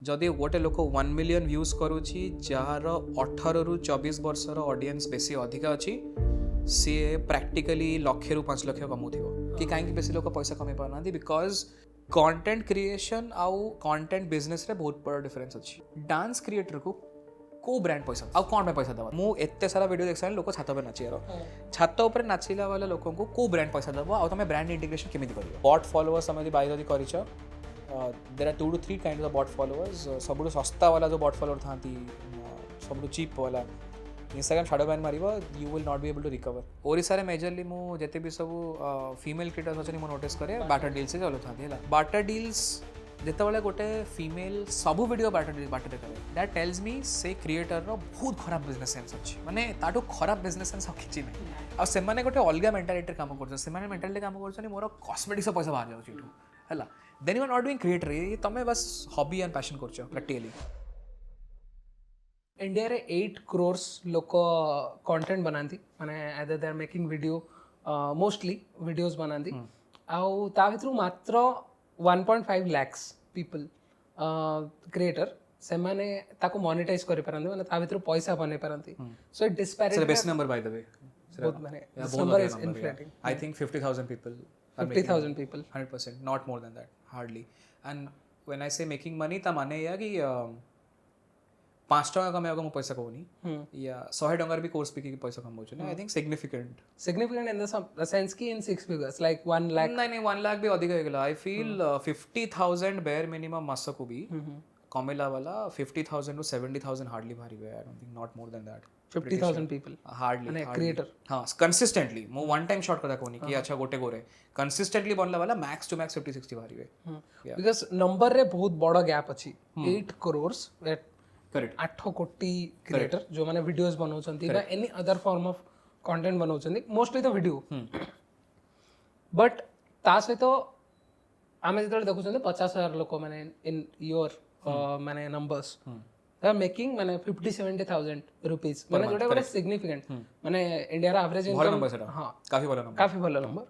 जदि गोटे लोक 1 मिलियन व्यूज करुच्ची जार 18 रु 24 वर्षर ऑडियंस बेसी अधिका अच्छी सी प्रैक्टिकली लक्षे रु 5 लक्ष कमाउथिबो कि कहीं बेसी लोक पैसा कमाई पाना बिकॉज कंटेंट क्रिएशन आउ कंटेंट बिजनेस रे बहुत बड़ा डिफरेंस अच्छी डांस क्रिएटर को ब्रांड पैसा आउ कौन में पैसा दबा मु एते सारा वीडियो देख लोक छात पे नाचियार छात उपर नाचिला वाला लोक को ब्रांड पैसा दबो आ तुम ब्रांड इंटीग्रेशन केमी कर बॉट फॉलोअर्स तुम बाय जदि कर there are 2 to 3 kind of bot followers सब सस्ता वाला जो बॉट फॉलोअर था सब चीप वाला इंस्टाग्राम शाडो बैन मार you will not be able to recover Odisha रे मेजरली मुझे भी सब फीमेल क्रिएटर्स अच्छे नोटिस करे बाटर डील्स से चलुता है बाटर डील्स जिते गोटे फीमेल सब वीडियो बाटर करे दैट टेल्स मी से क्रिएटर बहुत खराब बिजनेस सेंस अच्छी माने ताठू खराब बिजनेस सेंस किसी ना आ गोटे अलग मेंटालिटी काम कर मेंटालिटी काम कर मोर कॉस्मेटिक्स पैसा बाहर जाऊँ है then you are not doing creator ये तुम बस हॉबी एंड पैशन कर प्रैक्टिकली इंडिया रे 8 crores लोक कंटेंट बनाती माने either they are making video mostly videos बनाती आउ ता भितरु मात्र 1.5 lakhs पीपल क्रिएटर से माने ताको मोनेटाइज करि परंती माने ता भितरु पैसा बने परंती so it disparity best number by the way बहुत माने number is inflating I think 50,000 people 50,000 people 100% not more than that hardly and when I say making money ता माने या कि 5 टका कमाइबा मु पैसा कहूनी या 100 टंकार भी कोर्स पिकी पैसा कमाउछु ना I think significant in the sense की इन 6 figures like 1 lakh नहीं 1 लाख भी अधिक हो गेला I feel 50,000 bare minimum mass को भी कमेला वाला 50,000 to 70,000 हार्डली भारी वे I don't think not more than that 50,000 people hardly creator हाँ कंसिस्टेंटली मु वन टाइम शॉट कदा कहूनी कि अच्छा गोटे गोरे कंसिस्टेंटली बनला वाला मैक्स टू मैक्स 50-60 भारी वे बिकॉज नंबर रे बहुत बड़ा गैप अच्छी 8 crores करेक्ट 8 कोटी क्रिएटर जो माने वीडियोस बनाउछंती बा any other form of content बनाउछंती मोस्टली द वीडियो बट ता सहित आमे जेतले देखुछंती 50,000 लोक माने इन योर माने नंबर्स दे आर मेकिंग माने 50-70,000 रुपीस माने जोटा बड़ा सिग्निफिकेंट माने इंडिया रा एवरेज भलो इनकम नंबर सेटा हां काफी भलो नंबर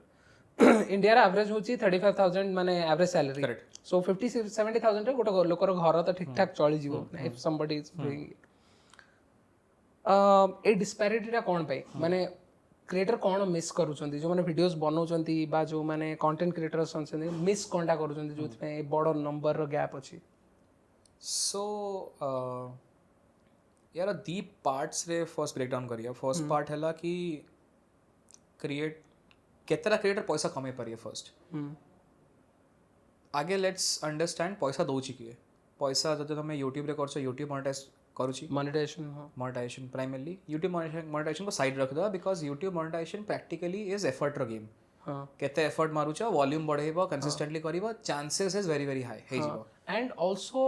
इंडिया रा एवरेज होची 35,000 माने एवरेज सैलरी करेक्ट सो 50-70,000 रे गोटे लोकर घर तो ठीक ठाक चली जीवो if somebody is doing a disparity रा कोन पई माने क्रिएटर कोन मिस करूछंती जो माने वीडियोस बनाउछंती बा जो माने कंटेंट क्रिएटर्स छंती मिस कोनटा करूछंती जो पे बड़ नंबर रो गैप अछि सो यार दीप पार्ट्स रे फर्स्ट ब्रेक डाउन करिया फर्स्ट पार्ट हैला कि क्रिएट केतरा क्रिएटर पैसा कमे परिए फर्स्ट आगे लेट्स अंडरस्टैंड पैसा दौची किए पैसा जब तुम यूट्यूब रे करछ यूट्यूब मोनेटाइज करूची मोनेटाइजेशन प्राइमरली यूट्यूब मोनेटाइजेशन को साइड रख दो because YouTube monetization practically is effort रो गेम केते एफर्ट मारुछ वॉल्यूम बढ़ेबो कंसिस्टेंटली करिबो chances is very very high हे जीवो एंड आल्सो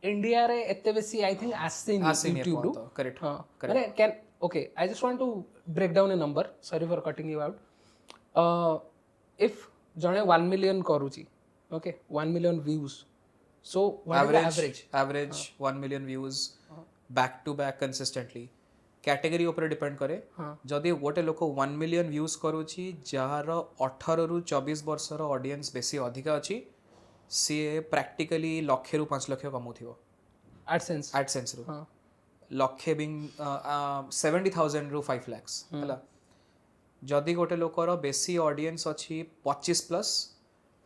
इंडिया रे एते बेसी आई थिंक आसिन यूट्यूब करेक्ट अरे कैन okay I just want to break down a number sorry for cutting you out if जणे 1 मिलियन करूची okay 1 million views so what is the average 1 million views back to back consistently category ऊपर depend करे जदि गोटे लोक 1 million views करूची jar 18 रु 24 वर्षर audience बेसी अधिका अच्छी सी प्रैक्टिकली लक्षे रु 5 लक्ष कमाउथिबो एडसेंस रु लक्षे बिंग 70,000 रु 5 lakhs हला जदि गोटे लोकर बेसी ऑडियंस अच्छी 25+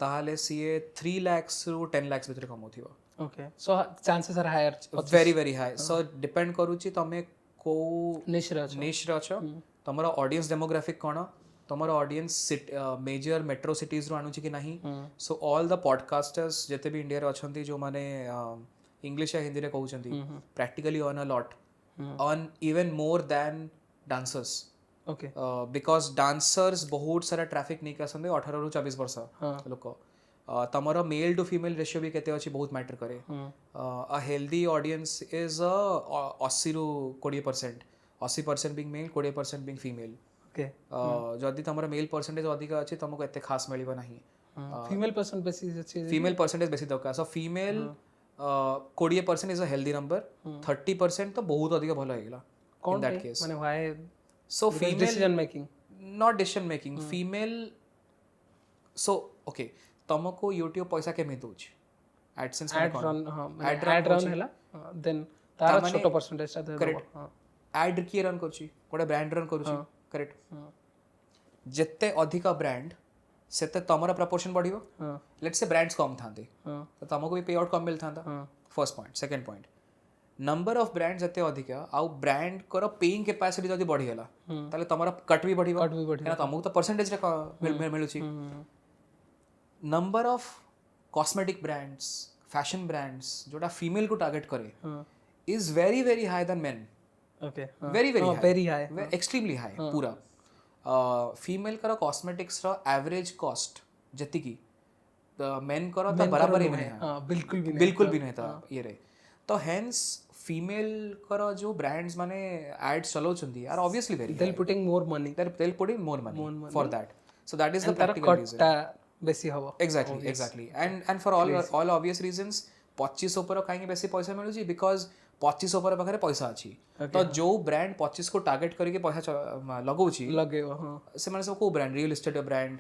ताहले सीए 3 lakhs रु 10 lakhs भितर कमाउथिबो okay so chances are higher very very high so depend करूची तमे को निश रे अछ तमरो ऑडियंस डेमोग्राफिक कोन तमरो ऑडियंस मेजर मेट्रो सिटीज रो आनुची कि नाही सो ऑल द पॉडकास्टर्स जते भी इंडिया रे अछंती जो माने इंग्लिश या हिंदी रे कहउचंती practically earn a lot earn even more than dancers okay because dancers बहुत सारा ट्रैफिक नहीं कर सकते 18 रु 24 वर्ष लोक तमर मेल टू फीमेल रेशियो भी केते अछि बहुत मैटर करे अ हेल्दी ऑडियंस इज 80 रु 20% 80% being male 20% being female okay जदि तमर मेल परसेंटेज अधिक अछि तमको एते खास मिलिबो नाही फीमेल परसेंट बेसी अछि फीमेल परसेंटेज बेसी दरकार so female 20% is a healthy number 30% तो बहुत अधिक भलो हेगला इन दैट केस माने why so female decision making not decision making female so okay तुमको YouTube पैसा केमे दोछ AdSense ad run ad run ହେଲା then तार छोटो परसेंटेज ता देबो हां ad किए रन करूची गोटे ब्रांड रन करूची करेक्ट जिते अधिक ब्रांड सेते तमरा प्रपोर्शन बढ़ियो लेट्स से ब्रांड्स कम थांते तो तुमको भी पे आउट कम मिल थांता first point second point number of brands जते अधिक आउ ब्रांड कर पेइंग कैपेसिटी जदी बढ़ी गेला ताले तमरा कट भी बढ़िबो ना तुमको तो परसेंटेज रे मिलुची number of cosmetic brands fashion brands जोटा फीमेल को टारगेट करे is very very high then men okay very high extremely high पूरा फीमेल कर कॉस्मेटिक्स रो एवरेज कॉस्ट जति की मेन कर त बराबर ही नहीं है बिल्कुल भी नहीं था ये रे तो हेंस फीमेल कर जो ब्रांड्स माने एड्स चलाउछंदी are obviously very they'll putting more money they'll putting more money for that so that is the practical reason बेसी हबो exactly and for all obvious reasons 2500 पर काहे बेसी पैसा मिलुची बिकॉज़ 2500 पर पाखरे पैसा अछि तो जो ब्रांड 25 को टारगेट करके पैसा लगौची लगेबो हां से माने सब को ब्रांड रियल एस्टेट ब्रांड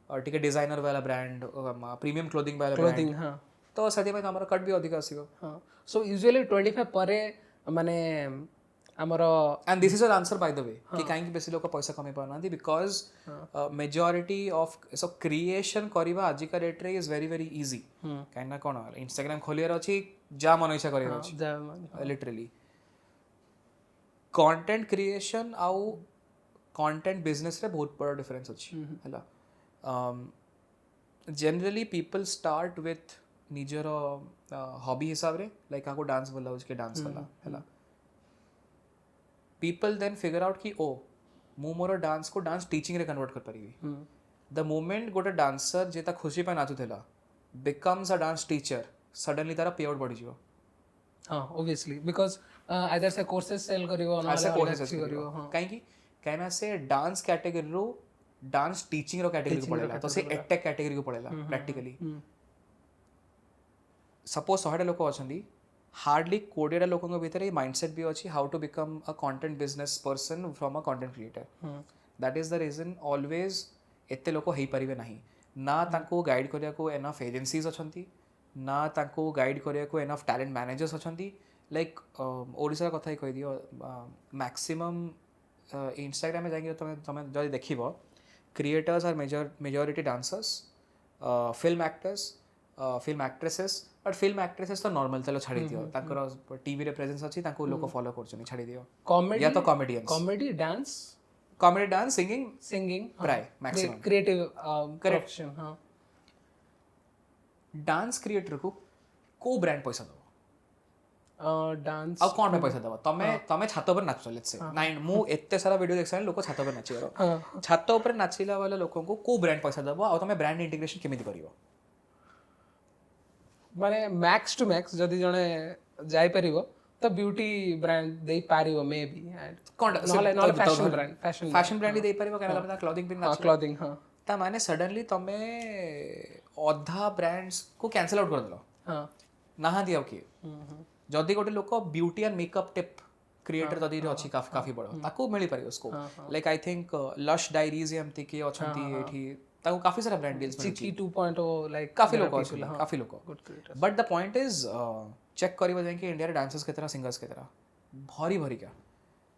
और ठीक है डिजाइनर वाला ब्रांड प्रीमियम क्लोथिंग वाला ब्रांड हां तो सदी में हमरा कट भी अधिक आसीगो हां सो यूजुअली 25 परे माने हमरो and this is an answer by the way कि काहे बेसी लोग पैसा कमे पानांती because majority of so creation करबा आज का रेट रे इज वेरी वेरी इजी काहे ना कोन इंस्टाग्राम खोलियर अछि जा मन इच्छा करियर अछि लिटरली कंटेंट क्रिएशन आउ कंटेंट बिजनेस रे बहुत बड़ा डिफरेंस अछि हला जनरली पीपल स्टार्ट विथ निजर हॉबी हिसाब रे लाइक आको डांस बोला उसके डांस कला हला पीपल देन फिगर आउट कि ओ मु मोर डांस को डांस टीचिंग रे कन्वर्ट कर परिबी द मोमेंट गोटे डांसर जेता खुशी पे नाचुथेला becomes a dance teacher suddenly तारा पे आउट बढ़ी जिवो हां ऑब्वियसली बिकॉज़ आइदर से कोर्सेस सेल करिवो ना कोर्सेस करिवो हां काहे कि कहना से डांस कैटेगरी रो डांस टीचिंग रो कैटेगरी को पड़ेला तो से एडटेक कैटेगरी को पड़ेला प्रैक्टिकली सपोज 100 लोक अछंदी हार्डली 20 लोकों भीतर ये माइंडसेट भी अच्छी how to become a content business person from a content creator that is the reason always एते लोक हेई परिबे नाही ना तांको गाइड करिया को एनफ एजेंसीज अछंती ना तांको गाइड करिया को एनफ टैलेंट मैनेजर्स अछंती लाइक ओडिसा कथा ही कहि दियो मैक्सिमम इंस्टाग्राम में जाएंगे तो तमे जदी देखिबो creators are majority dancers film actors film actresses but film actresses तो नॉर्मल चलो छाड़ी दियो तांकर टीवी रे प्रेजेंस अछि तांको लोक फॉलो करछनी छाड़ी दियो कॉमेडी या तो कॉमेडियंस कॉमेडी डांस सिंगिंग प्राय मैक्सिमम क्रिएटिव प्रोफेशन हां डांस क्रिएटर को ब्रांड पैसा दो डांस अब कौन में पैसा दबा तमे छात पर नाच लेट्स से नाइन मु एते सारा वीडियो देखछन लोक छात पर नाचियो छात पर नाचिला वाला लोकन को ब्रांड पैसा दबा और तमे ब्रांड इंटीग्रेशन केमिति करियो माने मैक्स टू मैक्स जदी जने जाई परिबो तो ब्यूटी ब्रांड देई पारिबो मे बी कोन नॉले फैशन ब्रांड देई पारिबो काला पता क्लोथिंग पिन नाच क्लोथिंग हां ता माने सडनली तमे अधा ब्रांड्स को कैंसिल आउट कर दलो हां नहा दियो कि जदी गोटे लोक beauty and makeup tip creator जदी अछि काफी बड़ो ताको मिली पारिबो उसको like I think lush diaries एमती के अछंती एठी ताको काफी सारा ब्रांड डील्स मिलछि चिकी 2.0 लाइक काफी लोक good creators but the point is check करिबो जाय कि इंडिया रे डांसर्स केतरा सिंगर्स केतरा भरी क्या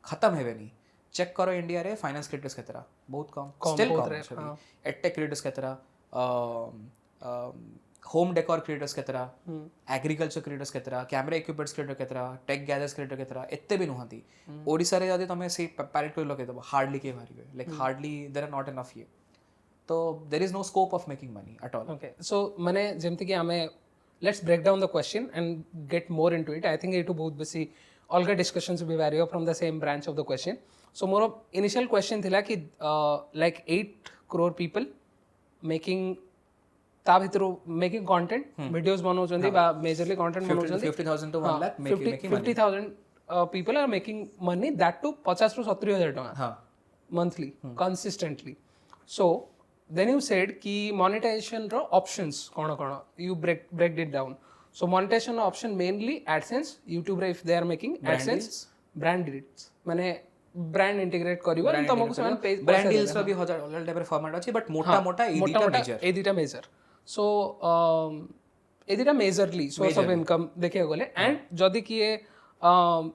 खत्म हेबे नहीं चेक करो इंडिया रे फाइनेंस क्रिएटर्स केतरा बहुत कम स्टिल कम एडटेक क्रिएटर्स केतरा होम डेकोर क्रिएटर्स केतरा एग्रीकल्चर क्रिएटर्स केतरा कैमरा इक्विपमेंट्स क्रिएटर केतरा टेक गैदर्स क्रिएटर केतरा एत्ते भी नहंती ओडिसा रे जदी तमे से पैरेट को लगे दबो हार्डली के मारिबे like hardly there are not enough here तो there is no scope of making money at all okay so माने जेमति कि हमें let's break down the question and get more into it I think it बहुत बेसी अलग discussions भी very from the same branch of the question so more initial question थिला कि लाइक 8 crore people making ता भितर मेकिंग कंटेंट वीडियोस बनाउछन्ती बा मेजरली कंटेंट बनाउछन्ती 50000 to 1 lakh making 50000 people are making money that to 50 to 70000 टका हां monthly consistently so then you said कि monetization रो options कोन कोन you break it down so monetization option mainly AdSense YouTube रे if they are making AdSense brand deals माने brand integrate करिवो तमको समान page brand deals रो भी हजार टाइप रे फॉर्मेट अछि बट मोटा मोटा ए दुटा मेजर सो ए दिटा मेजरली सोर्स ऑफ इनकम देखिए गले एंड जदी किए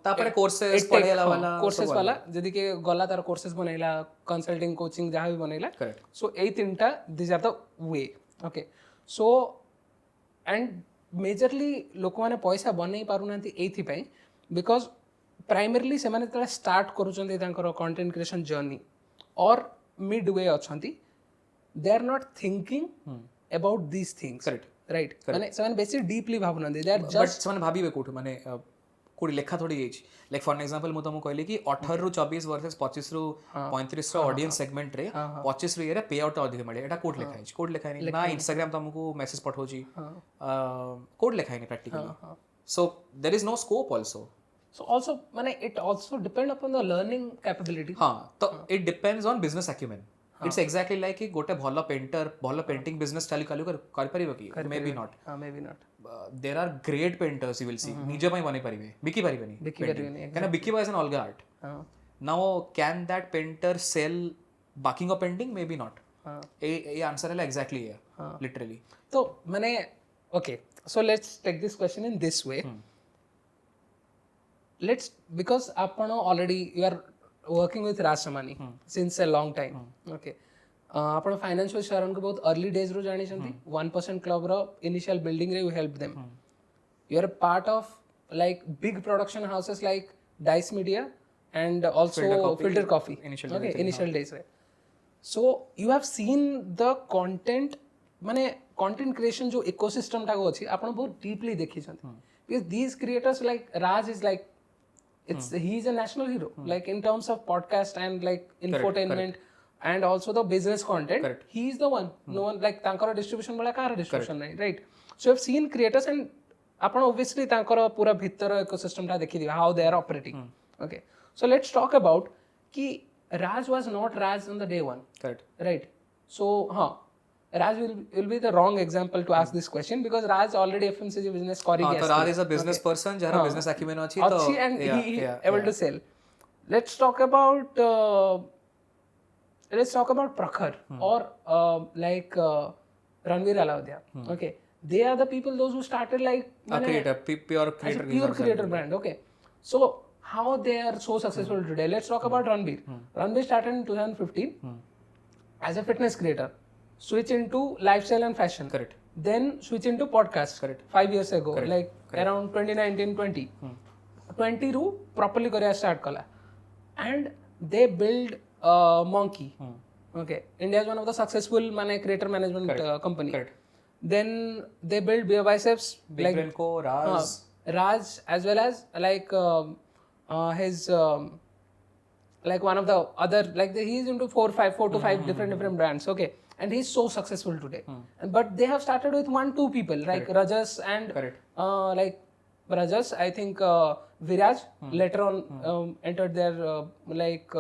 तापर कोर्सेस पढेला वाला कोर्सेस वाला जदी के गला तार कोर्सेस बनैला कंसल्टिंग कोचिंग जहाँ भी बनैला सो ए तीनटा this are the way okay so and majorly लोक माने पैसा बनै पारु नांती एथि पई बिकॉज प्राइमरली से माने तला स्टार्ट करूचंती तांकर कंटेंट क्रिएशन जर्नी और मिड वे अछंती they are not thinking about these things right माने से बेसी डीपली भाबुनांती दे आर जस्ट से भाबी कोठ माने कोडी लेखा थोड़ी जाइछि लाइक फॉर एग्जांपल मु तुमको कहली कि 18 रु 24 वर्सेस 25 रु 35 रो ऑडियंस सेगमेंट रे 25 रु ये कोड पे आउट अधिक मिले एटा कोड लेखा है कोड लेखा नहीं ना इंस्टाग्राम तुमको मैसेज पठौची कोड लेखा नहीं practically so there is no scope also so also माने it also depend upon the learning capability हां तो it depends on business acumen it's exactly like कि गोटे भलो पेंटर भलो पेंटिंग बिजनेस चालू कर परिबो कि may be not there are great painters you will see निजे पई बनै परिबे बिकी परिबेनी कैन बिकी वाज एन ऑलगा art now can that painter sell बाकिंग of painting may be not a answer है एग्जैक्टली है लिटरली तो माने okay so let's take this question in this way let's because आपण already you are working with Raj Samani since a long time okay आपण financial शरण को बहुत early days रो जानी छंती 1% क्लब रो इनिशियल बिल्डिंग रे you help them you are part of like big production houses like Dice Media and also Filter Coffee okay initial days रे so you have seen the content माने content creation जो ecosystem टा को अछि आपण बहुत deeply देखि छंती because these creators like Raj is like he's a national hero like in terms of podcast and like infotainment and also the business content he is the one no one like tankara distribution bala car distribution nahi right so I've seen creators and आपण obviously tankara pura bhitar ecosystem ta dekhi diba how they are operating okay so let's talk about ki Raj was not Raj on the day one right so Raj will be the wrong example to ask this question because Raj already FMCG business करी गया. तो Raj is a business person जहाँ business acumen अच्छी तो and he able to sell. Let's talk about Prakhar or like Ranveer Alawadya. Okay, they are the people those who started like a creator, pure creator brand. Okay, so how they are so successful today? Let's talk about Ranveer. Ranveer started in 2015 as a fitness creator. Switch into lifestyle and fashion. Correct. Then switch into podcast. Correct. 5 years ago, like around 2019-20. 20 ru properly career start kala, and they build Monkey. Okay, India is one of the successful creator management company. Correct. Then they build Beer Biceps. Big like Renko, Raj as well as like his like one of the other like he's into 4 to 5 different brands. Okay. And he's so successful today. But they have started with 1-2 people like Rajas and like Rajas. I think Viraj later on entered their like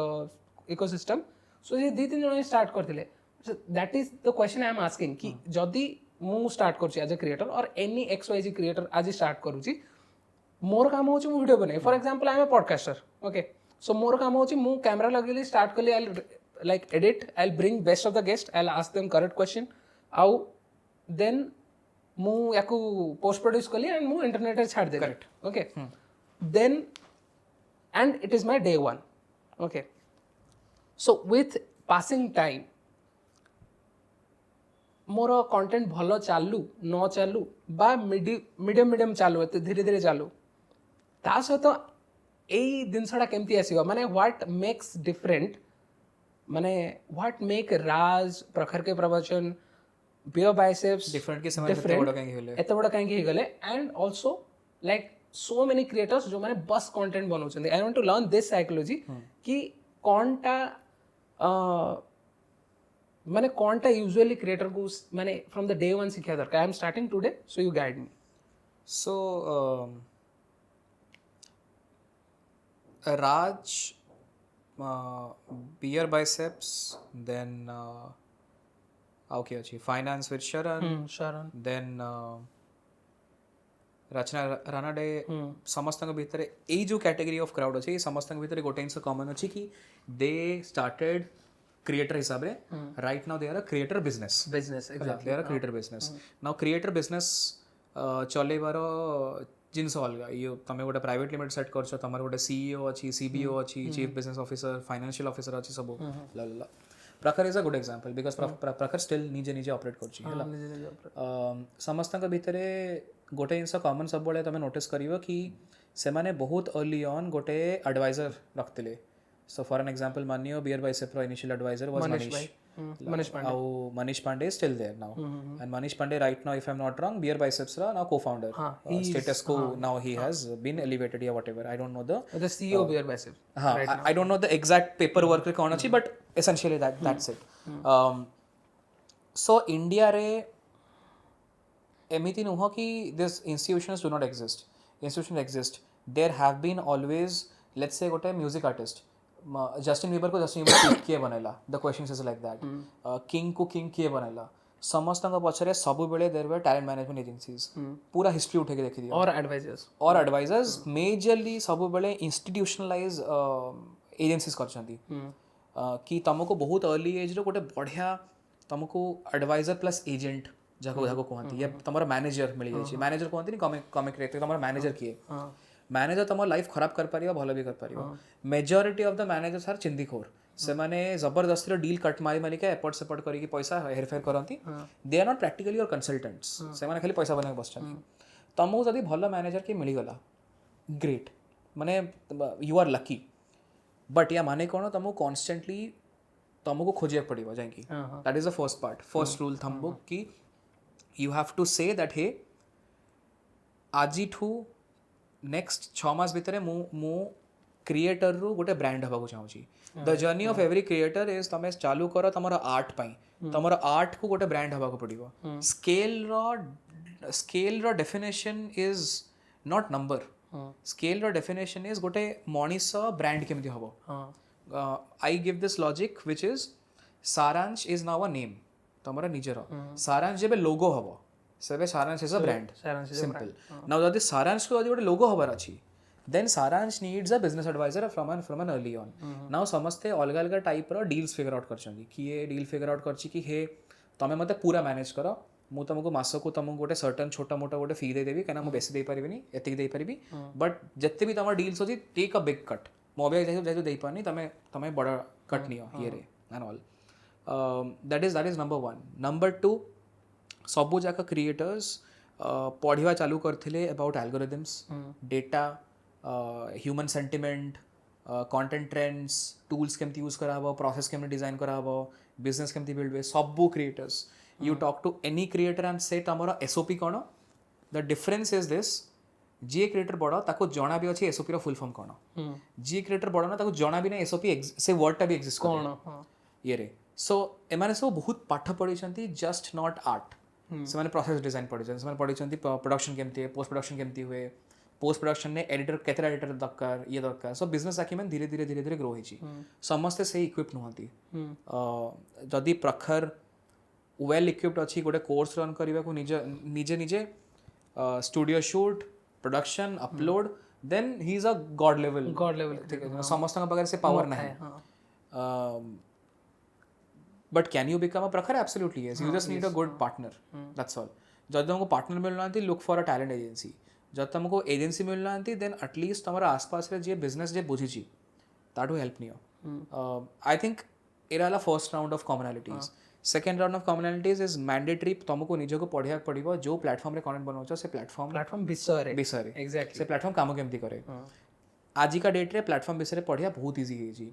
ecosystem. So ये 2-3 जन start करथिले. So that is the question I am asking कि जदि मु start करूची as a creator or any XYZ creator आज start करूची मोर काम होची मु वीडियो बने. For example I am a podcaster. Okay. So मोर काम होची मु कैमरा लगेली start करली like edit, I'll bring best of the guest, I'll ask them correct question, how then mu yaku post produce kali and mu internet e chhad de. Correct. Okay. Then and it is my day one. Okay. So with passing time more content भलो चालू न चालू बा medium चालू एते धीरे धीरे चालू ता सहित एई जिनसडा केमती आसीबा माने व्हाट मेक्स डिफरेंट माने व्हाट मेक राज प्रखर के प्रवचन बियर बाइसेप्स डिफरेंट के समय एते बड़ा काहे गले and also like so many creators जो माने बस कंटेंट बनाउछन I want to learn this psychology कि कोनटा माने कोनटा यूजुअली क्रिएटर को माने फ्रॉम द डे वन सिखा दरकार I am starting today so you guide me so Raj beer biceps then okay achi finance with Sharan then Rachna Rana डे समस्त भितर यही जो कैटेगरी ऑफ क्राउड अच्छे समस्त भितर गोटे जिन कमन अच्छी कि दे स्टार्टेड क्रिएटर हिसाब रे right now they are a creator business exactly they are a creator business now creator business चलेबार जिनस अलग ये तुम गोटे प्राइवेट लिमिट सेट कर तुम गोटे सीईओ अच्छी सीबीओ अच्छी chief business officer financial officer अच्छी सब प्रखर is a good example because प्रखर स्टिल निजे निजे ऑपरेट कर समस्त भितर गोटे जिनस कॉमन सब बड़े तुम नोटिस कर कि से बहुत अर्ली ऑन गोटे एडवाइजर रखते सो फॉर एन एग्जांपल मानियो BeerBiceps initial advisor was Manish Pandey is still there now and Manish Pandey right now if I'm not wrong Beer Biceps ra now co-founder status quo now he has been elevated or whatever I don't know the CEO Beer Biceps I don't know the exact paperwork re kaun achi but essentially that's it so India re emiti nuho ki these institutions do not exist institutions exist there have been always let's say gote music artist Justin Bieber को Justin Bieber किए बनैला the question is like that king को king किए बनैला समस्त पछरे सब बेले there were talent management agencies पूरा हिस्ट्री उठे के देखि दियो और एडवाइजर्स मेजरली सब बेले इंस्टीट्यूशनलाइज एजेंसीज करछंती कि तुमको बहुत अर्ली एज रो गोटे बढ़िया तुमको एडवाइजर प्लस एजेंट जाको जाको कहंती या तमरा मैनेजर मिल जाय छी मैनेजर कहंती नि कॉमिक क्रिएटर तमरा मैनेजर किए मैनेजर तुम लाइफ खराब कर पारिबा भल भी कर पारिबा majority of the managers are चिंदीखोर से माने जबरदस्ती डील कट मारी मारी के एपॉर्ट सेपॉर्ट करी पैसा हेरफेर करती दे आर नॉट प्रैक्टिकली और कंसल्टेंट्स से माने खाली पैसा बना बस तुमको जदि भल मैनेजर के मिलगला ग्रेट माने यू आर लकी बट या माने कौन तुमको कॉन्स्टेंटली तुमको खोजिया पड़ो जाकि that is the first part first rule थंबुक कि you have to say that हे आज नेक्स्ट 6 मास भितर मु क्रिएटर रू गोटे ब्रांड हवा चाहूँगी the journey of every creator is तुम चालू कर तुम आर्ट तुम आर्ट को गोटे ब्रांड हवा पड़ो स्केल रो definition is not number scale रो डेफिनेशन इज गोटे मनीष ब्रांड केमती हम I give this logic which is Saransh is now a name तुम निजर सारांश जब लोगो हम से Saransh is a brand simple now जदि सारांश को गोटे लोगो हबार अछि then Saransh needs a business advisor from an early on now समस्ते अलग अलग टाइप रो डील्स फिगर आउट करछंती कि ये डील फिगर आउट करछि कि हे तमे मते पूरा मैनेज करो मु तुमको मास को तुमको गोटे सर्टेन छोटा मोटा गोटे फी दे देबी कना मु बेसी दे परिबिनी एतिक दे परिबी बट जत्ते भी तमर डील्स होछि take a big cut mobile जाय दे पानी तमे बड़ा कट नियो here and all that is number 1 number 2 सबू जाक क्रिएटर्स पढ़ा चालू करथिले about algorithms data human sentiment content trends tools केमती यूज कराबो प्रोसेस केमती डिजाइन कराबो बिजनेस केमती बिल्ड वे सबू creators you talk to any creator and say तमरा एसओपी कौन द डिफरेंस इज दिस जी क्रिएटर बड़ ताको जना भी अच्छे एसओपी रो फुल फॉर्म कौन जी क्रिएटर बड़ ना ताको जना भी ना एसओपी से वर्डटा भी एग्जिस्ट कौन ये रे सो एमाने सब बहुत पाठ पढ़ी जस्ट नॉट आर्ट से प्रोसेस डिजाइन पढ़ी प्रोडक्शन केमती पोस्ट प्रोडक्शन केमती हुए पोस्ट प्रोडक्शन ने एडिटर केतरा एडिटर दरकार ये दरकार सो बिजनेस आखिमें धीरे धीरे धीरे धीरे ग्रो होइछि समस्ते से इक्विप नुहंती जदि प्रखर वेल इक्विप्ड अच्छी गोटे कोर्स रन करने को निजे निजे studio shoot production upload then he is a god level समस्त पाखे से पावर ना but can you become a प्रखर absolutely yes you just need a good partner that's all जब तुमको पार्टनर मिलना look for a talent agency जब तुमको एजेंसी मिलना देन एटलिस्ट तुम आसपास जे बिजनेस जे बुझी ताठू हेल्प नियो आई थिंक एरा first round of commonalities second round of commonalities is mandatory तुमको निजको पढ़िया पड़ो जो प्लेटफॉर्म रे कंटेंट बनाउछ से प्लेटफॉर्म विषय एग्जैक्टली से प्लेटफॉर्म काम केमती करे आज का डेट रे प्लेटफॉर्म विषय पढ़िया बहुत इजी है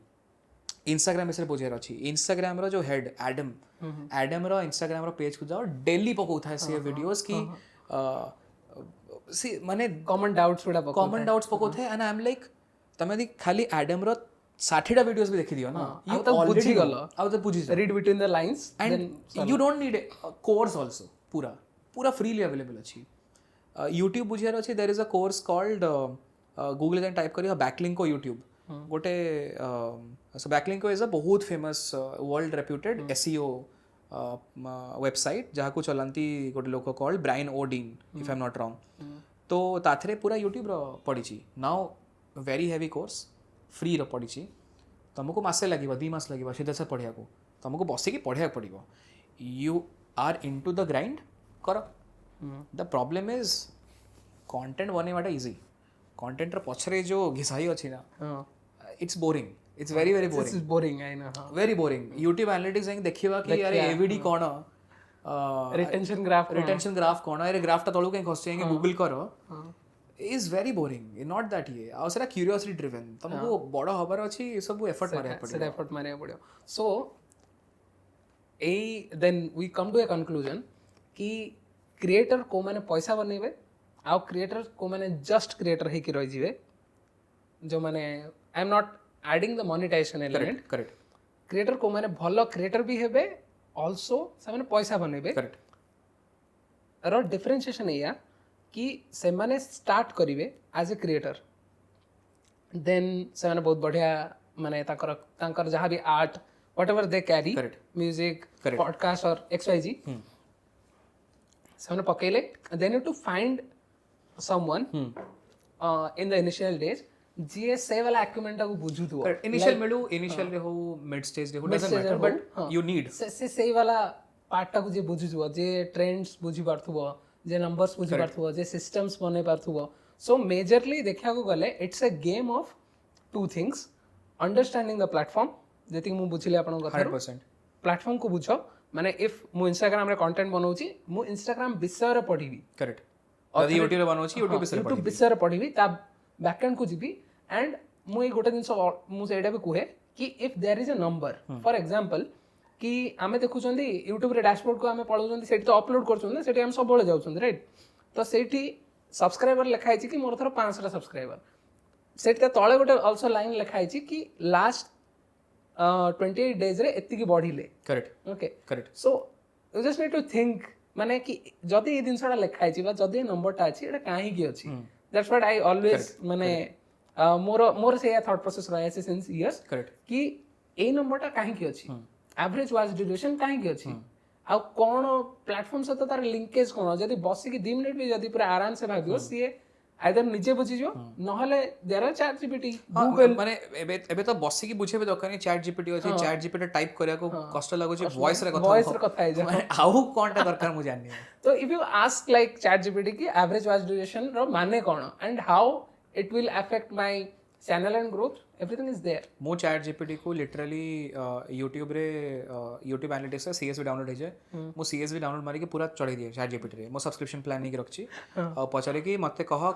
इंस्टाग्राम विषय बुझार अच्छी इंस्टाग्राम रो जो हेड एडम रो इंस्टाग्राम रो पेज को जाओ डेली पकाउथा से वीडियोस की सी माने कॉमन डाउट्स पकाउथे एंड आई एम लाइक तमे खाली एडम रो 60टा वीडियोस भी देखि दियो ना यू ऑलरेडी गलो आउ त बुझी read between the lines and you don't need course also पूरा फ्रीली अवेलेबल अछि YouTube बुझियार अछि there is a course called Google जन टाइप करियो बैकलिंक को YouTube गोटे सो बैकलिंक इज अ बहुत famous world reputed SEO website जहाँ को चलती गोटे लोक called Brian Dean if I am not wrong तो ताथरे पूरा यूट्यूब पड़ी now very heavy course free पड़ी तुमको मसे लगे 2 मास लगे सीधा से पढ़िया को तुमको बसिकी पढ़िया पड़ो you are into the grind कर द प्रॉब्लम इज कंटेंट बनेवाटा इजी कंटेंट र पछरे जो घिसाई अछि ना it's boring it's very very boring this is boring I know very boring YouTube analytics जाई देखिबा कि अरे एवीडी कोन रिटेंशन ग्राफ कोन अरे ग्राफ ता तळु के खसि कि गूगल करो is very boring not that ये आ सेटा क्यूरियोसिटी ड्रिवन तुमको बड़ हबार अछि सब एफर्ट मारे पड़े एफर्ट मारे पड़ो सो ए then we come to a conclusion कि क्रिएटर को माने पैसा बनेबे आ क्रिएटर को माने जस्ट क्रिएटर हे कि रहि जिवे जो माने I am not adding the monetization element correct creator को माने भलो क्रिएटर भी हेबे आल्सो से माने पैसा बनेबे करेक्ट रो डिफरेंशिएशन एया कि से माने स्टार्ट करिवे एज ए क्रिएटर देन से माने बहुत बढ़िया माने ताकर जहाँ भी art whatever they carry music podcast और XYZ से माने पकेले then you to find someone in the initial days जीए से वाला एक्यूमेंट को बुझु दो इनिशियल रे हो मिड स्टेज रे हो doesn't matter but you need से वाला पार्ट टा को जे बुझु दो जे ट्रेंड्स बुझी पारथुबो जे नंबर्स बुझी पारथुबो जे सिस्टम्स बने पारथुबो सो मेजरली देखा को गले it's a game of two things understanding the platform जेति मु बुझिले आपन कथा 100% प्लेटफॉर्म को बुझो माने इफ मु इंस्टाग्राम रे कंटेंट बनौची मु इंस्टाग्राम विषय रे पढिबी करेक्ट यदि यूट्यूब रे बनौची यूट्यूब विषय रे पढिबी ता बैकएंड को जिबी एंड मु ए गोटे जिंस मु सेडा भी कुहे कि if there is a number for example कि आमे देखुचंदी यूट्यूब रे डैशबोर्ड को आमे पढौचंदी सेठी तो अपलोड करचंदी सेठी हम सब बोले जाउचंदी राइट तो सेठी सब्सक्राइबर लिखा है कि मोर थरो 500 टा सब्सक्राइबर सेठी तळे गोटे आल्सो लाइन लिखा है कि लास्ट 28 डेज रे एत्ती की बढ़िले correct okay correct so you just need to think माने कि जदी ए जिंसटा लिखा है बा जदी नंबरटा अछि एटा काहे की अछि दैट्स व्हाट आई ऑलवेज माने मोर से थॉट प्रोसेस रहा है सिंस इयर्स करेक्ट कि ए नंबरटा काहे की अछि एवरेज वाच ड्यूरेशन काहे की अछि आ कोन प्लेटफॉर्म से तो तार लिंकेज कोन जदी बसी की 2 मिनिट भी जदी पूरा आराम से भागियो सी आइदर निजे बुझी जो नहले there are ChatGPT Google माने एबे तो बसी की बुझेबे दरकार चैट जीपीटी अछि चैट जीपीटी टाइप करिया को कष्ट लागो छै वॉइस रे कथा है माने आउ कोनटा दरकार मु जाननी तो if you ask like ChatGPT की एवरेज वाच ड्यूरेशन रो माने कोन and how it will affect my channel and growth everything is there मो चैट जीपीटी को लिटरली यूट्यूब रे यूट्यूब एनालिटिक्स से सीएसवी डाउनलोड हे जे मो सीएसवी डाउनलोड मारी के पूरा चढ़ाई दिए चैट जीपीटी रे मो सब्सक्रिप्शन प्लान नहीं रखछि आ पछारे कि मते कह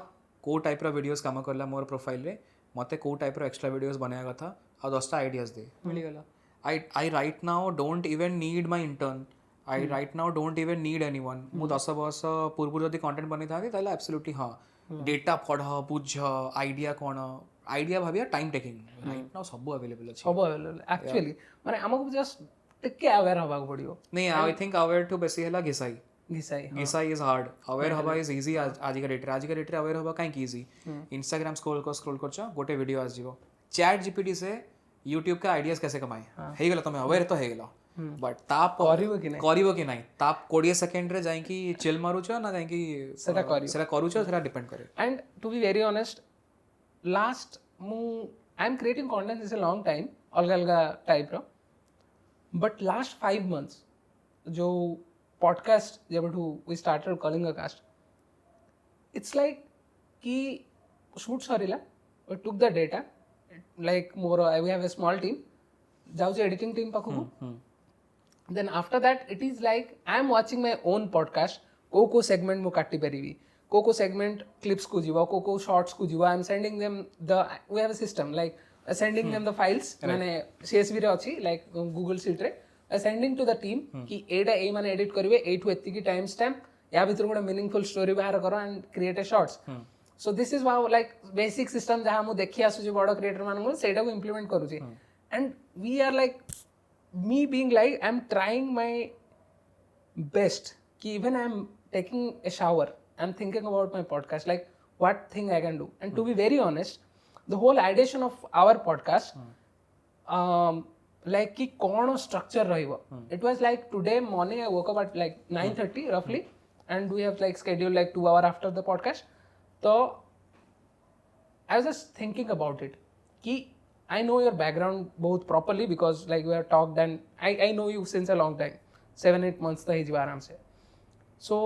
को टाइप रो वीडियोस काम करला मोर प्रोफाइल रे मते को टाइप रो एक्स्ट्रा वीडियोस बनाया कथा आ 10टा आइडियाज दे मिली गला I right now don't even need my intern I right now don't even need anyone मु 10 वर्ष पूर्व जदी कंटेंट बनै थाती ताले एब्सोल्युटली हां डेटा पढ़ बुझ आइडिया कोन आइडिया भाबिया टाइम टेकिंग राइट नाउ सब अवेलेबल अछि सब अवेलेबल एक्चुअली माने हमको जस्ट टिके अवेयर होबा पड़ियो नहीं आई थिंक अवेयर टू बेसी हला घिसाई घिसाई इज हार्ड अवेयर होबा इज इजी आज का डेट रे अवेयर होबा काई की इजी इंस्टाग्राम स्क्रॉल करछो गोटे वीडियो आस जीवो चैट जीपीटी से यूट्यूब का आइडियाज कैसे कमाए हे गेला तमे अवेयर तो हे गेला बट ताप करिवो कि नहीं ताप 20 सेकंड रे जाई कि चिल मारुछो ना जाई कि सेटा करूछो सेटा डिपेंड करे and to be very honest last I am creating content is a long time अलग टाइप रो बट लास्ट 5 मंथ्स जो पॉडकास्ट जब we started calling a cast it's like कि शूट सरीला we took the data like more we have a small team जाउ editing team पाखु then after that it is like I am watching my own podcast को segment मु काटी परिबी को segment clips को जीवा को शॉर्ट्स को जीवा I am sending them the we have a system like sending them the files माने सीएसवी रे अछि लाइक गूगल शीट रे सेंडिंग टू द टीम कि एटा ए माने एडिट करिवे ए टू एत्ती की टाइम स्टैम्प या भीतर गोटे मीनिंगफुल स्टोरी बाहर करो and create a shorts so this is wow like basic system जहां मु देखि आसु जे बड़ क्रिएटर मान को सेटा को इंप्लीमेंट करू छी and we are like me being like I'm trying my best ki even I'm taking a shower I'm thinking about my podcast like what thing I can do and to be very honest the whole ideation of our podcast like ki kono structure rahibo it was like today morning I woke up at like 9:30 roughly and we have like scheduled like 2 hours after the podcast so I was just thinking about it ki I know your background both properly because like we have talked and I know you since a long time 7-8 months तो ही आराम से so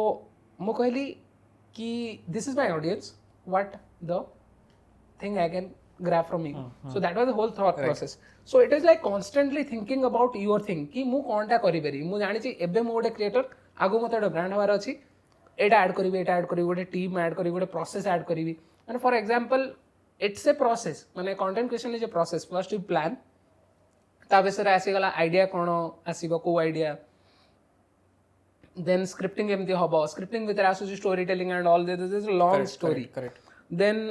ମୁଁ କହିଲି कि this is my audience, what the thing I can grab from you. So that was the whole thought process. So it is like constantly thinking about your thing कि ମୁଁ କ'ଣଟା କରିପାରିବି. ମୁଁ ଜାଣିଛି ଏବେ ମୁଁ ଗୋଟେ କ୍ରିଏଟର, ଆଗକୁ ମୋତେ ଗୋଟେ ବ୍ରାଣ୍ଡ ହେବାର ଅଛି, ଏଇଟା ଆଡ୍ କରିବି, ଏଇଟା ଆଡ୍ କରିବି, ଗୋଟେ ଟିମ୍ ଆଡ୍ କରିବି, ଗୋଟେ ପ୍ରୋସେସ୍ ଆଡ୍ କରିବି. ମାନେ for example it's a process, ମାନେ content creation is a process. First you plan, ତା ବିଷୟରେ ଆସିଗଲା ଆଇଡ଼ିଆ କ'ଣ ଆସିବ, କେଉଁ ଆଇଡ଼ିଆ, ଦେନ୍ ସ୍କ୍ରିପ୍ଟିଂ କେମିତି ହେବ, ସ୍କ୍ରିପ୍ଟିଂ ଭିତରେ ଆସୁଛି storytelling and all this long story. Then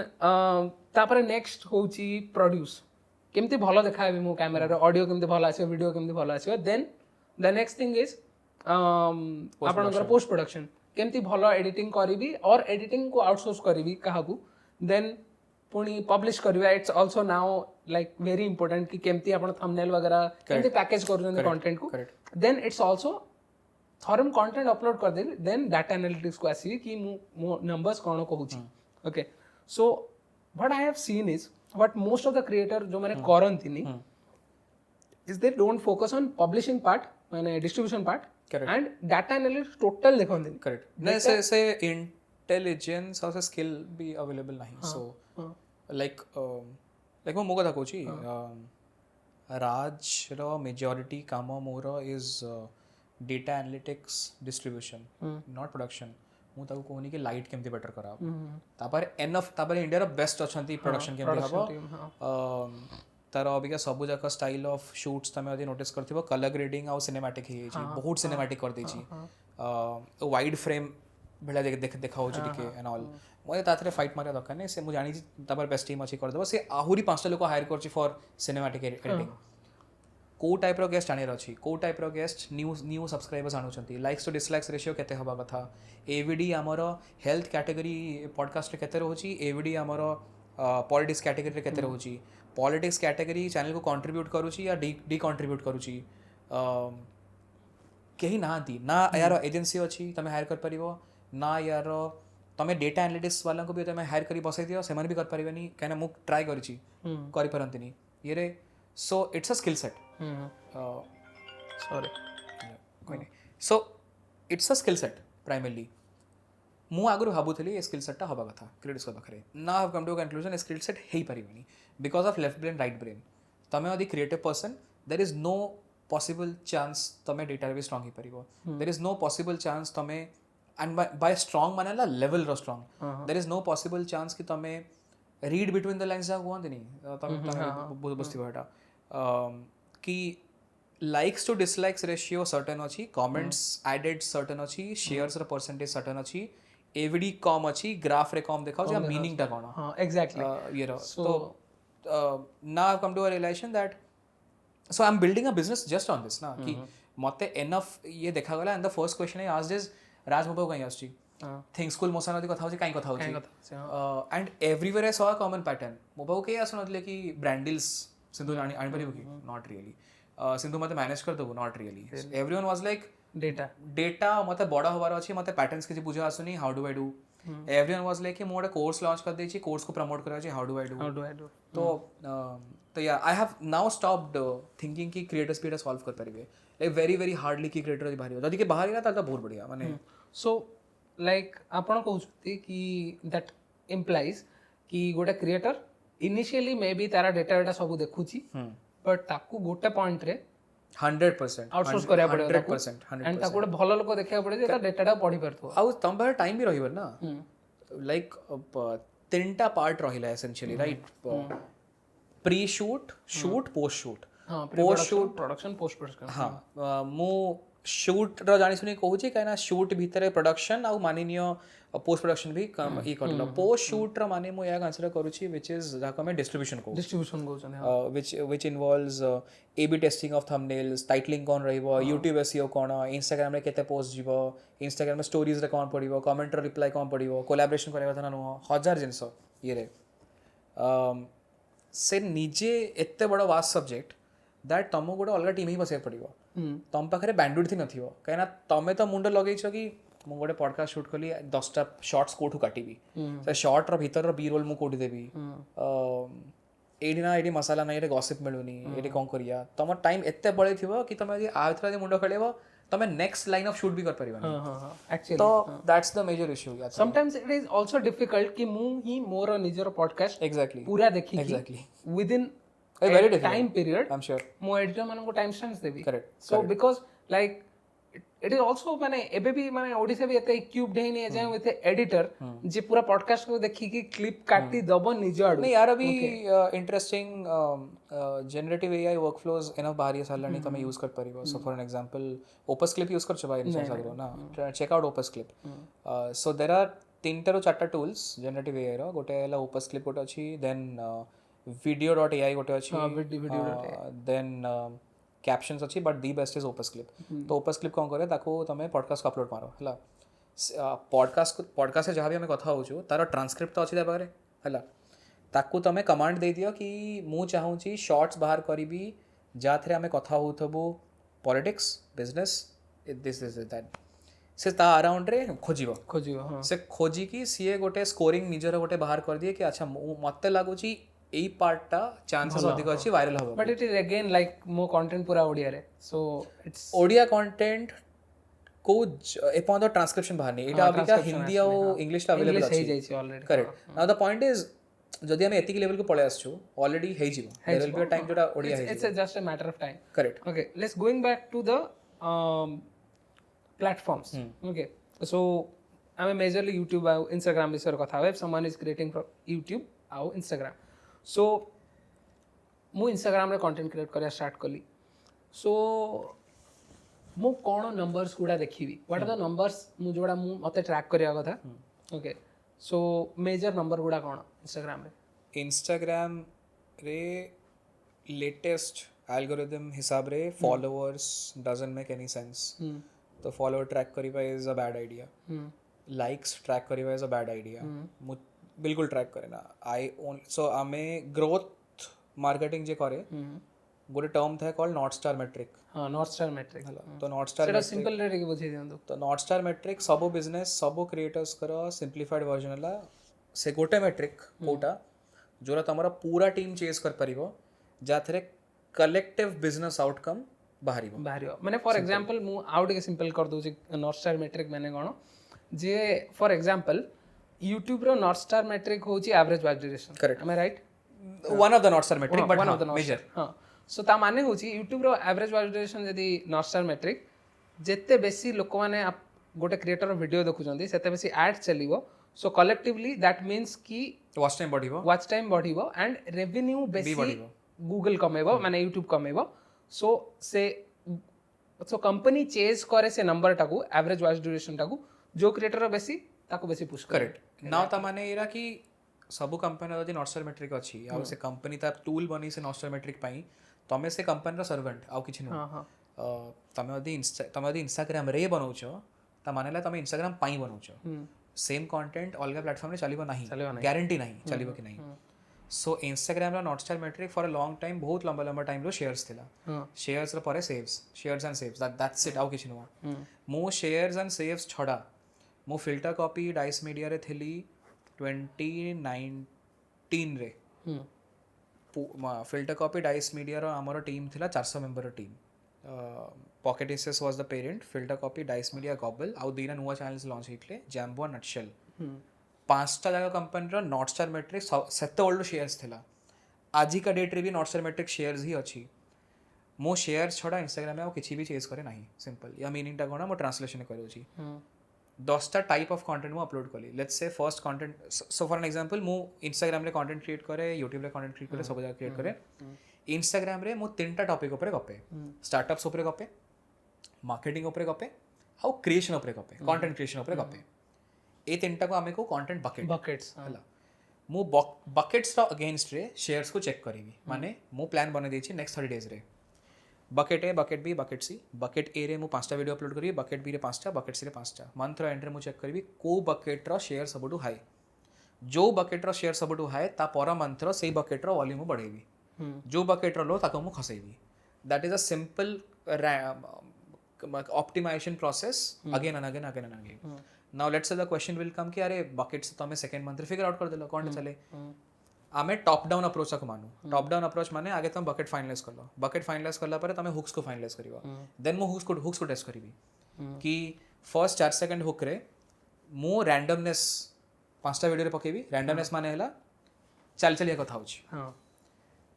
ତାପରେ ନେକ୍ସଟ ହେଉଛି ପ୍ରଡ୍ୟୁସ୍, କେମିତି ଭଲ ଦେଖାହେବି ମୁଁ କ୍ୟାମେରାରେ, ଅଡ଼ିଓ କେମିତି ଭଲ ଆସିବ, ଭିଡ଼ିଓ କେମିତି ଭଲ ଆସିବ. ଦେନ୍ ଦ ନେକ୍ସଟ ଥିଙ୍ଗ ଇଜ୍ ଆପଣଙ୍କର ପୋଷ୍ଟ ପ୍ରଡକ୍ସନ୍, କେମିତି ଭଲ ଏଡିଟିଂ କରିବି ଅର୍ ଏଡିଟିଂକୁ ଆଉଟସୋର୍ସ କରିବି କାହାକୁ. ଦେନ୍ ପୁଣି ପବ୍ଲିଶ କରିବା. It's also now like very important କି କେମିତି ଆପଣ ଥମ୍ବନେଲ୍ वगैरह କେମିତି ପ୍ୟାକେଜ କରୁଛନ୍ତି କଣ୍ଟେଣ୍ଟକୁ. ଦେନ୍ ଇଟ୍ସ ଅଲସୋ ଥରେ ମୁଁ କଣ୍ଟେଣ୍ଟ ଅପଲୋଡ଼ କରିଦେବି, ଦେନ୍ ଡାଟା ଆନାଲିଟିକ୍ସକୁ ଆସିବି କି ମୁଁ ମୋ ନମ୍ବର୍ସ କ'ଣ କହୁଛି. Okay, so what I have seen is what most of the creator जो मैंने करंतिनी is they don't focus on publishing part, माने distribution part, and data analytics total देखंतिनी. करेक्ट नहीं से इंटेलिजेंस और से स्किल भी अवेलेबल नहीं. सो लाइक लाइक मो कथा कहूची राज रो मेजॉरिटी काम more is data analytics distribution not production. ମୁଁ ତାକୁ କହୁନି କି ଲାଇଟ୍ କେମିତି ବେଟର୍ କରାହେବ, ତାପରେ ଏନଫ୍, ତାପରେ ଇଣ୍ଡିଆର ବେଷ୍ଟ ଅଛନ୍ତି ପ୍ରଡକ୍ସନ୍ କେମିତି ହେବ. ତାର ଅବିକା ସବୁ ଯାକ ଷ୍ଟାଇଲ୍ ଅଫ୍ ସୁଟ୍ସ ତମେ ଯଦି ନୋଟିସ୍ କରିଥିବ କଲର୍ ଗ୍ରେଡ଼ିଂ ଆଉ ସିନେମାଟିକ୍ ହେଇଯାଇଛି, ବହୁତ ସିନେମାଟିକ୍ କରିଦେଇଛି, ୱାଇଡ୍ ଫ୍ରେମ୍ ଭଳିଆ ଦେଖାହେଉଛି ଟିକେ ଏଣ୍ଡ ଅଲ୍. ମୋତେ ତା ଦେହରେ ଫାଇଟ୍ ମାରିବା ଦରକାର ନାହିଁ. ସେ ମୁଁ ଜାଣିଛି ତାପରେ ବେଷ୍ଟ ଟିମ୍ ଅଛି କରିଦେବ. ସେ ଆହୁରି 5ଟା ଲୋକ ହାୟର କରୁଛି ଫର୍ ସିନେମାଟିକ୍ ଏଡିଟିଂ. କେଉଁ ଟାଇପ୍ର ଗେଷ୍ଟ ଆଣିବାର ଅଛି, କେଉଁ ଟାଇପ୍ର ଗେଷ୍ଟ ନ୍ୟୁ ସବସ୍କ୍ରାଇବର୍ସ ଆଣୁଛନ୍ତି, ଲାଇକ୍ସ ଟୁ ଡିସଲାଇକ୍ସ ରେସିଓ କେତେ ହେବା କଥା, ଏଭିଡି ଆମର ହେଲ୍ଥ କ୍ୟାଟେଗୋରୀ ପଡ଼କାଷ୍ଟରେ କେତେ ରହୁଛି, ଏଭିଡି ଆମର ପଲିଟିକ୍ସ କ୍ୟାଟେଗୋରୀରେ କେତେ ରହୁଛି, ପଲିଟିକ୍ସ କ୍ୟାଟେଗୋରୀ ଚ୍ୟାନେଲକୁ କଣ୍ଟ୍ରିବ୍ୟୁଟ୍ କରୁଛି या ଡି କଣ୍ଟ୍ରିବ୍ୟୁଟ୍ କରୁଛି. କେହି ନାହାନ୍ତି ନା, ୟାର ଏଜେନ୍ସି ଅଛି ତମେ ହାୟର କରିପାରିବ, ନା ୟାର ତମେ ଡେଟା ଆନାଲିଟିକ୍ସ ବାଲାଙ୍କୁ ବି ତମେ ହାୟର କରି ବସାଇ ଦିଅ, ସେମାନେ ବି କରିପାରିବେନି, କାହିଁକିନା ମୁଁ ଟ୍ରାଏ କରିଛି, କରିପାରନ୍ତିନି ଇଏରେ. So it's a skill set. So it's a skill set primarily. ମୁଁ ଆଗରୁ ଭାବୁଥିଲି ଏ ସ୍କିଲ୍ ସେଟ୍ଟା ହେବା କଥା କ୍ରିଏଟର୍ସଙ୍କ ପାଖରେ. ନା have come to conclusion a skill set ହେଇପାରିବନି because of left brain right brain. ତମେ ଯଦି creative person, there is no possible chance ତମେ ଡେଟାରେ ବି ଷ୍ଟ୍ରଙ୍ଗ ହେଇପାରିବ. There is no possible chance ତମେ, ଆଣ୍ଡ ବାଇ ଷ୍ଟ୍ରଙ୍ଗ ମାନେ ହେଲା ଲେଭେଲ୍ର strong, there is no possible chance କି ତମେ ରିଡ୍ ବିଟୱିନ୍ ଦ ଲାଇନ୍ସ ଯାହା କୁହନ୍ତିନି, ତମେ ବୁଝିଥିବ ଏଇଟା कि likes to dislikes ratio certain अच्छी, कमेंट्स एडेड सर्टेन अच्छी, शेयर्स रो परसेंटेज सर्टेन अच्छी, एवीडी कम अच्छी, ग्राफ रे कम देखाउ जे मीनिंग टा कोन. हां एग्जैक्टली ये रो. तो now I've come to a realization that so I'm building a business just on this ना कि मते enough ये देखा गला. And the first question I asked is Raj mobile कहीं आछी थिंक स्कूल मोसा नदी कथा होची काई कथा होची, and everywhere I saw a common pattern. Mobile के आसनतले कि ब्रांड डील्स सिंधु आनी पारिबो कि नॉट रियली, सिंधु मते मैनेज कर देबो not really. Everyone was like data मते बड़ा होबार अछि, मते पैटर्न्स के बुझा आसुनी, how do I do. Everyone was like कि मो एक कोर्स लॉन्च कर देछि, कोर्स को प्रमोट करा अछि, हाउ डू आई डू. तो या I have now stopped thinking कि क्रिएटर्स पीटा सॉल्व कर परिबे. लाइक वेरी वेरी हार्डली कि क्रिएटर बाहर जदि के बाहर ना त बहुत बढ़िया माने. सो लाइक आपण कहउछथि कि दैट इम्प्लाइज कि गोटे creator initially may be Tara data सब देखुची, बट ताकू गोटे पॉइंट रे 100% आउटसोर्स करिया पड़े 100% एंड ताकू गोटे भलो लोक देखिया पड़े जे ता डेटाटा पढी परथो. आ तम बार टाइम भी रहिबो ना. लाइक तीनटा पार्ट रहिला essentially, right. Pre shoot, shoot, post shoot. Post shoot production, post production. हां मु शूट रो जानि सुनी कहूची काना शूट भितरे प्रोडक्शन आ माननीय पोस्ट प्रोडक्शन भी काम ई करलो. पोस्ट शूट रो माने मु या कंसीडर करूची व्हिच इज जाको में डिस्ट्रीब्यूशन को which involves AB testing of thumbnails, titling कोन रहइबो, YouTube SEO कोन, Instagram रे केते पोस्ट जीवो, Instagram में स्टोरीज रे कोन पडिबो, कमेंट रो रिप्लाई कोन पडिबो, कोलैबोरेशन करे कथा न हजार जिंस ये रे. से निजे एते बड़ वास्ट सब्जेक्ट दैट तुमको गोटे अलग टीम ही बसैक पड़ो. तुम पाखे बैंडविड्थ थी नथिबो, कहीं तुम तो मुंड लगेछ कि मु गोटे पॉडकास्ट शूट कली 10टा शॉर्ट्स कोठू काटिबी, से शॉर्ट रो भीतर रो बी रोल मु कोठी देबी, एडी ना एडी मसाला ना एडी गॉसिप मिलुनी, एडी कोन करिया. तुम टाइम एते बळे थिबो कि तुम यदि आ थरा मुंड खेलेबो तमे नेक्स्ट लाइन ऑफ शूट भी कर परिबा एक्चुअली तो दैट्स द मेजर इशू या sometimes it is also difficult कि मु ही मोर निजर पॉडकास्ट एग्जैक्टली पूरा देखि Exactly. With in Very difficult. Time period I am sure मो एडिटर मानको time stamps Devi Correct, so because like it is also माने एबे भी माने ओडिसा भी एते इक्विप्ड है नहीं जाय विथ एडिटर जे पूरा पॉडकास्ट को देखि कि क्लिप काटी दबो निज आडू नहीं यार अभी interesting generative AI workflows enough बाहर सालानी तमे यूज कर परिबो so for an example Opus Clip use कर छबा इन सगरो ना check out Opus Clip so there are 3 ରୁ 4टा टूल्स जनरेटिव एआई रो गोटे हला ओपस क्लिप गोटे अछि देन video.ai गोटे अछि देन कैप्शंस अच्छी but the best is opus clip तो ओपस क्लिप कौन करे ताको तमे पॉडकास्ट को अपलोड मारो हला पॉडकास्ट से जहाँ भी आम कथा होचु तार ट्रांसक्रिप्ट तो अच्छी पाखे है ताकू तमें कमांड दे दियो कि मु चाहूँगी शॉर्ट्स बाहर करी जाथे आम कथा होथबु politics business this this that से ता अराउंड रे खोजिबो से खोजिकी सीए गोटे स्कोरिंग निजर गोटे बाहर कर दिए कि अच्छा मते लागुची एई पार्टटा चांसेस अधिक अछि वायरल हबो but it is again like मो कंटेंट पूरा ओडिया रे सो इट्स ओडिया कंटेंट को एपॉन द ट्रांसक्रिप्शन बाहर नहीं एटा अबिका हिंदी और इंग्लिश अवेलेबल अछि जाई छै already correct now the point is जदि हम एतिक लेवल को पळे आछू ऑलरेडी हे जिवो there will be a time जोटा ओडिया हे it's just a matter of time correct okay let's going back to the platforms okay so I am majorly YouTube और Instagram विषय कथा है someone is creating from YouTube और Instagram so मु Instagram रे content create करिया start कली सो मु कौन नंबर्स गुड़ा देखी व्हाट आर द नंबर्स मु जोड़ा मु मते ट्रैक करिया कथा ओके सो मेजर नंबर गुड़ा कौन इंस्टाग्राम रे लेटेस्ट एल्गोरिथम हिसाब रे followers doesn't make any sense तो फॉलोअर ट्रैक करिबा is a bad idea likes track करिबा इज अ बैड आइडिया मु बिल्कुल ट्रैक करे ना आई ओन सो आमे ग्रोथ मार्केटिंग जे करे गोटे टर्म था कॉल्ड नॉर्थ स्टार मेट्रिक हां नॉर्थ स्टार मेट्रिक तो नॉर्थ स्टार सेटा सिंपल रे के बुझी दियंदो तो नॉर्थ स्टार मेट्रिक सबो बिजनेस सबो क्रिएटर्स करो सिंपलीफाइड वर्जन हला से गोटे मेट्रिक कोटा जोरा तमरा पूरा टीम चेस कर परिबो जाथरे कलेक्टिव बिजनेस आउटकम बाहरिबो माने फॉर एग्जांपल मु आउट के सिंपल कर दउ नॉर्थ स्टार मेट्रिक माने कोन जे फॉर एग्जांपल YouTube रो नॉर्थ स्टार मेट्रिक होची average watch duration correct am I right one of the north star metric but one of the major हां सो ता माने होची YouTube रो एवरेज वॉच ड्यूरेशन जदी नॉर्थ स्टार मेट्रिक जेते बेसी लोक माने गोटे क्रिएटर वीडियो देखुचंदी सेते बेसी एड चलिवो सो कलेक्टिवली दैट मींस कि वॉच टाइम बढ़िबो एंड रेवेन्यू बेसी गूगल कमेबो माने YouTube कमेबो सो कंपनी चेज करे से नंबर टाकू एवरेज वॉच ड्यूरेशन टाकू जो क्रिएटर बेसी ताको बेसी पुश करेक्ट नाउ ता माने एरा कि सबु कंपनी जदि नॉर्थ स्टार मेट्रिक अछि आ से कंपनी ता टूल बनी से नॉर्थ स्टार मेट्रिक पई तमे से कंपनी रा सर्वेंट आ किछि न तमे यदि इंस्टाग्राम रे बनाउछो ता मानेला तमे इंस्टाग्राम पई बनाउछो सेम कंटेंट अलग प्लेटफॉर्म रे चलिबो नाही गारंटी नाही चलिबो कि नाही सो इंस्टाग्राम रा north star metric for a long time बहुत लंबा टाइम रो शेयर्स थिला शेयर्स रे परे shares and saves that's it आ किछि न मो शेयर्स एंड सेव्स छडा मो फिल्टर कॉपी डाइस मीडिया रे थिली 2019 रे फिल्टर कॉपी डाइस मीडिया रो हमरो टीम थिला 400 मेंबर रो team Pocket Aces was the parent FilterCopy Dice Media Gobble आउ दीना नुवा चैनल्स लॉन्च हितले जैम्बो नटशेल पांचटा जगह कंपनी रो नॉर्थ स्टार मेट्रिक सेते ओल्ड शेयर्स थिला आज का डेट रे भी नॉर्थ स्टार मेट्रिक शेयर्स ही अछि मो शेयर्स छडा इंस्टाग्राम में आ किछि भी चेस करे नाही सिंपल या मीनिंग टा कोना मो ट्रांसलेशन करू छी 10टा टाइप ऑफ कंटेंट मु अपलोड कली let's say first content so for an example मु इंस्टाग्राम रे कंटेंट क्रिएट करे यूट्यूब रे कंटेंट क्रिएट करे सब जगह क्रिएट करे इंस्टाग्राम रे मु 3टा टॉपिक ऊपर गपे स्टार्टअप्स ऊपर गपे मार्केटिंग ऊपर गपे आ क्रिएशन ऊपर गपे कंटेंट क्रिएशन ऊपर गपे ए 3टा को आमे को कंटेंट बकेट्स हला मु बकेट्स रो अगेंस्ट रे शेयर्स को चेक करिवि माने मु प्लान बने देछि नेक्स्ट 30 डेज रे bucket A bucket B bucket C bucket A रे मु 5टा वीडियो अपलोड करी बकेट बी रे 5टा बकेट सी रे 5टा मंथ रो एंड रे मु चेक करिवि को बकेट रो शेयर सबटु हाई जो बकेट रो शेयर सबटु हाई ता पर मंथ रो सेही बकेट रो वॉल्यूम बढ़ेबी जो बकेट रो लो ताको मु खसेबी that is a simple optimization process again and again now let's say the question will come कि अरे बकेट्स तो हमें सेकंड मंथ रे फिगर आउट कर देलो कौन चले आमे टॉप डाउन अप्रोच को मानु टॉप डाउन अप्रोच माने आगे तुम बकेट फाइनलाइज कर लो बकेट फाइनलाइज करला परे तुम हुक्स को फाइनलाइज करिवो देन मो हुक्स को टेस्ट करिवि कि फर्स्ट 4 सेकंड हुक रे मो रैंडमनेस पांचटा वीडियो रे पकेबी रैंडमनेस माने हला चल चलिया कथा होची हां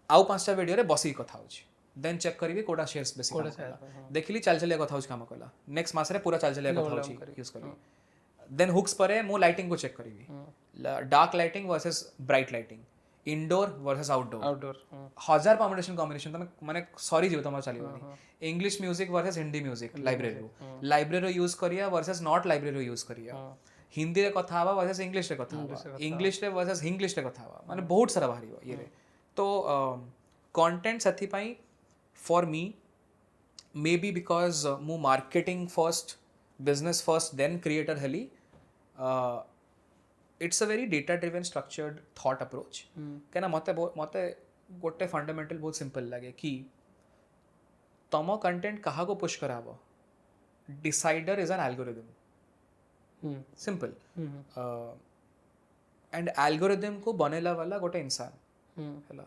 आउ पांचटा वीडियो रे बसी कथा होची देन चेक करिवि कोडा शेयर्स बेसी काम कला देखिली चल चलिया कथा होची काम कला नेक्स्ट मास रे पूरा चल चलिया कथा होची यूज करी देन हुक्स परे मो लाइटिंग को चेक करिवि dark lighting versus bright lighting indoor versus outdoor 1000 permutation combination तमे माने सॉरी जीव तमर चलिबनी English music versus Hindi music library use करिया वर्सेस नॉट लाइब्रेरी यूज करिया हिंदी रे कथा हवा वर्सेस इंग्लिश रे कथा हवा इंग्लिश रे वर्सेस इंग्लिश रे कथा हवा माने बहुत सारा बाहरिबो ये रे तो कंटेंट सथि पई for me maybe because मु marketing first business first then creator हेली it's a very data driven structured thought approach कहना मते गोटे फंडामेंटल बहुत सिंपल लगे कि तम कंटेंट कहा को पुश कराबो decider is an algorithm simple and algorithm को बनेला वाला गोटे इंसान हैला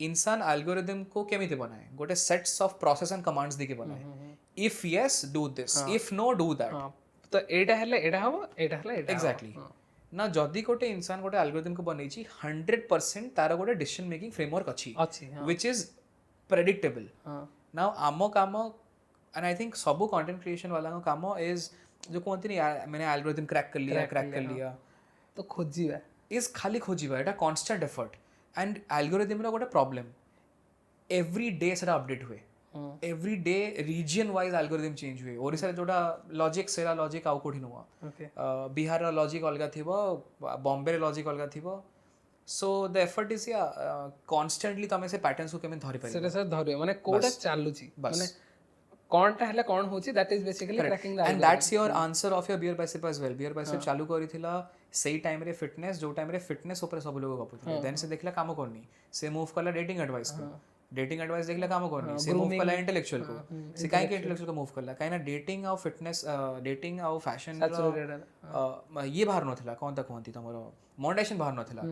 इंसान एल्गोरिदम को केमिति बनाए गोटे sets of process and commands दी के बनाए if yes do this if no do that तो एटा हले एटा हबो एटा हले एटा एग्जैक्टली ना जदि गोटे इंसान गोटे एल्गोरिदम को बनै छी 100% तार गोटे डिसीजन मेकिंग फ्रेमवर्क अछि व्हिच इज प्रेडिक्टेबल नाउ आमो काम एंड आई थिंक सबो कंटेंट क्रिएशन वाला का काम इज जो कहते नहीं मैंने एल्गोरिदम क्रैक कर लिया तो खोजिबा इज खाली खोजिबा एटा कांस्टेंट एफर्ट एंड एल्गोरिदम रो गोटे प्रॉब्लम एवरी डे सेटा अपडेट हुए every day region wise algorithm change हुए ओडिसा जोटा लॉजिक सेरा लॉजिक आउ कोठी नुआ बिहार रो लॉजिक अलगा थिबो बॉम्बे रे लॉजिक अलगा थिबो सो द एफर्ट इज या कांस्टेंटली तमे से पैटर्न्स को केमे धरि पारि सेटा से धरियो माने कोडा चालुची माने कोनटा हले कोन होची that is basically cracking the and that's your answer of your BeerBiceps as well BeerBiceps चालू करिथिला सेही टाइम रे फिटनेस जो टाइम रे फिटनेस ऊपर सब लोग गपुथिले देन से देखला काम करनी से मूव करला डेटिंग एडवाइस को डेटिंग एडवाइस देखला काम करनी से मूव करला इंटेलेक्चुअल को से काहे के इंटेलेक्चुअल को मूव करला काहे ना डेटिंग और फिटनेस डेटिंग और फैशन ये बाहर नथिला कोन तक कहंती तमरो मोनेटाइजेशन बाहर नथिला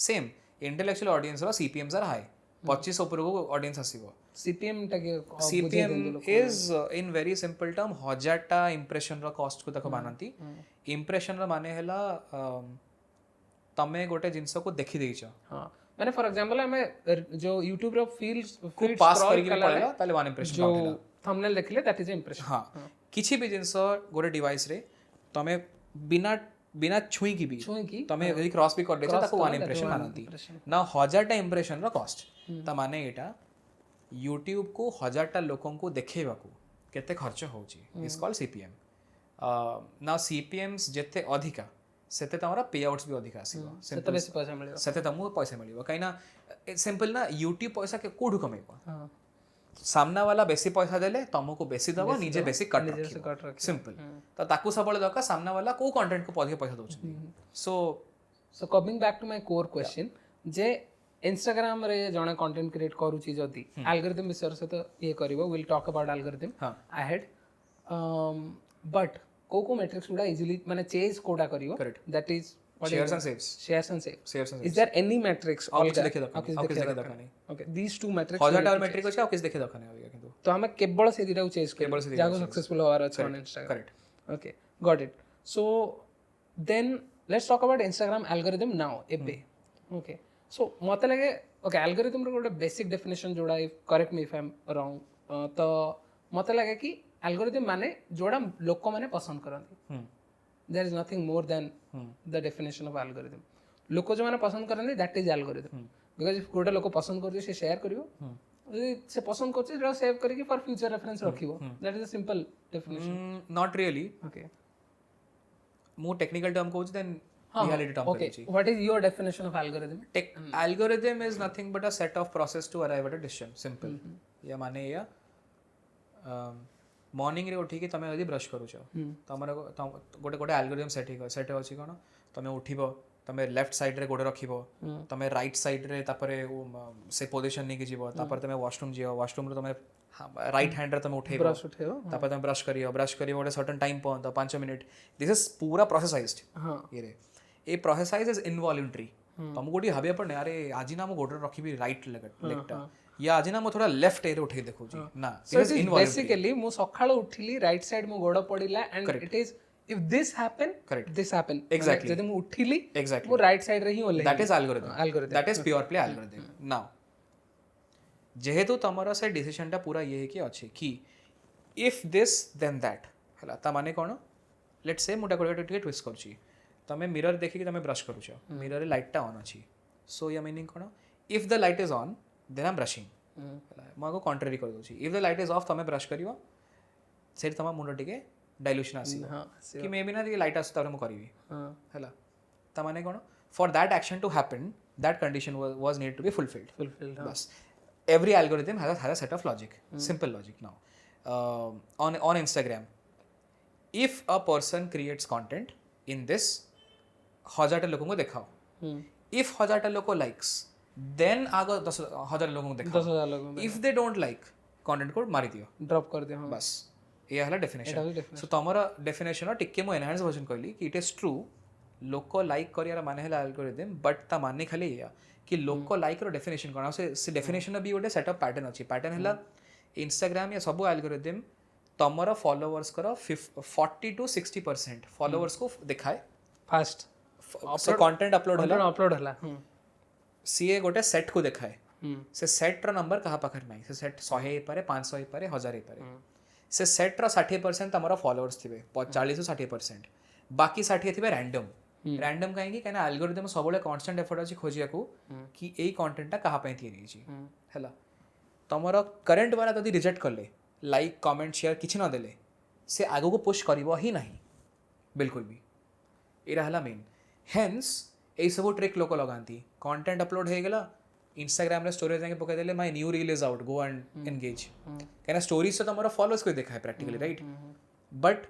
सेम इंटेलेक्चुअल ऑडियंस रो सीपीएम्स आर हाई 25 ऊपर को ऑडियंस आसीबो सीपीएम टा के CPM is in very simple term 1000 टा इंप्रेशन रो कॉस्ट को तक मानंती इंप्रेशन रो माने हला तमे गोटे जिंस को देखि देइछ हां माने फॉर एग्जांपल हमें जो YouTube रो फील्ड्स को पास करिक पड़ला ताले वन इंप्रेशन जो थंबनेल देखले दैट इज इंप्रेशन हां किछि भी जिंस गोटे डिवाइस रे तमे बिना छुई की भी तमे यदि क्रॉस भी कर देछ ताको वन इंप्रेशन मानंती ना 1000 टा इंप्रेशन रो कॉस्ट त माने एटा YouTube को 1000 टा लोकन को देखेबा को केते खर्च होची इज कॉल्ड सीपीएम ना सीपीएम्स जेते अधिका सेते तमरा पे आउट्स भी अधिका आसीबो सेते बेसी पैसा मिलियो सेते तमु पैसा मिलियो काइना सिंपल ना YouTube पैसा के कोडु कमेबो हां सामना वाला बेसी पैसा देले तुमको बेसी दबो निजे बेसी कट रखिबो सिंपल तो ताकू सबले दका सामना वाला को कंटेंट को अधिक पैसा दोछन so coming back to my core question जे इंस्टाग्राम रे जने कंटेंट क्रिएट करूची जदी एल्गोरिथम विषय से तो ये करबो will talk about algorithm ahead but को मैट्रिक्स गुडा इजीली माने चेज कोडा करियो that is shares and saves is there any matrix all देखे दखनी okay these two matrix 1000 टावर मैट्रिक अछि ऑफिस देखे दखनी आबे किंतु तो हमें केवल से दिरा चेज केवल से जागो सक्सेसफुल होवार अछि on Instagram correct okay got it so then let's talk about Instagram algorithm now एबे okay so मते लगे okay algorithm रो गोटे बेसिक डेफिनेशन जोड़ा correct me if I am wrong तो मते लगे कि algorithm माने जोड़ा लोक माने पसंद करंती there is nothing more than the definition of algorithm लोक जो माने पसंद करंती that is algorithm because if गोटे लोक पसंद करते से शेयर करियो से पसंद करते जो सेव करके फॉर फ्यूचर रेफरेंस रखिबो that is a simple definition not really okay more technical term कहू then reality term okay what is your definition of algorithm algorithm is nothing but a set of process to arrive at a decision simple या माने या morning रे उठी कि तमे यदि brush करूछ तमर गोटे गोटे एल्गोरिथम सेट अछि कोन तमे उठिबो तमे लेफ्ट साइड रे गोटे रखिबो तमे राइट साइड रे तापरे से पोजीशन नै कि जीवो तापर तमे वॉशरूम जियो वॉशरूम रे तमे राइट हैंड रे तमे उठेबो ब्रश उठेबो तापर तमे ब्रश करियो गोटे सर्टेन टाइम पर 5 मिनिट दिस इज पूरा प्रोसेसाइज्ड हां ये रे ए प्रोसेसाइज इज इनवॉलंटरी तुमको गोटे भाविया पड़े अरे आज ना मु गोटे रखी राइट लेगटा या आज ना मु थोड़ा लेफ्ट एरे उठे देखो ना बेसिकली मु सकाळो उठिली राइट साइड मो गोड़ पड़िला and it is if this happen this happen Exactly. जदि मु उठिली Exactly. मु राइट साइड रे ही ओले that is algorithm that is pure play algorithm now जेहेतु तमर से डिसीजनटा पूरा ये कि अच्छे कि इफ दिस देन दैट है ता माने कौन लेट्स से मुटा गोटे टिके ट्विस्ट करुची तमे मिरर देखिक तमे ब्रश करूछ मिरर रे लाइटटा ऑन अछि सो या मीनिंग कौन if the light is on then I am brushing मु आगो कॉन्ट्ररी कर दोची if the light is off तमे ब्रश करिवो सेठ तमा मुंड टिके डाइल्यूशन आसी कि मे बी ना टिके लाइट आस तरे मु करिवि हैला ता माने कौन for that action to happen that condition was need to be fulfilled बस every algorithm has a set of logic simple logic now on Instagram if a person creates content in this 1000 लोगों को दिखाओ if 1000 लोगों को likes then आगे 10,000 लोगों को दिखाओ 10,000 लोगों if they don't like content को मारी दियो ड्रॉप कर दियो बस ये हला डेफिनेशन सो तमरा डेफिनेशन टिके मो एनहांस वर्जन कहली कि इट इज ट्रू लोक लाइक करियार माने हला एल्गोरिथम बट ता माने खाली या कि लोक लाइक रो डेफिनेशन कोन से डेफिनेशन भी गोटे सेटअप पैटर्न अछि पैटर्न हला इंस्टाग्राम या सब एल्गोरिथम तमरा फॉलोअर्स करो 40 to 60% फॉलोअर्स को दिखाए फास्ट सो कंटेंट अपलोड हला सीए गोटे सेट को दिखाए से सेट रो नंबर कहा पाखर नाही से सेट 100 हे पारे 500 हे पारे 1000 हे पारे से सेट रो 60% तमरा फॉलोअर्स थिबे 40 to 60% बाकी 60 थिबे रैंडम कहीं कहना एल्गोरिथम सब कांस्टेंट एफर्ट अछि खोजिया को कि एई कंटेंटटा कहा पे थिरी छी हैला तमरो करंट वाला जदी रिजेक्ट करले लाइक कमेंट शेयर किछि न देले से आगो को पुश करबो ही नहीं बिल्कुल भी एरा हला मेन हेंस एई सब ट्रिक लोक लगांती कंटेंट अपलोड हे गेला इंस्टाग्राम रे स्टोरी जाके पके देले my new reel is out go and engage कहना स्टोरीज से तमरो फॉलोअर्स को देखा है प्रैक्टिकली राइट बट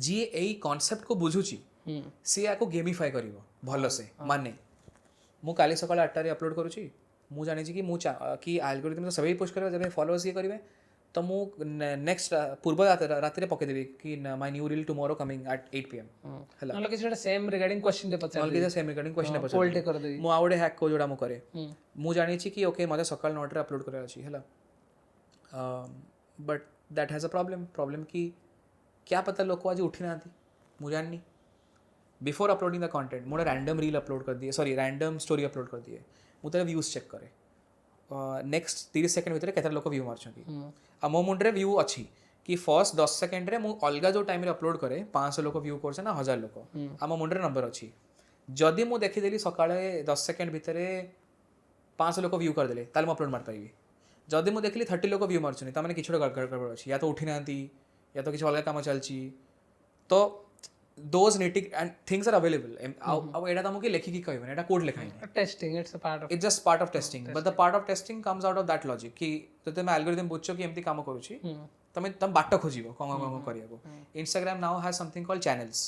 जी एई कांसेप्ट को बुझुची सी याको गेमिफाई करिवो भलो से माने मु काली सकाळ 8 रे अपलोड करूची मु जानि छी कि मु कि एल्गोरिथम तो सबै पुश करबे जबे फॉलोअर्स ये करिवे तो मु नेक्स्ट पूर्व रात रे पके देबी कि my new reel tomorrow coming at 8 pm हला नले किछटा सेम रिगार्डिंग क्वेश्चन दे पचार नले सेम रिगार्डिंग क्वेश्चन पचार पोल टे कर देबी मु आवडे हैक को जोडा मु करे मु जानि छी कि ओके मते सकाळ 9 रे अपलोड करे अछि हला but that has a problem कि क्या पता लोग आज उठी नांती मु जाननी बिफोर अपलोडिंग द कंटेंट मोटे रैंडम रील अपलोड कर दिए सॉरी रैंडम स्टोरी अपलोड कर दिए मुझे व्यूज चेक करे नेक्स्ट 30 सेकंड भितर केते लोक व्यू मारछंती आ मो मुंडरे व्यू अछि कि फर्स्ट 10 सेकंड रे मु अलगा जो टाइम रे अपलोड करे 500 लोक व्यू करछ ना 1000 लोक आ मो मुंडरे नंबर अछि जदी मु देखि देली सकाळे 10 सेकंड भितर 500 लोक व्यू कर देले ताले मु अपलोड मार पाइबी जदी मु देखली 30 लोक व्यू मारछनी ता माने किछो गड़बड़ अछि या तो उठी नांती या तो किछो अलगा काम चलची तो those nitty and things are available अब एटा तमो के लेखि की कहबे एटा कोड लिखाई नहीं testing it's a part of its just part of testing but the part of testing comes out of that logic कि तते मैं एल्गोरिथम बुझछो कि एम्ति काम करूची तम बाट खोजिबो कोन करियाबो Instagram now has something called channels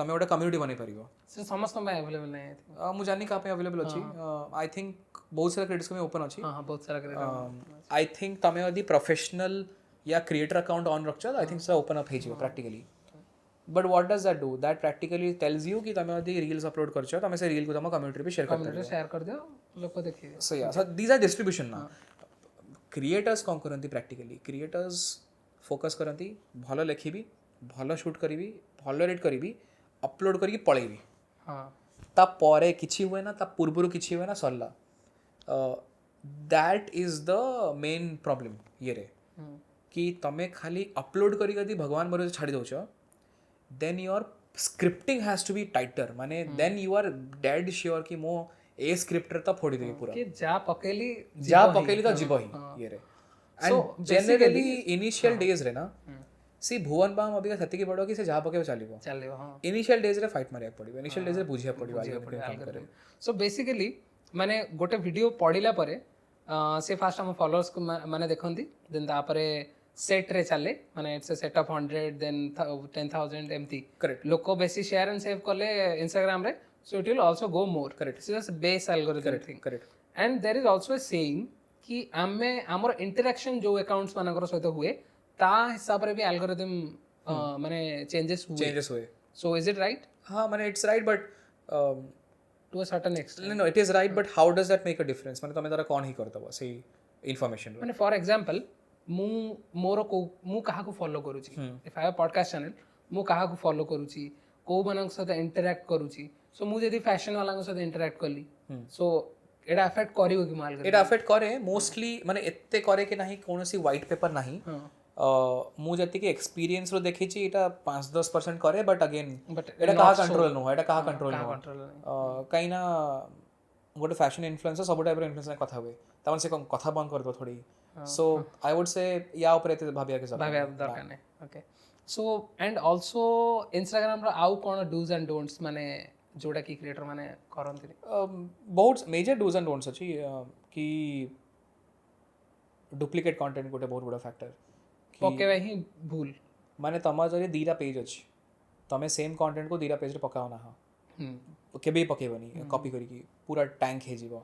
तमे ओटा कम्युनिटी बनै परिबो से समस्त में अवेलेबल नहीं है मु जानि का पे अवेलेबल अछि आई थिंक बहुत सारा क्रेडिट्स में ओपन अछि हां बहुत सारा क्रेडिट आई थिंक तमे यदि प्रोफेशनल या क्रिएटर अकाउंट ऑन रखछ आई थिंक से ओपन अप हे जिवो practically but what does that do that practically tells you कि तमे यदि रील्स अपलोड करछ तमे से रील को तम कम्युनिटी पे शेयर कर दियो लोक देखि सो या सो दीस आर डिस्ट्रीब्यूशन ना क्रिएटर्स कोन करंती प्रैक्टिकली क्रिएटर्स फोकस करंती भलो लेखिबी भलो शूट करिवि भलो एडिट करिवि अपलोड करिकि पळेबी हां ता परे किछि होय ना ता पूर्वरु किछि होय ना सरला that is the main problem ये रे कि तमे खाली अपलोड करी यदि भगवान भरोसे छाड़ी दोछ then your scripting has to be tighter माने then you are dead sure कि मो ए स्क्रिप्टर तो फोड़ी देबी पूरा कि जा पकेली तो जीव ही ये रे एंड जनरली इनिशियल डेज रे ना सी भुवन बाम अभी का सत्य की बड़ो कि से जा पके चलिबो हां इनिशियल डेज रे फाइट मारिया पड़िबो इनिशियल डेज रे बुझिया पड़िबो आगे काम करे सो बेसिकली माने गोटे वीडियो पढिला परे से फास्ट हम फॉलोअर्स को माने देखंती देन तापरे सेट रे चले माने it's a set of 100 then 10000 एमती करेक्ट लोको बेसी शेयर एंड सेव करले इंस्टाग्राम रे so it will also go more correct it's just base algorithm thing correct and there is also a saying कि आमे हमर इंटरेक्शन जो अकाउंट्स मानकर सहित हुए ता हिसाब रे भी एल्गोरिथम माने चेंजेस हुए सो इज इट राइट हां माने it's right but to a certain extent no it is right but how does that make a difference माने तमे तारा कोन ही करदबो सेही इन्फॉर्मेशन माने फॉर एग्जांपल मु कहा को फॉलो करूची if I have podcast channel मु कहा को फॉलो करूची को मानक साथ इंटरैक्ट करूची सो मु जदी फैशन वाला के साथ इंटरैक्ट करली सो एटा अफेक्ट करियो कि माल एटा अफेक्ट करे मोस्टली माने एत्ते करे कि नाही कोनोसी व्हाइट पेपर नाही मु जति के एक्सपीरियंस रो देखिची एटा 5-10% करे बट अगेन एटा कहा कंट्रोल नो एटा कहा कंट्रोल नो काइना गोटे फैशन इन्फ्लुएंसर सब टाइप रो इन्फ्लुएंसर कथा हुए तमन से कथा बंद कर दो थोड़ी सो आई वुड से या ऊपर एते भाबिया के सब भाबिया दरकार नै okay so and also Instagram रो आउ कोन डूज एंड डोंट्स माने जोड़ा की क्रिएटर माने करंती बहुत मेजर डूज एंड डोंट्स अछि कि डुप्लिकेट कंटेंट गोटे बहुत बड़ा फैक्टर पकेवा ही भूल माने तमा जरे दीरा पेज अछि तमे सेम कंटेंट को दीरा पेज रे पकाओ ना केबे पकेबनी कॉपी करी की पूरा टैंक हे जीवो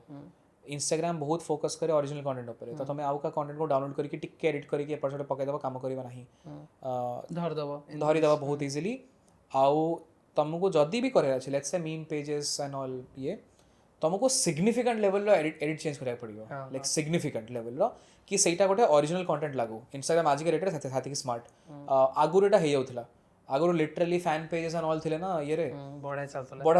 इंस्टाग्राम बहुत फोकस करे ओरिजिनल कंटेंट ऊपर तो तमे आउ का कंटेंट को डाउनलोड करके टिक एडिट करके एपर छोटे पके दबा काम करिबा नाही धरि दबा बहुत इजीली आउ तुमको जदी भी करे अछि let's say meme pages and all ये तुमको सिग्निफिकेंट लेवल रो एडिट चेंज करिया पड़ियो लाइक सिग्निफिकेंट लेवल रो कि सेटा गोटे ओरिजिनल कंटेंट लागो इंस्टाग्राम आज के रेट रे साथी की स्मार्ट आगुर एटा हे जाउथला आगुर literally fan pages and all थिले ना ये रे बड़ा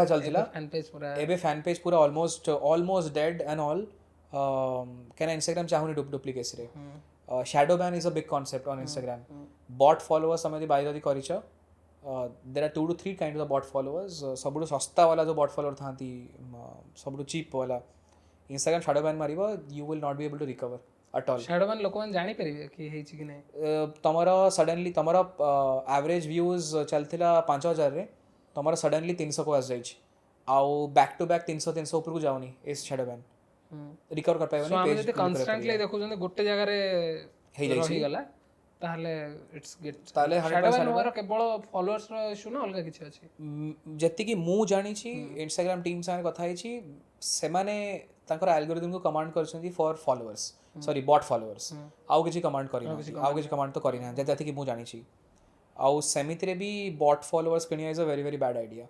चलतला फैन पेज पूरा एबे फैन पेज पूरा almost dead and all can Instagram चाहुनी डुप्लिकेसी रे shadow ban is a big concept on Instagram bot followers समझी बाय जदी करिछ there are 2 to 3 kind of bot followers सबुठु सस्ता वाला जो बॉट फॉलोअर थांती सबुठु चीप वाला इंस्टाग्राम शैडो बैन मारिबो you will not be able to recover at all shadow ban लोक मन जानि परिबे कि हेछि कि नै तमरो सडनली तमरो एवरेज व्यूज चलथिला 5000 रे तमरो सडनली 300 को आस जाइछ आउ बैक टू बैक 300 ऊपर को जाउनी इस शैडो बैन रिकवर कर पाइबो नहीं पेज कांस्टेंटली देखु जने गोटे जगह रे हे जाइछ गला ताहले इट्स गेट ताले शैडो बैन मोर केवल फॉलोअर्स रो इशू ना अलग किछ अछि जति कि मु जानि छी इंस्टाग्राम टीम से कथा हे छी से माने तांकर एल्गोरिथम को कमांड करछंती for followers sorry bot followers आउ किछि कमांड करि ना आउ किछि कमांड तो करि ना जति कि मु जानि छी आउ सेमिति रे भी बॉट फॉलोअर्स कनिया is a very very bad idea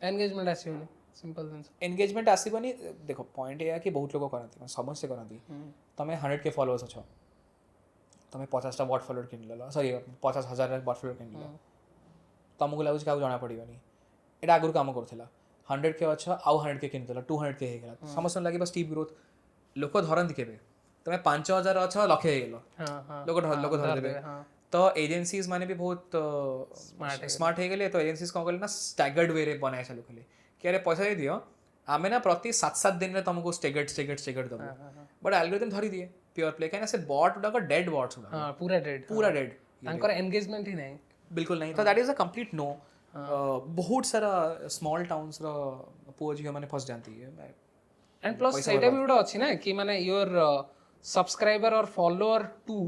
engagement आसीबनी सिंपल सेंस एंगेजमेंट आसीबनी देखो पॉइंट ए कि बहुत लोग करंती समस्या करंती तमे 100 के फॉलोअर्स अछो तमे 50 टा बॉट फॉलोअर किन लेलो सॉरी 50,000 बॉट फॉलोअर किन लेलो तमको लागु का जाना पड़िबनी एटा आगुर काम करथिला 100 के अच्छा आउ 100 के किन देला 200 के हे गेला समस्या लागि बस स्टीप ग्रोथ लोक धरंती केबे तमे 5000 अच्छा लखे हे गेलो लोक धर देबे तो एजेंसीज माने भी बहुत स्मार्ट हे गेले तो एजेंसीज को कहले ना स्टैगर्ड वे रे बनाय चालू कले कि अरे पैसा दे दियो आमे ना प्रति 7-7 दिन रे तुमको स्टैगर्ड दबो बट एल्गोरिथम धरि दिए प्योर प्ले कहना से बॉट उडा का डेड बॉट्स उडा हां पूरा डेड तांकर एंगेजमेंट ही नहीं बिल्कुल नहीं तो that is a complete no बहुत सारा स्मॉल टाउन्स रो पुओ झियो माने फस जानती है एंड प्लस सेटा भी उडा अछि ना कि माने योर सब्सक्राइबर और फॉलोअर टू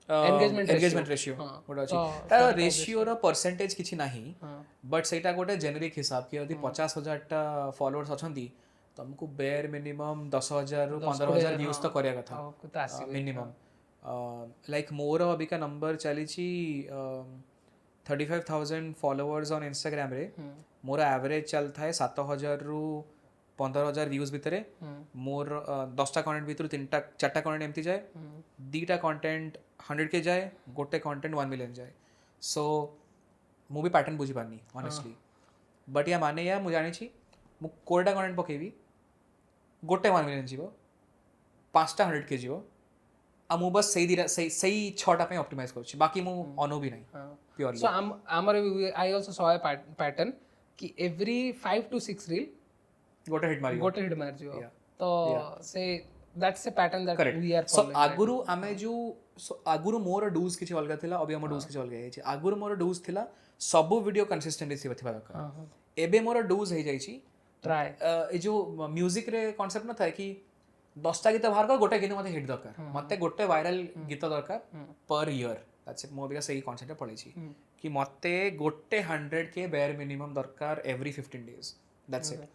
एंगेजमेंट रेशियो उडा अछि ता रेशियो रो परसेंटेज किछि नाही बट सेटा गोटे जेनेरिक हिसाब कि यदि 50000 टा फॉलोअर्स अछंती तुमको बेयर मिनिमम 10,000 रु 15,000 व्यूज तो करिया कथा मिनिमम लाइक मोर अभी का नंबर चली छी 35,000 फॉलोअर्स ऑन इंस्टाग्राम रे मोर एवरेज चलता है 7,000 रु 15,000 व्यूज भितर मोर 10टा कंटेंट भितर 3टा 4टा कंटेंट एमती जाए 2टा कंटेंट 100 के जाए गोटे कंटेंट 1 मिलियन जाए सो मु भी पैटर्न बुझी पानी ऑनेस्टली बट या माने या मु जानि छी मु कोडा कंटेंट पकेबी गोटे 1 मिलियन जीवो 5टा 100 के जीवो आ मु बस सही 6टा पे ऑप्टिमाइज करछि बाकी मु अनु भी नहीं प्योरली सो आमर I also saw a pattern कि एवरी 5 to 6 रील गोटे हिट मार जियो तो से that's a pattern that we are so आगुरु आमे जो आगुरु मोर डूज किछि अलगा थिला अभी हमर डूज किछि अलगा हे छै आगुरु मोर डूज थिला सब वीडियो कंसिस्टेंटली थिबा दरकार एबे मोर डूज हे जाई छी ट्राई ए जो म्यूजिक रे कांसेप्ट न था कि 10टा गीत बाहर कर गोटे गीत मते हिट दरकार मते गोटे वायरल गीत दरकार पर ईयर दैट्स इट मो बिका सही कांसेप्ट पड़ै छी कि मते गोटे 100 के बेयर मिनिमम दरकार every 15 days that's it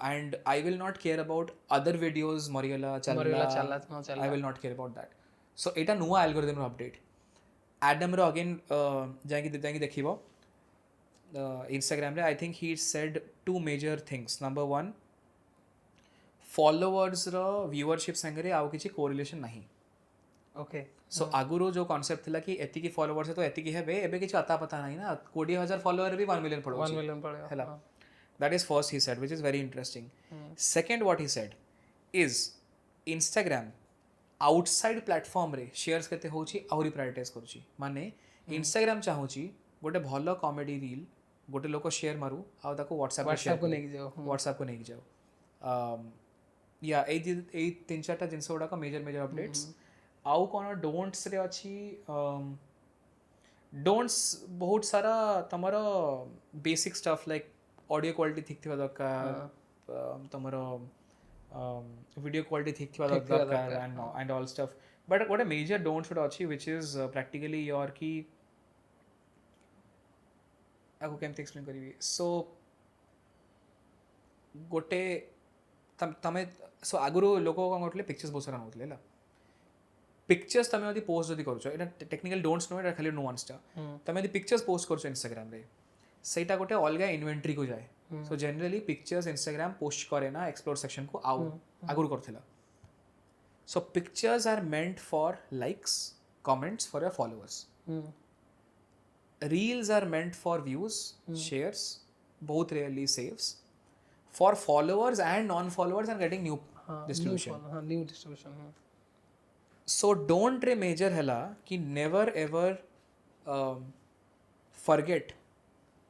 and I will not care about other videos Moriyala challa I will not care about that so eta nuwa algorithm ro update Adam ro again जायकी देखिबो Instagram रे, I think he said two major things. Number one, followers ର viewership ସାଙ୍ଗରେ ଆଉ କିଛି correlation ନାହିଁ. Okay so आगुରୁ जो concept थिला कि एतिकी followers है तो एतिकी हेबे एबे किछ अता पता नाही ना 20,000 फॉलोअर भी 1 मिलियन 1 पड़ो मिलियन पड़ेगा हैला that is first he said which is very interesting second what he said is Instagram outside platform रे शेयर्स केते होची आउरी प्रायोरिटाइज करूची माने Instagram चाहूची गोटे भलो कॉमेडी रील गोटे लोक शेयर मारू आ ताको WhatsApp रे शेयर को नेकी जाओ WhatsApp को नेकी जाओ या ए तीन चारटा जिनस गुडा मेजर अपडेट्स आउ कौन डोंट्स रे अच्छी डोंट्स बहुत सारा तमर basic stuff like audio quality ठीक थिबा दरकार तमर वीडियो क्वालिटी ठीक थिबा दरकार and all stuff but what a major don'ts गुडा अच्छी व्हिच इज प्रैक्टिकली योर की आगु केमते एक्सप्लेन करिवि सो गोटे तमे सो आगुरु लोक कौन करले पिक्चर्स बहुत सारा नउतले ला पिक्चर्स तमे यदि पोस्ट जदि करूछ एटा टेक्निकल डोंट्स नो एटा खाली नुआंसटा तमे यदि पिक्चर्स पोस्ट करूछ Instagram रे सेटा गोटे अलगा इन्वेंटरी को जाए so generally pictures Instagram post करे ना एक्सप्लोर सेक्शन को आउ आगुरु करथिला so pictures are meant for likes comments for your followers reels are meant for views shares बहुत rarely saves for followers and non followers are getting new distribution so don't रे major हैला कि never ever forget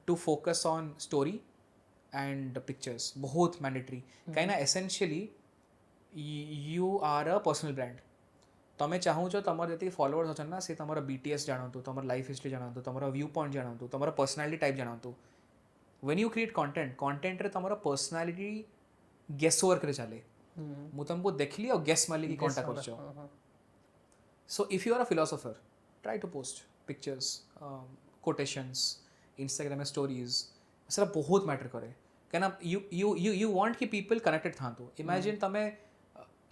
to focus on story and pictures बहुत mandatory कहीं ना essentially you are a personal brand तमें चाहूँ तुम जी फॉलोअर्स अच्छा ना सी तुम BTS जानतु तुम लाइफ हिस्ट्री जानतु तुम व्यू पॉइंट जानतु तुम पर्सनालिटी टाइप जानतु व्हेन यू क्रिएट कंटेंट रे तुम पर्सनालिटी गेस वर्क रे चले मु तुमको देखली और गेस मारली कि कौनटा करछ So if you are a philosopher, try to post pictures, quotations, Instagram stories. ऐसा बहुत मैटर करे क्या ना you want कि people connected था तो imagine तमें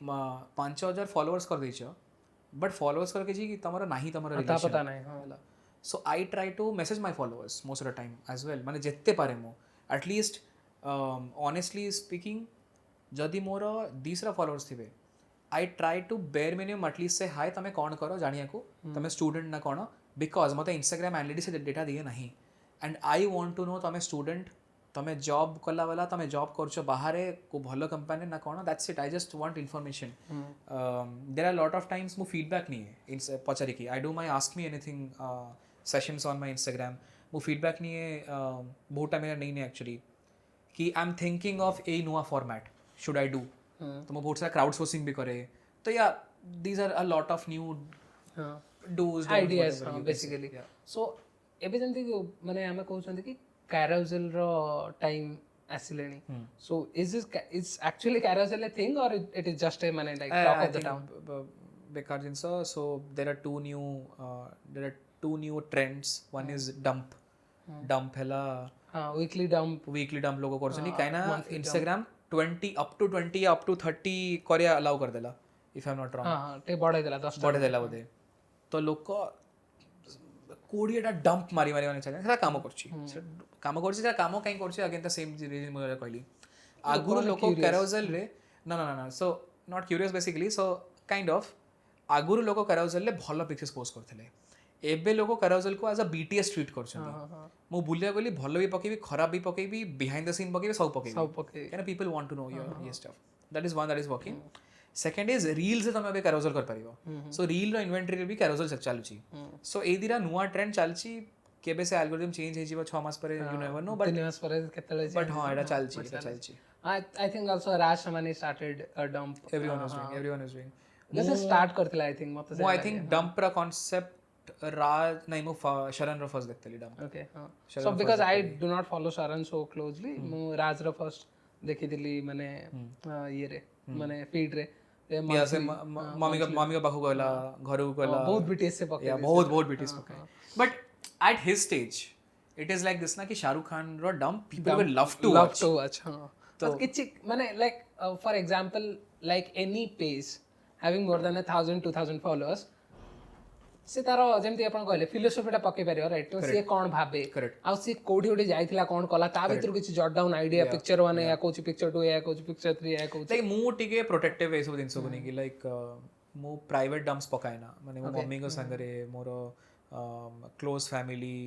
5,000 followers कर दीजिए but followers करके जी कि तुम्हारा नहीं तुम्हारा relation पता नहीं हाँ so I try to message my followers most of the time as well माने जितने पारे मो at least honestly speaking जदि मोर 20 followers थिबे I try to bare minimum at least से हाय तमें कौन करो जानिया को तमें स्टूडेंट ना कौन बिकॉज मत Instagram एनालिटिक्स से डेटा दिए नहीं and I want to know तमें स्टूडेंट तमें जॉब कला वाला तमें जॉब करछ बाहर को भलो कंपनी ना कौन that's it I just want information there are lot of times मु फीडबैक नहीं है पचारि की I do my ask me anything sessions on my Instagram मु फीडबैक नहीं है बहुत टाइम मेरा नहीं एक्चुअली कि I am thinking of a नुआ फॉर्मेट शुड आई डू तो मैं बहुत सारा क्राउड सोर्सिंग भी करे तो या these are a lot of new dos ideas basically so एबे जंती माने हमें कहउछन कि कैरोसेल रो टाइम आसिलेनी so is this actually carousel a thing और इट इज जस्ट ए माने like talk of the town बेकार जिंस so there are two new trends one is dump हैला हां वीकली डंप लोगो करछनी काइना Instagram 20 up to 20 up to 30 करे अलाउ कर देला if I am not wrong हां ते बढ़ाई देला 10 बढ़ाई देला बोधे तो लोक 20टा डंप मारी माने चाहिए सेटा काम करछि सेटा काम काई करछि अगेन द सेम रीजन म कहली आगुरो लोक कैरोसेल रे ना so not curious basically so kind of आगुरो लोक कैरोसेल रे भलो पिक्चर्स पोस्ट करथिले एबे लोक कैरोसेल को एज अ BTS ट्रीट करछन मु बुलिया गली भलो भी पकेबी खराब भी पकेबी बिहाइंड द सीन पकेबी सब पकेबी can people want to know your ये stuff that is one that is working second is reel से तमे कैरोसेल कर परिबो सो रील रो इन्वेंटरी रे भी कैरोसेल चलुची सो ए दिरा नुवा ट्रेंड चलची केबे से एल्गोरिथम चेंज हे जीव 6 मास पर यू नेवर नो बट 3 मास पर केतले बट हां एटा चलची I think also Raj Shamani started a dump everyone is doing this start करथिला आई थिंक मत आई थिंक डंप रा कांसेप्ट राज नहीं मु शरण रो फर्स्ट देखतली डंप ओके हां so because I do not follow Sharan so closely मु राज रो फर्स्ट देखिदिली माने ये रे माने फीड रे से मम्मी का बाखु गला घरु गला बहुत BTS से पके बहुत BTS पके but at his stage it is like this ना कि शाहरुख खान रो dump people will love to watch हां तो किछि माने like for example like any page having more than 1000 2000 followers से तार जेमती आपण कहले फिलोसोफीटा पकई पारियो राइट तो से कोन भाबे Correct. आ से कोठी ओठी जाइथिला कोन कला ता भितर किछि जट डाउन आइडिया पिक्चर 1 या कोच पिक्चर 2 या कोच पिक्चर 3 या कोच लाइक मु टिके प्रोटेक्टिव ए सब जिंस को नहीं लाइक मु प्राइवेट डम्प्स पकाएना माने मो मम्मी को संगरे मोर क्लोज फैमिली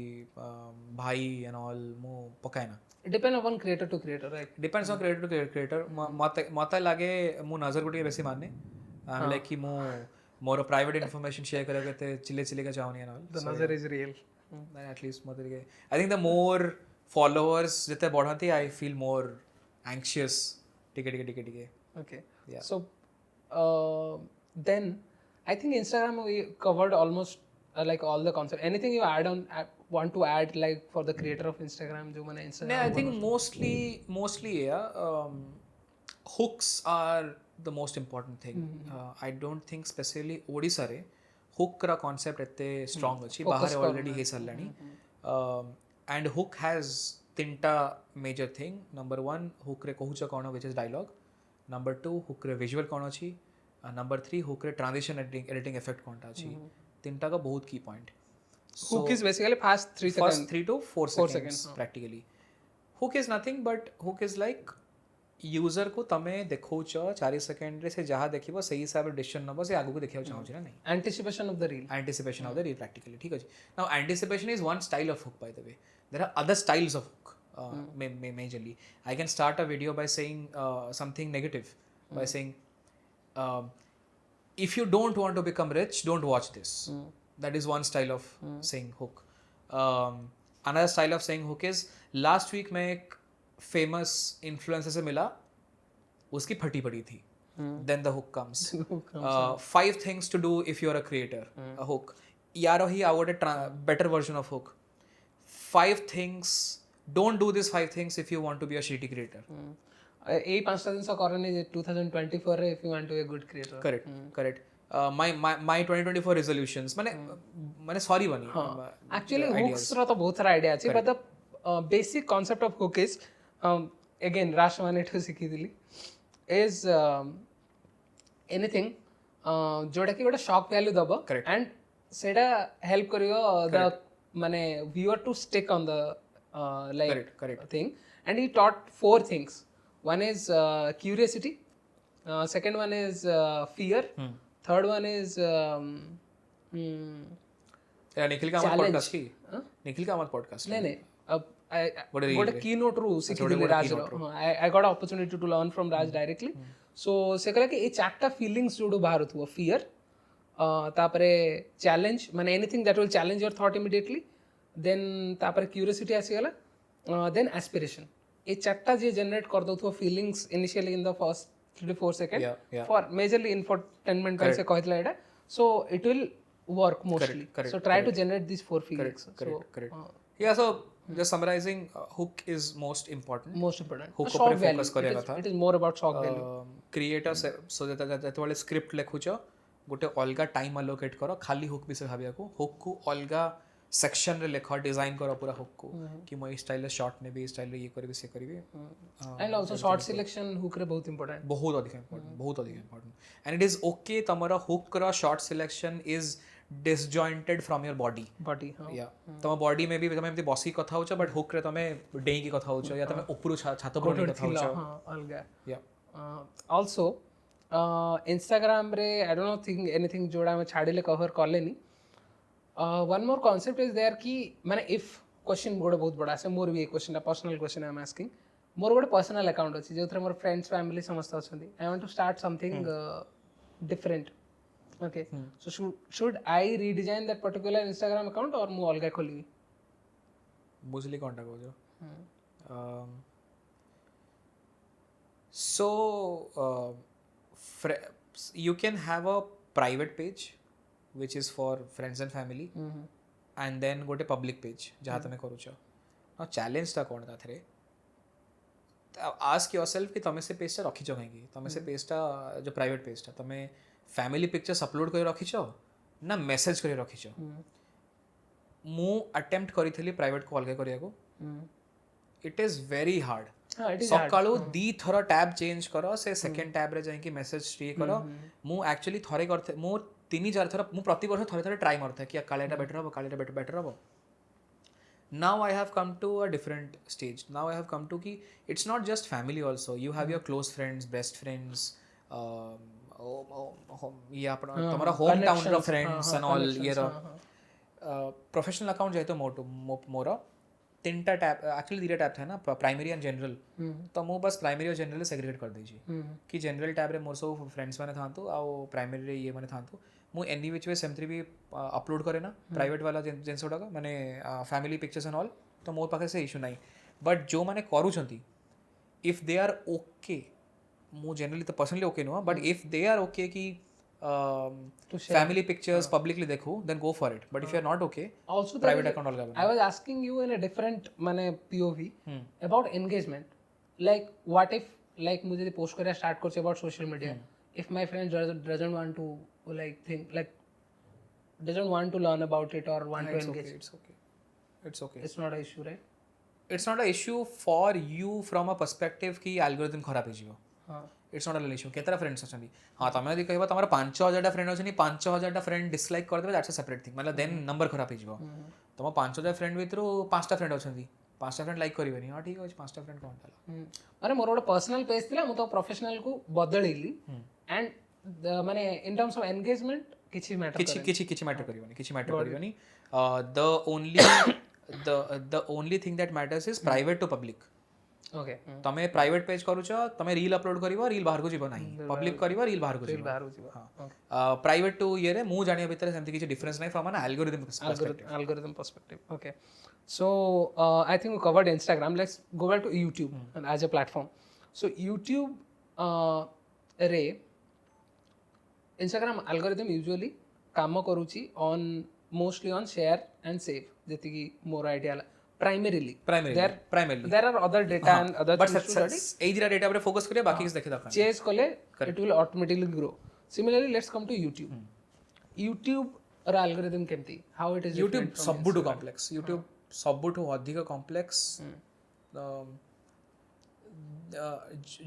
भाई एंड ऑल मु पकाएना depend upon creator to creator right depends on creator to creator मते लागे मु नजर गुटी बेसी मानने आई एम लाइक कि मु मोर प्राइवेट इन्फॉर्मेशन शेयर करे ते चिल्ले चिल्ले का चाहनी एंड ऑल द नजर इज रियल एटलीस्ट मते के आई थिंक द मोर फॉलोअर्स जते बढ़ती आई फील मोर एंग्शियस टिके okay so then I think Instagram we covered almost like all the concept anything you add on want to add like for the creator of Instagram जो मैंने Instagram I think mostly yeah hooks are the most important thing I don't think specifically Odisha रे hook रा concept एते strong अछि बाहर already hey सरलानी and hook has तीनटा major thing number 1 hook रे कहूच कोन which is dialogue number 2 hook रे visual कोन अछि number 3 hook रे transition editing effect कोनटा अछि तीनटा का बहुत की point hook is basically first 3 seconds 3 to 4 seconds practically hook is nothing but hook is like user को तमे देखौछ 4 सेकंड रे से जहा देखिबो सही हिसाब रे डिसीजन नबो से आगु को देखियो चाहू ना नहीं anticipation of the reel practically ठीक अछि now anticipation is one style of hook by the way there are other styles of hook majorly I can start a video by saying something negative by saying if you don't want to become rich don't watch this that is one style of saying hook another style of saying hook is last week मैं एक famous influencer से मिला उसकी फटी पड़ी थी then the hook comes 5 things to do if you are a creator a hook यारो ही I would a better version of hook 5 things don't do this 5 things if you want to be a shitty creator ए पांचटा दिन करने जे 2024 रे if you want to be a good creator correct my 2024 resolutions माने sorry Bunny actually hooks रो तो बहुत सारा आइडिया अछि but the basic concept of hook is again राष्ट्रवानी ठो सिखी दिली इज एनीथिंग जोटा कि गोटे शॉक वैल्यू दबो एंड सेटा हेल्प करियो द माने viewer to stick on the like thing and he taught 4 things one is curiosity second one is fear third one is Nikhil का हमारा पॉडकास्ट की निखिल का हमारा पॉडकास्ट नहीं अब what a keynote रू सिखी दिले राज रो I got an opportunity to learn from Raj directly so से कहला कि ए चारटा फीलिंग्स जोडो बाहर होतबो fear तापरे challenge माने anything that will challenge your thought immediately then तापरे curiosity आसी गला then aspiration ए चारटा जे जनरेट कर दउथो feelings initially in the first 3 to 4 second for majorly infotainment से कहतला एटा so it will work mostly so try to generate this 4 feelings correct yeah so just summarizing hook is most important hook shock ऊपर focus करेला था it is more about shock value creator so that वाले script लिखुछ गोटे अलगा time allocate करो खाली hook विषय भाबिया को हुक को अलगा सेक्शन रे लेखा डिजाइन करो पूरा हुक को कि मैं स्टाइल शॉट ने भी स्टाइल ये करबे से करबे and also shot selection hook रे बहुत इंपोर्टेंट बहुत अधिक important and it is okay तमरा हुक रा shot selection is disjointed from your body या तम बॉडी में भी तमे एमती बसी कथा होछ बट हुक रे तमे डेई की कथा होछ या तमे ऊपर छात पर कथा होछ हां अलगा या आल्सो इंस्टाग्राम रे I don't know think anything जोड़ा में छाडीले cover करलेनी one more concept is there कि माने if question गोटे बहुत बड़ा से मोर भी एक question personal question I am asking मोर गोटे पर्सनल अकाउंट अछि जोथरे मोर फ्रेंड्स फैमिली समस्त अछंती I want to start something different okay so should I redesign that particular Instagram account और मु अलगा खोली बुझली कोनटा को जो so you can have a private page which is for friends and family and then go to public page जहाँ तमे करूछ now challenge ता कोन था रे ask yourself कि तमे से पेज ता रखिछ काहेकि तमे से पेज ता जो प्राइवेट पेज ता तमे फैमिली पिक्चर्स अपलोड कर रखिछ ना मेसेज कर रखिछ मु अटेम्प्ट करिथली प्राइवेट को अलगा करिया को इट इज वेरी हार्ड सकाळू दी थरा टैब चेंज करो से सेकंड टैब रे जाई कि मेसेज स्टे करो मु एक्चुअली थरे करथे मु ତିନି ଚାରି ଥର ମୁଁ ପ୍ରତିବର୍ଷ ଥରେ ଥରେ ଟ୍ରାଏ ମାରୁଥାଏ କି କାଳିଆଟା ବେଟର ହେବ କାଳିଆଟା ବେଟର ହେବ. Now I have come to a different stage. Now I have come to ki it's not just family also. You have your close friends, best friends, ये अपना तुम्हारा होम टाउन रो friends and all ये रो professional account जेतो मोर तीनटा tab actually दीटा tab था ना प्राइमरी एंड जनरल तो मु बस प्राइमरी और जनरल सेग्रीगेट कर देछि कि जनरल टैब रे मोर सब फ्रेंड्स माने थांतु आ प्राइमरी रे ये माने थांतु मु एनी विच वे सेमथ्री भी अपलोड करे ना प्राइवेट वाला जिनस गुडा माने फैमिली पिक्चर्स एंड ऑल तो मोर पाखे से इशू नहीं बट जो माने करूछंती इफ दे आर ओके मु जनरली तो पर्सनली ओके नुआ but if they are okay कि family pictures publicly देखो then go for it but if you are not okay also private account अलगा I was asking you in a different माने POV about engagement like what if like मुझे post करिया start करछे about social media if my friend doesn't want to like think like doesn't want to learn about it or want to engage it's okay it's not an issue right it's not an issue for you from a perspective कि algorithm खराब हे जिवो हां it's not an issue केतरा friends अछंती हां तमे यदि कहबा तमरा 5000 टा फ्रेंड अछनी 5000 टा फ्रेंड डिसलाइक कर देबे दैट्स अ सेपरेट थिंग मतलब देन नंबर खराब हे जिवो तम 5000 फ्रेंड भितरु 5 टा फ्रेंड अछंती 5 टा फ्रेंड लाइक करिवेनी हां ठीक अछि 5 टा फ्रेंड कोन ताला अरे मोर गोटे पर्सनल पेज थिला मु तो प्रोफेशनल को बदलैली एंड माने इन टर्म्स ऑफ एंगेजमेंट किछि मैटर करिवनी the only thing that matters is private to public okay तमे प्राइवेट पेज करूछ तमे रील अपलोड करिवो रील बाहर को जीवो नाही पब्लिक करिवो रील बाहर को जीवो हां प्राइवेट टू ये रे मु जानिया भीतर सेमति किछि डिफरेंस नाही from an algorithm perspective okay so I think we covered Instagram let's go back to YouTube as a platform so YouTube रे Instagram algorithm usually काम करूची on mostly on share and save जति की मोर idea primarily there are other data and other but things to study एई दिरा data पर focus करिया बाकी देखे दखा chase कले it will automatically grow similarly let's come to YouTube रा algorithm केमती how it is YouTube सबुटु कॉम्प्लेक्स YouTube सबुटु अधिक कॉम्प्लेक्स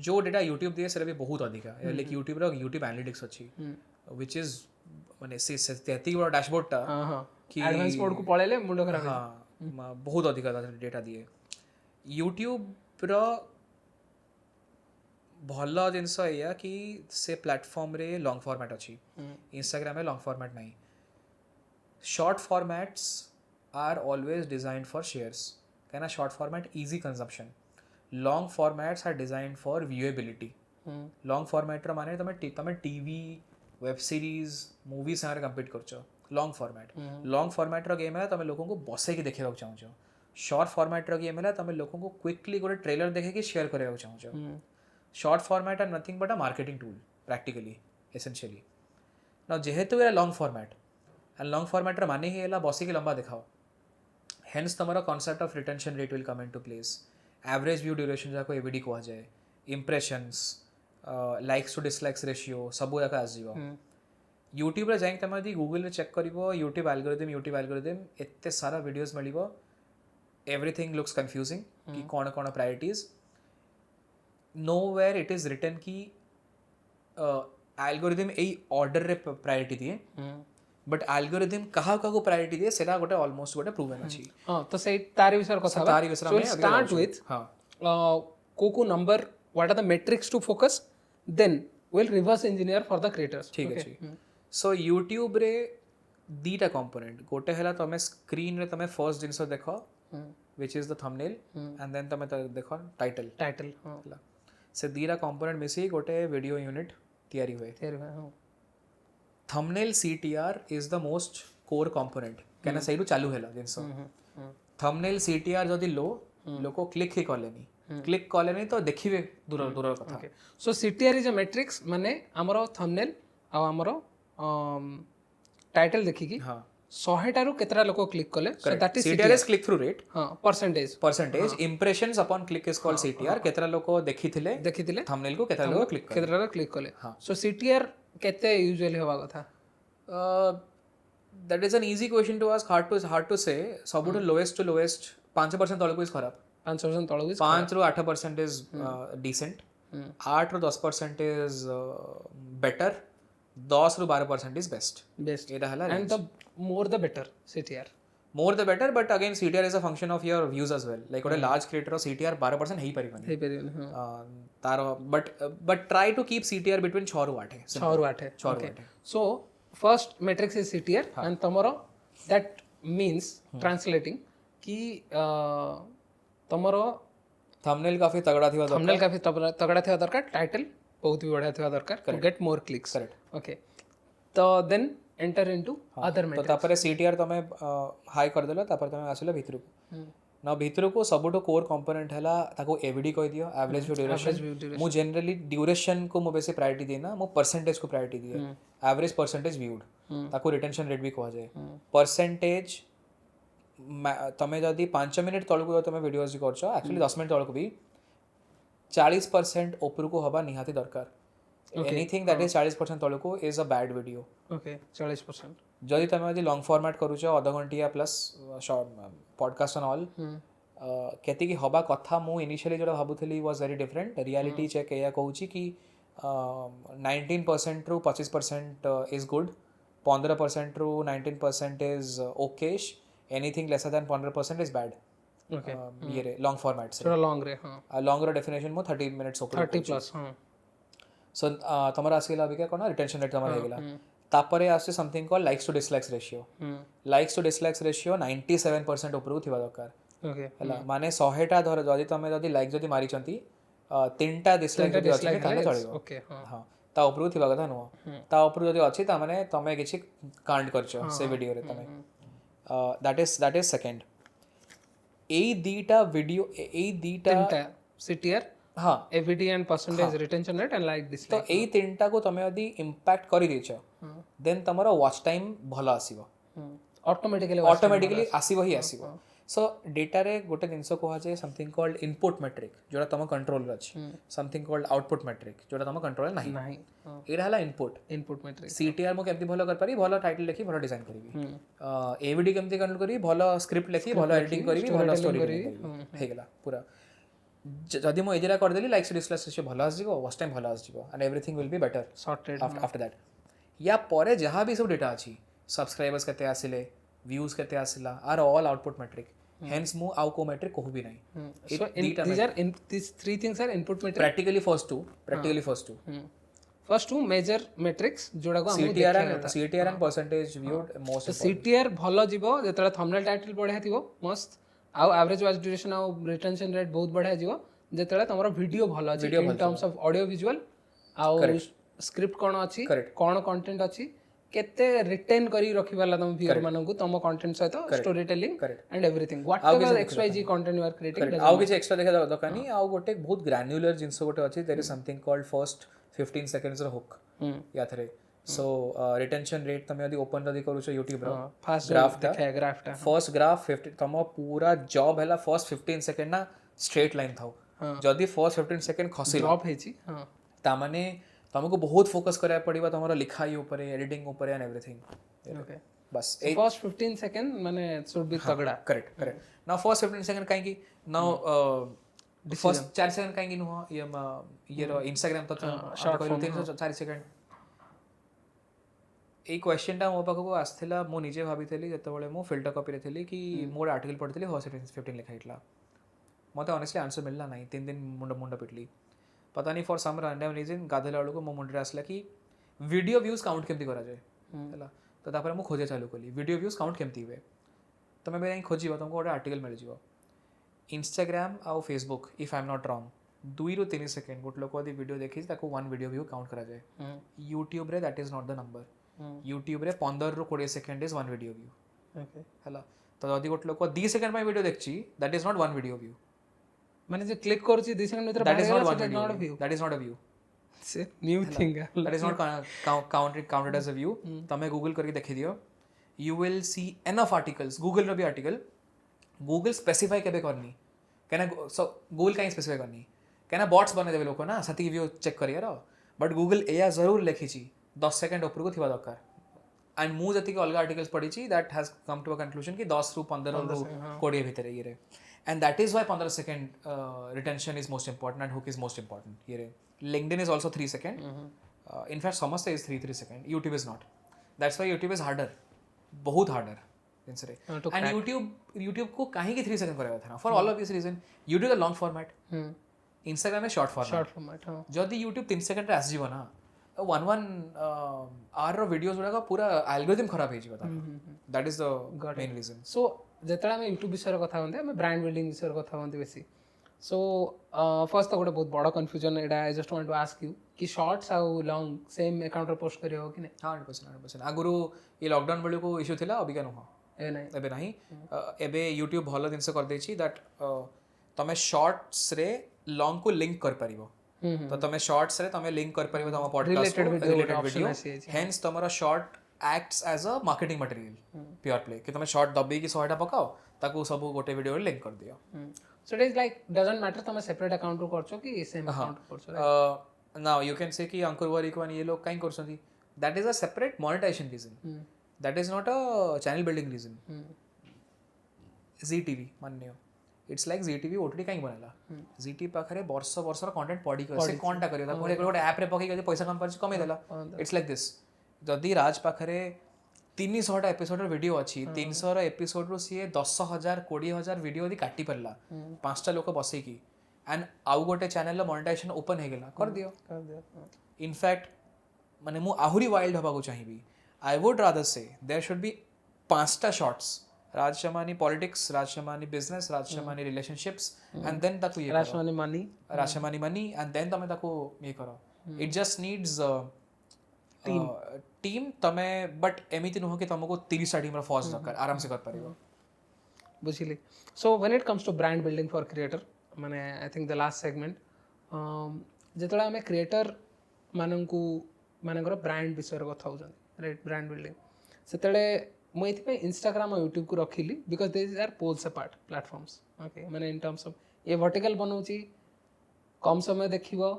जो डेटा YouTube दिए सेरा भी बहुत अधिक है लाइक YouTube रो YouTube एनालिटिक्स अछि व्हिच इज माने से तेती बड़ा डैशबोर्ड टा हां एडवांस मोड को पळेले मुंडो खराब हां बहुत अधिक डेटा दिए यूट्यूब रो भल जिनस या कि से प्लेटफॉर्म रे लॉन्ग फॉर्मेट अच्छी इंस्टाग्राम में लॉन्ग फॉर्मेट नहीं short formats are always designed for shares कहना short format easy consumption long formats are designed for viewability long format रो माने तमे टीवी वेब सीरीज मूवी सारे कंपीट करछ लॉन्ग फॉर्मेट रो गेम है तमे लोगों को बसे के देखिबा चाहछो शॉर्ट फॉर्मेट रो गेम है तमे लोगों को क्विकली गोटे ट्रेलर देखे के शेयर करबा चाहछो short format are nothing but a marketing tool practically essentially ना जेहेतु ये long format and long format रो माने हेला बसे के लंबा देखाओ हेंस तमरा concept of retention rate will come into place average view duration जाको एवीडी को जाए impressions likes to dislikes ratio सब जाका आ जीवो यूट्यूब रे जाई तमे यदि गूगल रे चेक करिवो यूट्यूब एल्गोरिदम एते सारा वीडियोस मिलिवो एवरीथिंग लुक्स कंफ्यूजिंग कि कोन कोन priorities nowhere it is written कि एल्गोरिदम एई ऑर्डर रे प्रायोरिटी दिए बट एल्गोरिदम कहा को प्रायोरिटी दिए सेटा गोटे ऑलमोस्ट गोटे प्रूवन अछि हां तो से तारि विषय कथा तारि विषय में स्टार्ट विथ हां को number what are the metrics to focus then will reverse engineer for the creators ठीक अछि सो यूट्यूब रे दीटा कंपोनेंट गोटे हला तमे स्क्रीन रे तमे फर्स्ट जिंस देखो which is the thumbnail and then तमे देखो टाइटल हां से दीटा कंपोनेंट मिसी गोटे वीडियो यूनिट तैयारी हुए हां thumbnail CTR is the most core component केना सहीरु चालू हैला जिंस थंबनेल सीटीआर जदी लो लोको क्लिक ही कलेनी तो देखिबे दूर दूर कथा सो सीटीआर इज अ मैट्रिक्स माने हमरो थंबनेल आ हमरो टाइटल देखि की हां 100 टारु केतरा लोको क्लिक कले so that is CTR is click through rate हां percentage impressions upon click is called CTR केतरा लोको देखिथिले थंबनेल को केतरा लोको क्लिक कले सो सीटीआर केते यूजुअली होवा कथा that is an easy question to ask hard to say सबुठ लोएस्ट टू लोएस्ट 5% तळको इज खराब 5% तळको इज 5 रो 8% इज डिसेंट 8 रो 10% इज बेटर 10 ରୁ 12% इज बेस्ट बेस्ट एटा हला and the more the better CTR more the better but again CTR is a function of your views as well like गोटे large creator CTR 12% हेई परिबनी हे परिबन तार but try to keep CTR between 6 रू 8 6 ରୁ 8 okay so first metrics is CTR and तमरो that means translating कि तमरो thumbnail काफी तगड़ा थिवा थंबनेल काफी तगड़ा थिवा दरकार टाइटल बहुत भी बढ़िया थिवा दरकार to get more clicks correct okay तो then enter into other two matrix तापर CTR तमे हाई कर देलो तापर तमे आसिलो भितरु ना भितरु को सबुठो कोर कंपोनेंट हला ताको एवडी कहि दियो एवरेज व्यू ड्यूरेशन मु जनरली ड्यूरेशन को मु बेसी प्रायोरिटी देना मु परसेंटेज को प्रायोरिटी दिए एवरेज परसेंटेज व्यूड ताको रिटेंशन रेट भी कह जाए परसेंटेज तमे जदी 5 मिनिट तळकु तमे वीडियोस करछो एक्चुअली 10 मिनिट तळकु भी 40% ऊपर को हबा निहाती दरकार एनीथिंग दैट इज 40% तळकु is a bad video okay 40% जदि तमे यदि लॉन्ग फॉर्मेट करूछ आधा घंटिया प्लस पॉडकास्ट एंड ऑल केति की हबा कथा मु इनिशियली जोड़ा भाबुथली was very different reality check या कहूची कि 19% रु 25% इज गुड 15% रु 19% is Okesh anything lesser than 15% is bad okay ये रे लॉन्ग फॉर्मेट से थोड़ा लॉन्ग रे हां लॉन्ग रो डेफिनेशन मो 30 मिनिट्स ऊपर 30 प्लस हां सो तमरा आसीला अबिका कोन रिटेंशन रेट तमरा हेगला तापरे आसे something called likes to dislikes ratio likes to dislikes ratio 97% ऊपर थिबा दरकार ओके हला माने 100 टा धर जदि तमे जदि लाइक जदि मारी चंती 3टा डिसलाइक जदि अछि ताले चलिबो ओके हां हां ता ऊपर थिबा कथा नो ता ऊपर जदि अछि ता माने तमे किछि कांड करछो से वीडियो रे तमे दैट इज सेकंड एई दीटा वीडियो एई दीटा CTR हां AVD and percentage retention rate and like to dislike एई तीनटा को तमे यदि इंपैक्ट करि देछ देन तमरा वॉच टाइम भलो आसीबो ऑटोमेटिकली आसीबो ही आसीबो सो डेटा रे गोटे जिंस को जाए समथिंग कॉल्ड इनपुट मैट्रिक जोटा तम कंट्रोल रे अछि समथिंग कॉल्ड आउटपुट मैट्रिक जोटा तम कंट्रोल नाही नहीं एरा हला इनपुट मैट्रिक CTR मो केमती भलो कर पारी भलो टाइटल लिखि भलो डिजाइन करिवि AVD केमती कंट्रोल करी भलो स्क्रिप्ट लिखि भलो एडिटिंग करिवि भलो स्टोरी हे गेला पूरा जदि मो एजरा कर देली लाइक्स डिसलाइक्स रेशियो भलो आसीबो वॉच टाइम भलो आसीबो and everything will be better sorted after that या परे जहाँ भी सब डेटा अछि सब्सक्राइबर्स केते आसिले व्यूज केते आसिला are all output metric hence मु आउ को मैट्रिक कहू भी नहीं so these three things are input metric practically first two first two major metrics जोड़ा को हम CTR and percentage viewed most तो CTR भलो जीवो जेतला थंबनेल टाइटल बढ़िया थिवो मस्त आउ एवरेज वॉच ड्यूरेशन आउ रिटेंशन रेट बहुत बढ़िया जीवो जेतला तमरो वीडियो भलो अछि इन टर्म्स ऑफ ऑडियो विजुअल आउ स्क्रिप्ट कोन अछि कोन कंटेंट अछि केते रिटेन करी रखि वाला तम व्यूअर मानन को तम कंटेंट सहित storytelling and everything whatever XYZ content you are creating आउ किछ एक्स्ट्रा देखा दकानी आउ गोटे बहुत ग्रैन्युलर जिंस गोटे अछि there is something called first 15 seconds रो हुक या थरे सो रिटेंशन रेट तमे यदि ओपन जदि करू छ YouTube row first graph first graph 50 तम पूरा जॉब हैला फर्स्ट 15 सेकंड ना स्ट्रेट लाइन थाउ जदि फर्स्ट 15 सेकंड खसी ड्रॉप हेची हां ता माने तुमको बहुत फोकस करा पड़िबा तमरो लिखाई ऊपर एडिटिंग ऊपर एंड एवरीथिंग ओके बस फर्स्ट 15 सेकंड माने शुड बी तगड़ा करेक्ट नाउ फर्स्ट 15 सेकंड काहे की नाउ फर्स्ट 4 सेकंड काहे की नो ये रो इंस्टाग्राम तो शॉर्ट फॉर्म 3-4 सेकंड ए क्वेश्चन टा मो पाखको आस्थिला मो निजे भाबिथली जतबेले मो फिल्टर कॉपी रे थली कि मोर आर्टिकल पढिथली फर्स्ट 15 लिखा हितला मते ऑनेस्टली आंसर मिलला नहीं 3 दिन मुंडा पिटली पता नहीं फॉर सम रैंडम रीजन गाधेला बेलू मो मुंडे आसला कि वीडियो व्यूज काउंट केमती करा जाए हैला तो तापर मु खोजे चालू कली वीडियो व्यूज काउंट केमती हुए तमे बे खोजिबो तुमको गोटे आर्टिकल मिल जिवो इंस्टाग्राम आउ Facebook if I am not wrong 2 ରୁ 3 सेकंड गोटे लोक यदि वीडियो देखि ताको 1 वीडियो व्यू काउंट करा जाए YouTube रे that is not the number YouTube रे 15 ରୁ 20 second is 1 video view okay हैला तो यदि गोटे लोक 2 सेकंड में वीडियो देखछि that is not 1 video view माने जे क्लिक करछि 2 सेकंड भीतर that is not 1 view that is not a view से new thing that is not counted as a view तमे गूगल करके देखि दियो you will C enough articles Google रो भी आर्टिकल गूगल स्पेसिफाई केबे करनी केना सो गूगल काई स्पेसिफाई करनी केना बॉट्स बने देबे लोक ना सती व्यू चेक करियार बट गूगल एया जरूर लिखिछि 10 सेकंड ऊपर को थिबा दरकार एंड मु जति के अलग आर्टिकल्स पढिछि that has come to a conclusion कि 10 ରୁ 15 ରୁ 20 भीतर ये रे and that is why 15 second retention is most important and hook is most important here LinkedIn is also 3 second in fact समस्ते is 3 second YouTube is not that's why YouTube is harder बहुत harder जिनसे and YouTube को कहीं 3 second करेगा था for all of this reason YouTube long format Instagram short format जदि YouTube 3 second रे आसीजिव ना 1 आवर रो वीडियोस गुडा पूरा एल्गोरिथम खराब हो जिवता that is the main reason so जेतला हम यूट्यूब विषय कथा होंदे हम ब्रांड बिल्डिंग विषय कथा होंदे बेसी सो फर्स्ट तो गोटे बहुत बड़ा कन्फ्यूजन एटा I just want to ask you कि शॉर्ट्स आउ लॉन्ग सेम अकाउंट रे पोस्ट करियो कि नै 100% आगुरु ये लॉकडाउन बेले को इशू थिला अबिका नुह एबे नहीं एबे यूट्यूब भलो दिन से कर देछि दैट तमे शॉर्ट्स रे लॉन्ग को लिंक कर परिबो तो तमे शॉर्ट्स रे तमे लिंक कर परिबो तम पॉडकास्ट रिलेटेड वीडियो हेंस तमरा short acts as a marketing material pure play कि तमे शॉर्ट दबी कि 100टा पकाओ ताकू सब गोटे वीडियो रे लिंक कर दियो so it is like doesn't matter तमे सेपरेट अकाउंट रो करछो कि सेम अकाउंट करछो नाउ यू कैन से कि अंकुर वारिक वन ये लोग काई करछंती that is a separate monetization reason that is not a channel building reason Zee TV माननियो it's like Zee TV OTT काई बनला जी टीवी पाखरे वर्ष वर्ष कंटेंट पढ़ी कर से कोनटा करियो ता कोने गोटे ऐप रे पकई के पैसा कम परछ कमे देला इट्स लाइक दिस जदि राज पाखरे 300टा एपिसोड वीडियो अच्छी 300 एपिसोड रो सी 10,000 20,000 वीडियो यदि काटी परला 5टा लोक बसई की एंड आउ गोटे चैनल रो मोनेटाइजेशन ओपन हे गेला कर दियो इनफैक्ट माने मु आहुरी वाइल्ड हबा को चाहिबी I would rather say there should be 5टा शॉट्स राजशमानी पॉलिटिक्स राजशमानी बिजनेस राजशमानी रिलेशनशिप्स एंड देन ताकू ये राजशमानी मनी एंड देन तमे ताकू ये करो इट जस्ट नीड्स टीम तमे बट एमिति नुह कि तुमको 30 टीम रा फॉर्स दरकार आराम से कर परिबो बुझिली so when it comes to brand building for creator माने I think the last segment जेतला हमें क्रिएटर माननकू मानकर ब्रांड विषय कथा होजन राइट ब्रांड बिल्डिंग सेतले मु एथि इंस्टाग्राम और यूट्यूब को रखिली because this are poles apart platforms okay माने इन टर्म्स ऑफ ये वर्टिकल बनौची कम समय देखिबो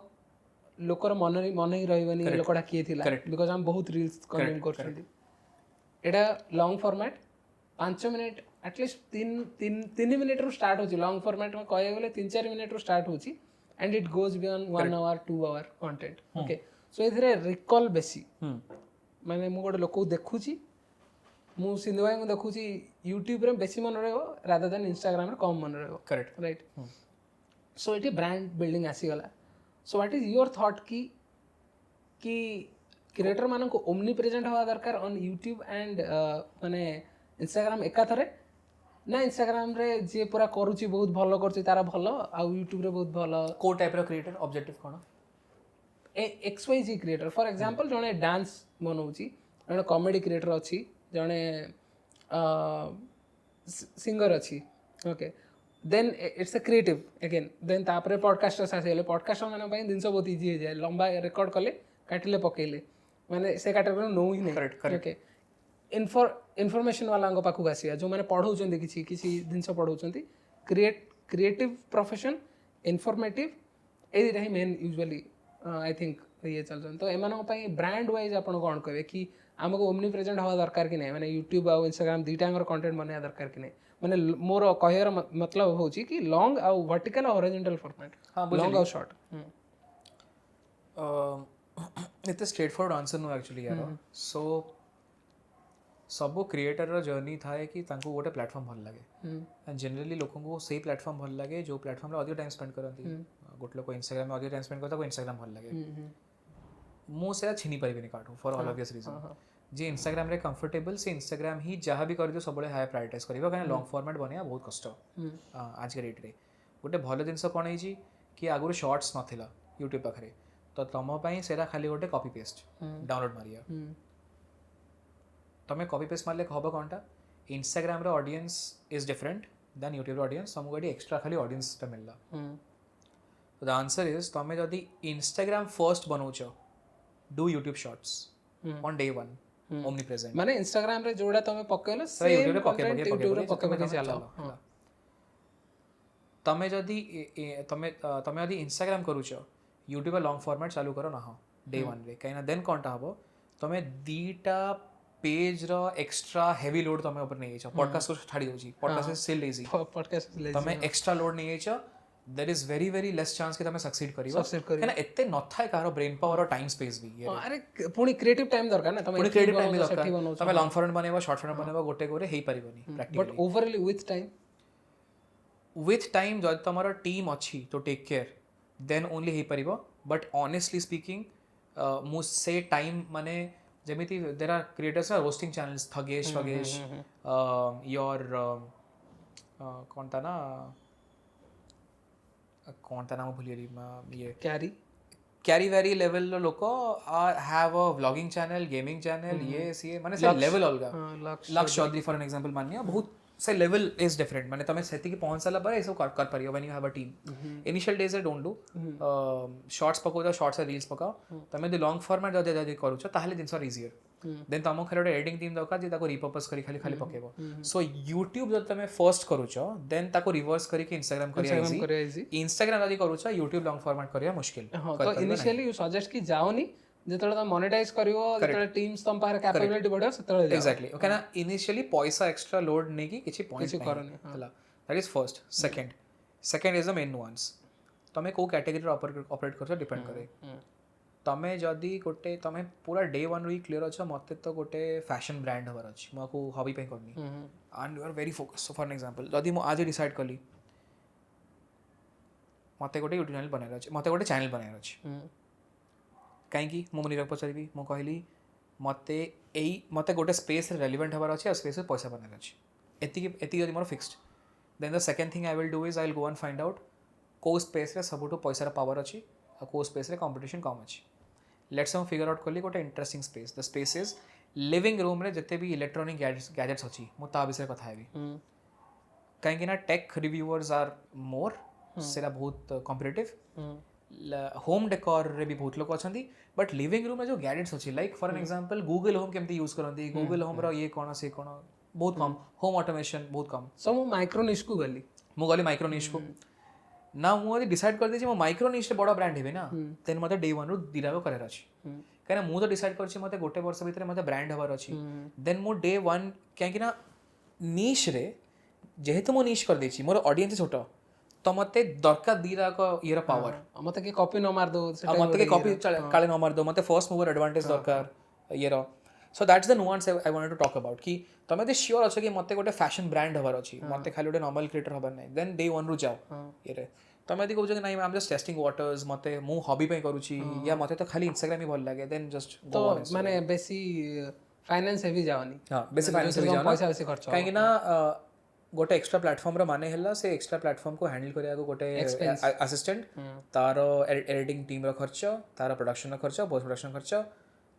लोकर मन ही रहबनी लोकडा किए थिला बिकॉज हम बहुत रील्स कंज्यूम करछथि एटा long format 5 minute at least 3 minute रो स्टार्ट होची लॉन्ग फॉर्मेट में कहे गेले 3-4 मिनिट रो स्टार्ट होची and it goes beyond 1 hour 2 hour content okay so एथरे रिकॉल बेसी माने मु गोटे लोक देखुची मु सिंधु भाई को देखुची यूट्यूब रे बेसी मन रहबो रादर देन इंस्टाग्राम रे कम मन रहबो correct right so it brand building आसी गला so what is your thought कि क्रिएटर मान को ओमनी प्रेजेंट हवा दरकार ऑन यूट्यूब एंड माने इंस्टाग्राम एका थरे ना इंस्टाग्राम रे जे पूरा करूची बहुत भलो करची तारा भलो आ यूट्यूब रे बहुत भलो को टाइप रो क्रिएटर ऑब्जेक्टिव कोन XYZ क्रिएटर फॉर एग्जांपल जने डांस बनौची जने कॉमेडी क्रिएटर अछि जने सिंगर अछि okay then it's a creative again then तापरे पॉडकास्टर्स आसेले पॉडकास्टर माने पई दिनस बहुत इजी हो जाए लंबा रेकॉर्ड कले काटिले पकेले माने से कैटेगरी नो ही नहीं ओके इन्फॉर्मेशन वाला पाखु आसिया जो माने पढ़ौचंदी किसी दिनस पढ़ौचंदी क्रिएटिव प्रोफेशन इन्फॉर्मेटिव एही रही मेन यूजुअली आई थिंक ये चलछन तो एमान पई ब्रांड वाइज आपण कोन कहबे कि हमको ओमनी प्रेजेंट हवा दरकार कि नहीं माने यूट्यूब और इंस्टाग्राम दुईटांगर कंटेंट बनया दरकार कि नहीं माने मोर कहर मतलब होची कि लॉन्ग आ वर्टिकल और हॉरिजॉन्टल फॉर्मेट लॉन्ग और short it's straightforward answer no actually यार सो सब क्रिएटर रो जर्नी थाए कि तांको गोटे प्लेटफॉर्म भल लागे एंड जनरली लोगों को सही प्लेटफॉर्म भल लागे जो प्लेटफॉर्म रे अधिक टाइम स्पेंड करंती गोटे लोग इंस्टाग्राम में अधिक टाइम स्पेंड करता को इंस्टाग्राम भल लागे मु से छिनी परिबेनी काटू फॉर ऑल ऑब्वियस रीजन जे इंस्टाग्राम रे कंफर्टेबल से इंस्टाग्राम ही जहाँ भी कर दियो सब हाई प्रायोरिटाइज करिवो काहे लॉन्ग फॉर्मेट बनया बहुत कष्ट आज के रेट रे गोटे भलो जिंस कोन है कि आगुर शॉर्ट्स नथिला यूट्यूब पाखरे तो तम पई सेरा खाली गोटे कॉपी पेस्ट डाउनलोड मारिया तमे कॉपी पेस्ट मारले हबो कोनटा इंस्टाग्राम रे audience is different than YouTube audience हमको गोटे एक्स्ट्रा खाली ऑडियंस ता मिलला तो द आंसर इज तमे जदी इंस्टाग्राम फर्स्ट बनौचो do YouTube shorts on day 1 omnipresent माने इंस्टाग्राम रे जोड़ा तमे पकेलो से यूट्यूब रे पके चलो तमे जदी तमे जदी इंस्टाग्राम करूचो यूट्यूब लॉन्ग फॉर्मेट चालू करो ना हो डे 1 रे काइना देन कोनटा हबो तमे दीटा पेज रो एक्स्ट्रा हेवी लोड तमे ऊपर नहीं छ पॉडकास्ट को छाडी दोची podcast is still easy podcast तमे एक्स्ट्रा लोड नहीं छ there is very very less chance कि तमे सक्सीड करिवो Succeed करिवो। काना एते नथाय कार ब्रेन पावर और टाइम स्पेस भी ये अरे पुणी क्रिएटिव टाइम दरकार ना तुम पुणी क्रिएटिव टाइम भी सेठी दरकार बनाउछ तमे लॉन्ग फॉर्मेट बनेबो शॉर्ट फॉर्मेट बनेबो गोटे गोरे हेई परिबोनी but practically overall with time with time जब तमरो टीम अच्छी तो टेक केयर देन ओनली हेई परिबो बट ऑनेस्टली स्पीकिंग मु से टाइम माने जेमिति there are creators are hosting channels थगेश वगेश योर कौन था ना कौन था नाम भूलिए ये कैरी कैरी वैरी लेवल लोक have a vlogging channel gaming channel ये सी माने से लेवल अलगा लक्ष्य चौधरी फॉर एन एग्जांपल मानिया बहुत से लेवल इज डिफरेंट माने तमे सेति की पहुंच साला पर ऐसे कर परियो when you have a team initial days I don't do shorts पको शॉर्ट्स और रील्स पकाओ तमे द लॉन्ग फॉर्मेट जदे जदे करूछ ताले जिंस आर इजियर देन तमो खाली एडिटिंग टीम दरकार जे ताको रिपर्पस करी खाली खाली पकेबो सो YouTube जब तमे फर्स्ट करूछ देन ताको रिवर्स करी कि Instagram करिया इजी Instagram जदि करूछ YouTube लॉन्ग फॉर्मेट करिया मुश्किल तो इनिशियली यू सजेस्ट कि जाओनी जेतले तुम मोनेटाइज करिवो जेतले टीम्स तुम पार कैपेबिलिटी बढ़ो सेतले जाओ एग्जैक्टली ओके ना इनिशियली पैसा एक्स्ट्रा लोड नै कि किछि पॉइंट करनी हला that is first second is the main nuance तमे को कैटेगरी ऑपरेट करछ डिपेंड करे तमे जदि गोटे तमे पूरा डे वन वी क्लियर अच्छा मते तो गोटे फैशन ब्रांड हवर अछि मको हॉबी पे करनी and you are very focus for an example जदि मो आज डिसाइड कली मते गोटे यूट्यूब चैनल बनाएर अछि मते गोटे चैनल बनाएर अछि काहे कि मो मुनि पचारिबी मो कहली मते गोटे स्पेस रेलेवेंट हवर अछि आ स्पेस में पैसा बनाएर अछि एति जदि मोर fixed then the second thing I will do is I will go and find out को स्पेस रे सबुठो पैसा पावर अछि आ को स्पेस रे कंपटीशन कम अछि लेट्स हम फिगर आउट करली गोटे interesting space the space is living room रे जते भी इलेक्ट्रॉनिक गैजेट्स अछि मो ता विषय कथा हेबी काहे कि ना टेक रिव्यूअर्स आर मोर सेरा बहुत कॉम्पिटिटिव होम डेकोर रे भी बहुत लोग अछंती बट लिविंग रूम में जो गैजेट्स अछि like for an example Google home केमती यूज करंती गूगल होम रो ये कोन से कोन बहुत कम होम ऑटोमेशन बहुत कम सो मो माइक्रो निश को गली मो गली माइक्रो निश को ना मु डिसाइड कर देछि मो माइक्रो निश रे बड़ा ब्रांड हेबे ना देन मते डे 1 रु दिरागो करार अछि काहे ना मु तो डिसाइड करछि मते गोटे वर्ष भीतर मते ब्रांड हवर अछि देन मो डे 1 काहे कि ना निश रे जेहेतु मो निश कर देछि मोर ऑडियंस छोटो तो मते दरकार दिरागो येर पावर मते के कॉपी न मार दो मते के कॉपी काले न मार दो मते फर्स्ट मूवर एडवांटेज दरकार येर so that's the nuance I wanted to talk about कि तमे दे श्योर अछ कि मते गोटे फैशन ब्रांड हवर अछि मते खाली गोटे नॉर्मल क्रिएटर हबर नै देन डे 1 रु जाओ येरे तमे यदि कहू कि नहीं I am just testing waters मते मु हॉबी पे करूची या मते तो खाली इंस्टाग्राम ही भल लागे देन जस्ट तो माने बेसी फाइनेंस हेवी जावनी हां बेसी फाइनेंस हेवी जावनी पैसा बेसी खर्च काहे कि ना गोटे एक्स्ट्रा प्लेटफॉर्म रो माने हला से एक्स्ट्रा प्लेटफॉर्म को हैंडल करिया को गोटे असिस्टेंट तारो एडिटिंग टीम रो खर्च तारो प्रोडक्शन रो खर्च पोस्ट प्रोडक्शन खर्च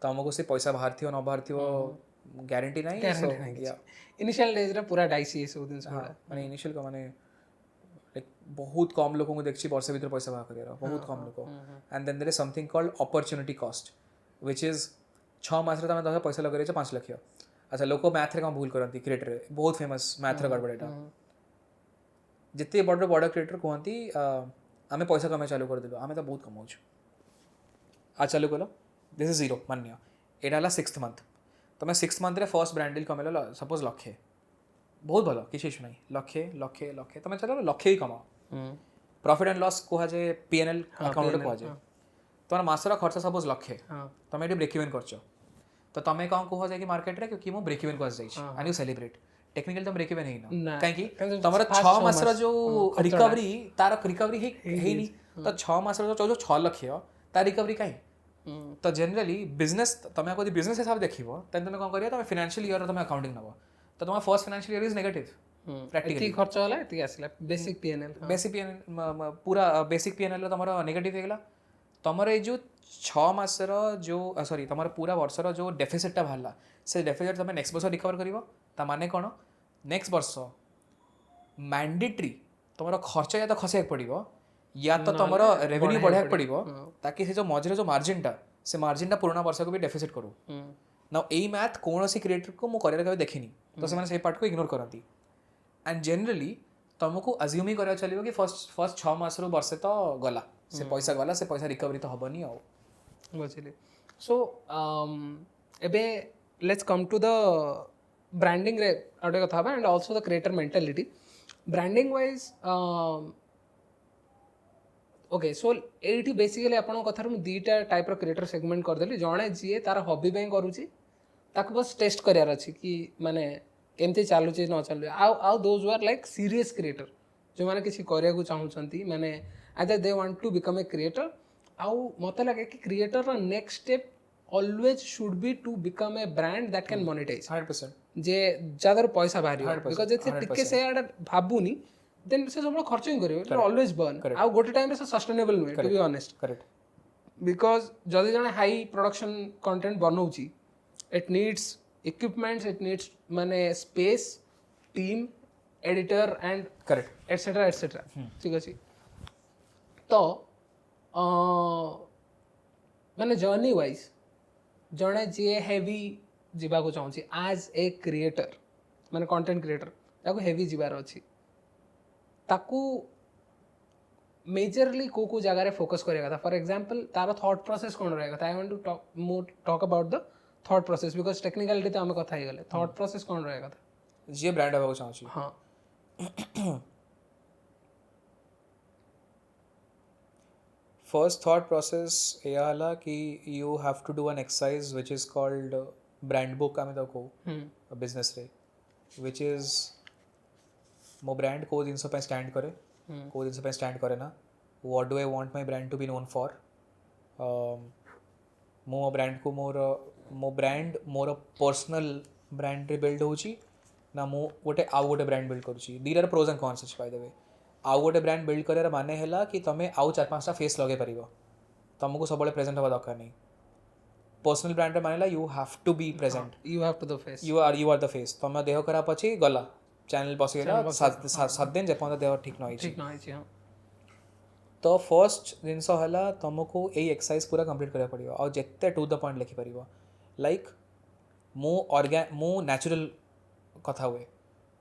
तमको से पैसा बाहरथियो न बाहरथियो गारंटी नहीं सो या इनिशियल डेज रे पूरा डाइसी सब दिन माने इनिशियल का माने लाइक बहुत कम लोगों को देखछि वर्ष भीतर पैसा बाहर करिया बहुत कम लोग and then there is something called opportunity cost which is 6 मास रे तमे 10 पैसा लगे 5 लाख अच्छा लोक मैथ रे कम भूल करंती क्रिएटर रे बहुत फेमस मैथ रे गड़बड़ेटा जिते बड़ बड़ क्रिएटर कहंती आमे पैसा कमे चालू कर देलो आमे तो बहुत कमाउ छु आ चालू कलो दिस इज 0 मान्य एटा हला 6th मंथ तमे 6th मंथ रे फर्स्ट ब्रांड डील कमेलो सपोज लखे बहुत भलो किसी इशू नहीं लखे लखे लखे तमे चलो लखे ही कमाओ प्रॉफिट एंड लॉस को जे पीएनएल अकाउंट को जे तोर मासरा खर्च सपोज लखे तमे एटी ब्रेक इवन करछो तो तमे कौन को जाए कि मार्केट रे क्योंकि मो ब्रेक इवन कर जाई छी एंड यू सेलिब्रेट टेक्निकल तुम ब्रेक इवन है ना काहे कि तमरा 6 मासरा जो रिकवरी तार रिकवरी हे नहीं तो 6 मासरा जो 6 लाख है ता रिकवरी काहे तो जनरली बिजनेस तमे को बिजनेस हिसाब देखिबो तने तमे कोन करियो तमे फाइनेंशियल ईयर तमे अकाउंटिंग नबो तो तुम्हारा first financial year is negative practically खर्च होला एती आसला बेसिक पीएनएल पूरा बेसिक पीएनएल तमरा नेगेटिव हेगला तमरा ए जो 6 मासर जो सॉरी तमरा पूरा वर्षर जो डेफिसिट ता भाला से डेफिसिट तमे नेक्स्ट वर्ष रिकवर करिवो ता माने कोन नेक्स्ट वर्ष मैंडेटरी तमरा खर्च या तो खसेक पड़िवो या तो तमरा रेवेन्यू बढ़ाक पड़िवो ताकि से जो मझरे जो मार्जिन ता पुराना वर्ष को भी डेफिसिट करू नाउ ए मैथ कौन सी क्रिएटर को मो करियर के देखिनी तो से से पार्ट को इग्नोर करती एंड जनरली तुमको अज्यूम ही करा चलियो कि फर्स्ट 6 मास रो वर्ष तो गला से पैसा रिकवरी तो हबनी आ बुझिले सो एबे let's come to the branding रे आउटे कथा बा and also the creator mentality branding wise okay so एठी बेसिकली आपन कथार मु दीटा टाइप रो क्रिएटर सेगमेंट कर देली जणे जे तार हॉबी पे करूची ताको बस टेस्ट करियार अछि कि माने केमते चालू छी न चालू आउ those are like serious creator जो माने किसी करिया को चाहउछंती माने either they want to become a creator आउ मते लागे कि क्रिएटर रो next step always should be to become a brand that can monetize 100% जे ज्यादा पैसा बाहरी 100%, बिकॉज जे टिके से आडा भाबुनी देन से सब खर्च ही करियो इट ऑलवेज बर्न आ गोटे टाइम रे से सस्टेनेबल नुहे to be honest correct because जदि जने हाई प्रोडक्शन कंटेंट बनौची it needs equipments it needs माने space team editor and correct etcetera ठीक अछि तो माने जर्नी वाइज जने जे हेवी जीवा को चाहूँ एज ए क्रिएटर माने कंटेंट क्रिएटर ताको हेवी जीवार अछि ताकू मेजरली को जगह फोकस करेगा था फॉर एग्जांपल तार थॉट प्रोसेस कौन रहेगा था I want to talk about the thought process because technicality तो हमें कथा ही गले थॉट प्रोसेस कौन रहेगा था जे ब्रांड हवा चाहूँ हाँ फर्स्ट थॉट प्रोसेस यह हला कि you have to do an exercise which is called brand book आमे दको बिजनेस रे व्हिच इज मो ब्रांड को जिनस पे स्टैंड करे को जिनस पे स्टैंड करे ना what do I want my brand to be known for मो ब्रांड को मो ब्रांड मोर पर्सनल ब्रांड रे बिल्ड होची ना मो गोटे आउ गोटे ब्रांड बिल्ड करूची दीर आर प्रोज एंड कॉन्स अछि बाय द वे आउ गोटे ब्रांड बिल्ड करार माने हैला कि तमे आउ 4-5टा फेस लगे परिबो तुमको सबले प्रेजेंट हवा दरकार नहीं पर्सनल ब्रांड रे मानेला you have to be present you have to the face you are the face तुम देह खराब अछि गला चैनल बसिगला 7 दिन जे पन देह ठीक न ठीक न हाँ तो फर्स्ट जिनस है तुमको यही एक्सरसाइज पूरा कंप्लीट करा पड़ो और जिते टू द पॉइंट लिखिपर लाइक मु नेचुरल कथा हुए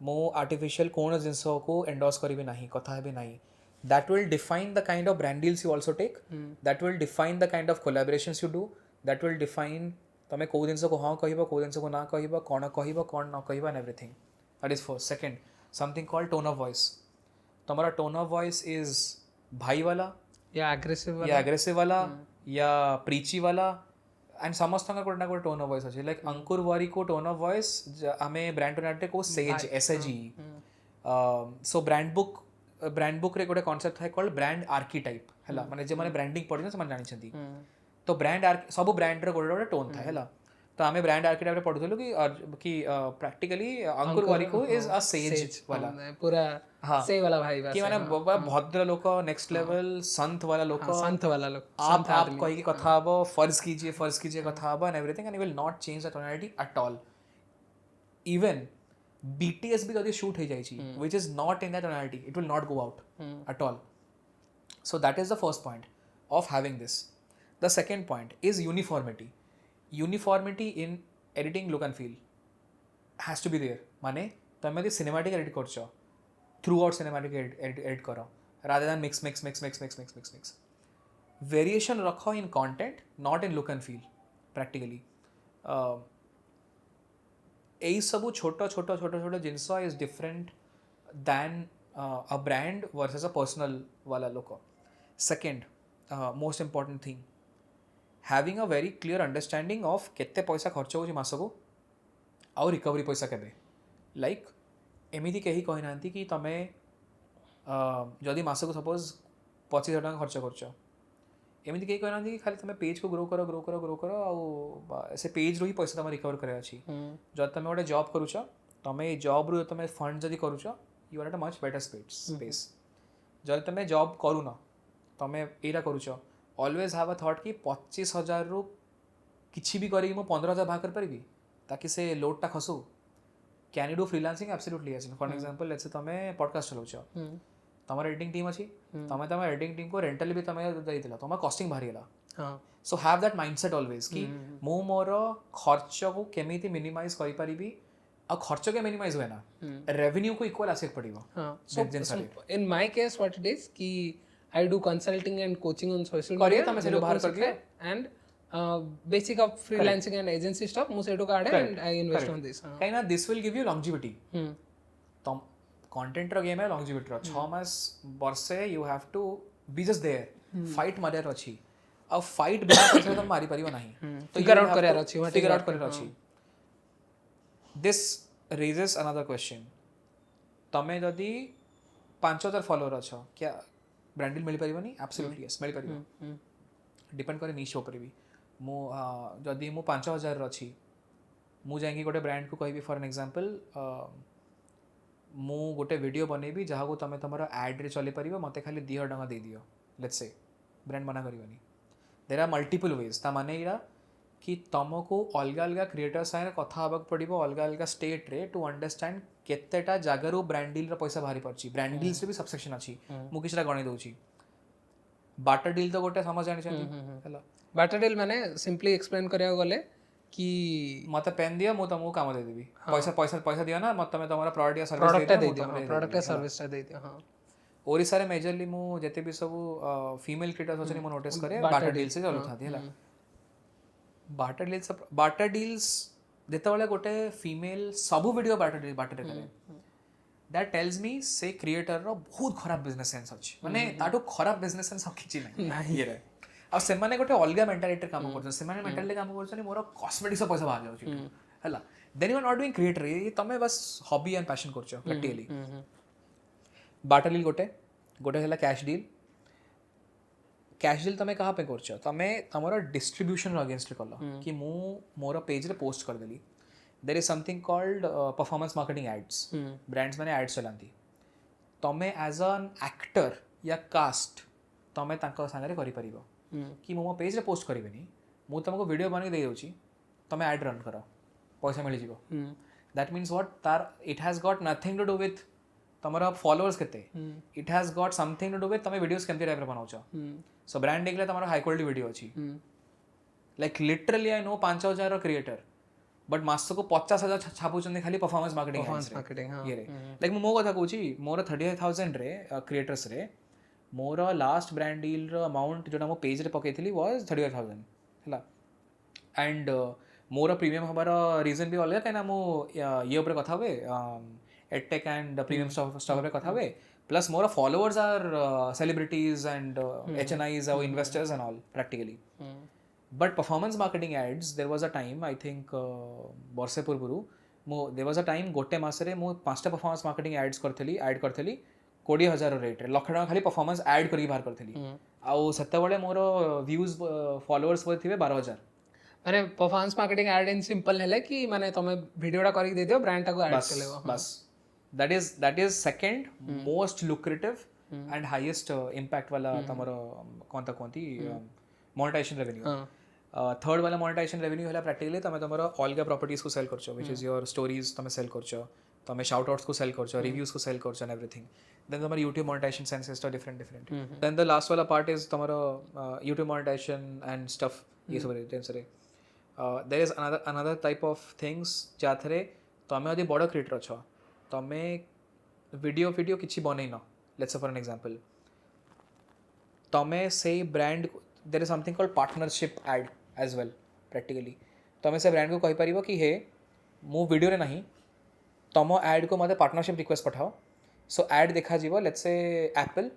मु आर्टिफिशियल कौन जिनस को एंडोर्स करी ना कथा भी ना that will define the kind of brand deals you also take that will define the kind of collaborations you do that will define तुम कौ जिनस को हाँ कह कौ जिनस को ना कह कौन न कह and everything that is first second something called tone of voice तुम्हारा टोन ऑफ वॉइस इज भाई वाला या एग्रेसिव वाला या प्रीची वाला एंड समस्त गोटे ना गोटे टोन ऑफ वॉइस अच्छे लाइक अंकुर वारी को टोन ऑफ वॉइस आम ब्रांड टोनाटे को says SAG so brand book रे गोटे कॉन्सेप्ट है कॉल्ड ब्रांड आर्कीटाइप है माने जे माने ब्रांडिंग पढ़ी से जानी छथि तो ब्रांड सब ब्रांड रे गोटे गोटे टोन था है तो आम ब्रांड आर्कीटाइप रे पढ़ुथलु कि प्रैक्टिकली अंकुर वारी को इज अ सेज वाला पूरा हाँ से वाला भाई कि माने भद्र लोक नेक्स्ट लेवल संत वाला लोक संत वाला लोग आप कही कथा हबो फर्ज कीजिए कथा हबो and everything and will not change the tonality at all even BTS भी जदी शूट हो जाई छी which is not in that tonality it will not go out at all so that is the first point of having this the second point is uniformity in editing look and feel has to be there माने तुम यदि cinematic edit करछो throughout cinematic edit करो rather than mix variation रखो in content not in look and feel practically यही सब छोट जिनस is different than a brand versus a personal वाला लोक second most important thing having a very clear understanding of केते पैसा खर्च हो मासको आउ रिकवरी पैसा केबे लाइक एमती कहीं कही ना कि तुम जदि मासको सपोज 25,000 टका खर्च कर एमती कहीं कहना कि खाली तुम पेज को ग्रो कर आउ से पेज रू ही पैसा तुम रिकवर करार अच्छी जब तुम गोटे जॉब करुच तुम ये जॉब रू तुम फंड जदि करुच you are at a much better space जब तुम जॉब करूना तुम यहाँ करुच ऑलवेज हैव अ थॉट कि 25,000 रु किसी भी करी मु 15,000 बाहर कर पारि ताकि से लोडटा खसू can you do freelancing absolutely yes for example let's say तुम पॉडकास्ट चलाउछ तुम एडिटिंग टीम अच्छी तुम एडिटिंग टीम को रेंटल भी तुम देइला तुम कॉस्टिंग बाहरी गला so have that mindset always कि मु मोर खर्च को केमिति मिनिमाइज करि परिबी आ खर्च के मिनिमाइज हुए ना रेवेन्यू को इक्वल आसे पड़िबो in my case what it is कि I do consulting and coaching on social media तमे सेटो बाहर करके and basic of freelancing and agency stuff मु सेटो काढे and I invest on this काइना this will give you longevity तुम content रो गेम है longevity रो 6 मास वर्षे you have to be just there fight मारियार अछि आ फाइट बिना पैसा तुम मारी परिबो नाही तो Figure out करार अछि, what is figure out what, करार अछि दिस रेजेस अनदर क्वेश्चन तमे जदि 5000 फॉलोअर अछ क्या ब्रांड डील मिल परिबनी एब्सोल्युटली यस मिल परिबो डिपेंड करे निश ऊपर भी मु जदि मु 5000 अछि मु जाएंगी गोटे ब्रांड को कहबी फॉर एन एग्जांपल मु गोटे वीडियो बनेबी जहाँ को तमे तमरो एड रे चले परिबो मते खाली 2000 टका दे दियो लेट्स से ब्रांड मना करिवनी देयर आर मल्टीपल वेज ता माने इरा कि तुमको अलग अलग क्रिएटर साथ कथा हबाक पड़ो अलग अलग स्टेट रे टू अंडरस्टैंड केतेटा जगार ब्रांड डील पैसा बाहरी पड़ची ब्रांड डील्स रे भी सबसेक्शन अच्छी मु किछटा गणी दउची बाटर डील तो गोटे समझ जानी हला बाटर डील माने सिंपली एक्सप्लेन करिया गले कि मते पेन दिया मु तुमको काम दे देबी पैसा पैसा पैसा दिया ना मत तमे तमरा प्रोडक्ट या सर्विस प्रोडक्ट दे दियो दियो प्रोडक्ट या सर्विस दे दियो हां ओरिसा रे मेजरली मु जते भी सब फीमेल क्रिएटर्स होचनी मु नोटिस करे बाटर डील से चलु था हला बाटर डील्स जेतेबेले गोटे फीमेल सब वीडियो बाटर करे दैट टेल्स मी से क्रिएटर रो बहुत खराब बिजनेस सेंस अछि माने ताटो खराब बिजनेस सेंस किछि नाही ये रे आ से माने गोटे अलगा मेंटालिटी काम करछ से माने मेंटालिटी काम करछ मोर कॉस्मेटिक्स पैसा बाहर जाउछि हला then you are not doing creator ये तमे बस हॉबी एंड पैशन करछ प्रैक्टिकली बाटर डील गोटे हला कैश डील तमे कहाँ पे करछ तमे हमर डिस्ट्रीब्यूशन अगेंस्ट कल कि मु मोर पेज रे पोस्ट कर देली there is something called performance marketing ads brands माने एड्स चलांती तमे एज एन एक्टर या कास्ट तमे तांको संगे करि परिबो कि मो पेज रे पोस्ट करिवेनी मु तुमको वीडियो बना दे दउची तमे एड रन करो पैसा मिल जीवो दैट मीन्स व्हाट तार it has got nothing to do with तमरा फॉलोअर्स केते it has got something to do with तमे वीडियोस केमती टाइप रे बनाउछ सो ब्रांड देखले तमरा हाई क्वालिटी वीडियो अछि लाइक लिटरली आई नो 5000 रो क्रिएटर बट मास को 50000 छापुचंदे खाली परफॉर्मेंस मार्केटिंग ये रे लाइक मो कथा कहूची मोर 35000 रे क्रिएटर्स रे मोर लास्ट ब्रांड डील रो अमाउंट जोटा मो पेज रे पकेइथिली वाज 35000 हला एंड मोर प्रीमियम हबार रीजन भी अलग काना मो ये ऊपर कथा हुए एडटेक एंड प्रीमियम स्टॉक ऊपर कथा हुए plus more followers are celebrities and HNIs और investors and all practically but performance marketing ads there was a time I think वर्षे पूर्व मो देयर वाज अ टाइम गोटे मासरे मो 5टा परफॉर्मेंस मार्केटिंग एड्स करथली ऐड करथली 20000 रेट रे लाख टका खाली परफॉर्मेंस ऐड करी बाहर करथली आउ सेते बेले मोर व्यूज फॉलोअर्स थिबे 12000 माने performance marketing ad in simple हेले कि माने तमे वीडियोटा करी दे दियो ब्रांड टा को ऐड चलेबो बस that is second most lucrative and highest impact वाला तमरो कोन ता कोंती monetization revenue थर्ड वाला monetization revenue हला प्रैक्टिकली तमे तमरो अलग प्रॉपर्टीज को सेल करछो which is your stories तमे सेल करछो तमे शाउट आउट्स को सेल करछो रिव्यूज को सेल करछो and everything then तमरो YouTube monetization sense is different then the last वाला part is तमरो YouTube monetization and stuff ये सब रे there is another type of things जाथरे तमे यदि बड़ क्रिएटर छ तमे वीडियो किछि बनै न let's say for an example तमे say brand there is something called partnership ad as well practically तमे से ब्रांड को कहि परिबो कि हे मु वीडियो रे नहीं तमो एड को मते पार्टनरशिप रिक्वेस्ट पठाओ सो एड देखा जीवो let's say Apple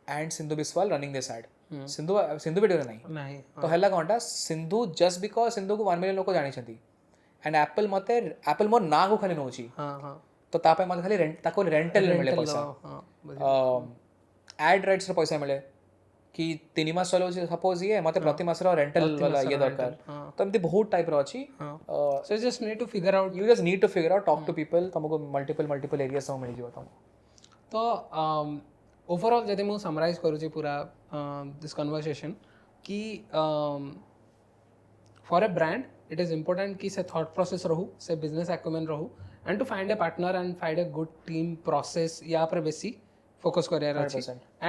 and Sindhu Biswal running this ad Sindhu video रे नहीं तो हला कोनटा सिंधु जस्ट बिकॉज़ सिंधु को 1 मिलियन लोक जानि छथि एंड एप्पल मोर ना को खाली नोची हां तो तापे मत खाली रेंट ताको रेंटल मिले पैसा एड राइट्स रे पैसा मिले कि 3 मास चलो सपोज ये मते प्रति मास रो रेंटल वाला ये दरकार तो एमती बहुत टाइप रो अछि so just need to figure out you just need to figure out talk to people तुमको मल्टीपल एरिया सब मिल जिवो तुमको तो ओवरऑल जदि मु समराइज करू छी पूरा दिस कन्वर्सेशन कि for a brand it is important कि से थॉट प्रोसेस रहू से बिजनेस एक्यूमेन रहू and to find a partner and find a good team process या पर बेसी फोकस करियर अछि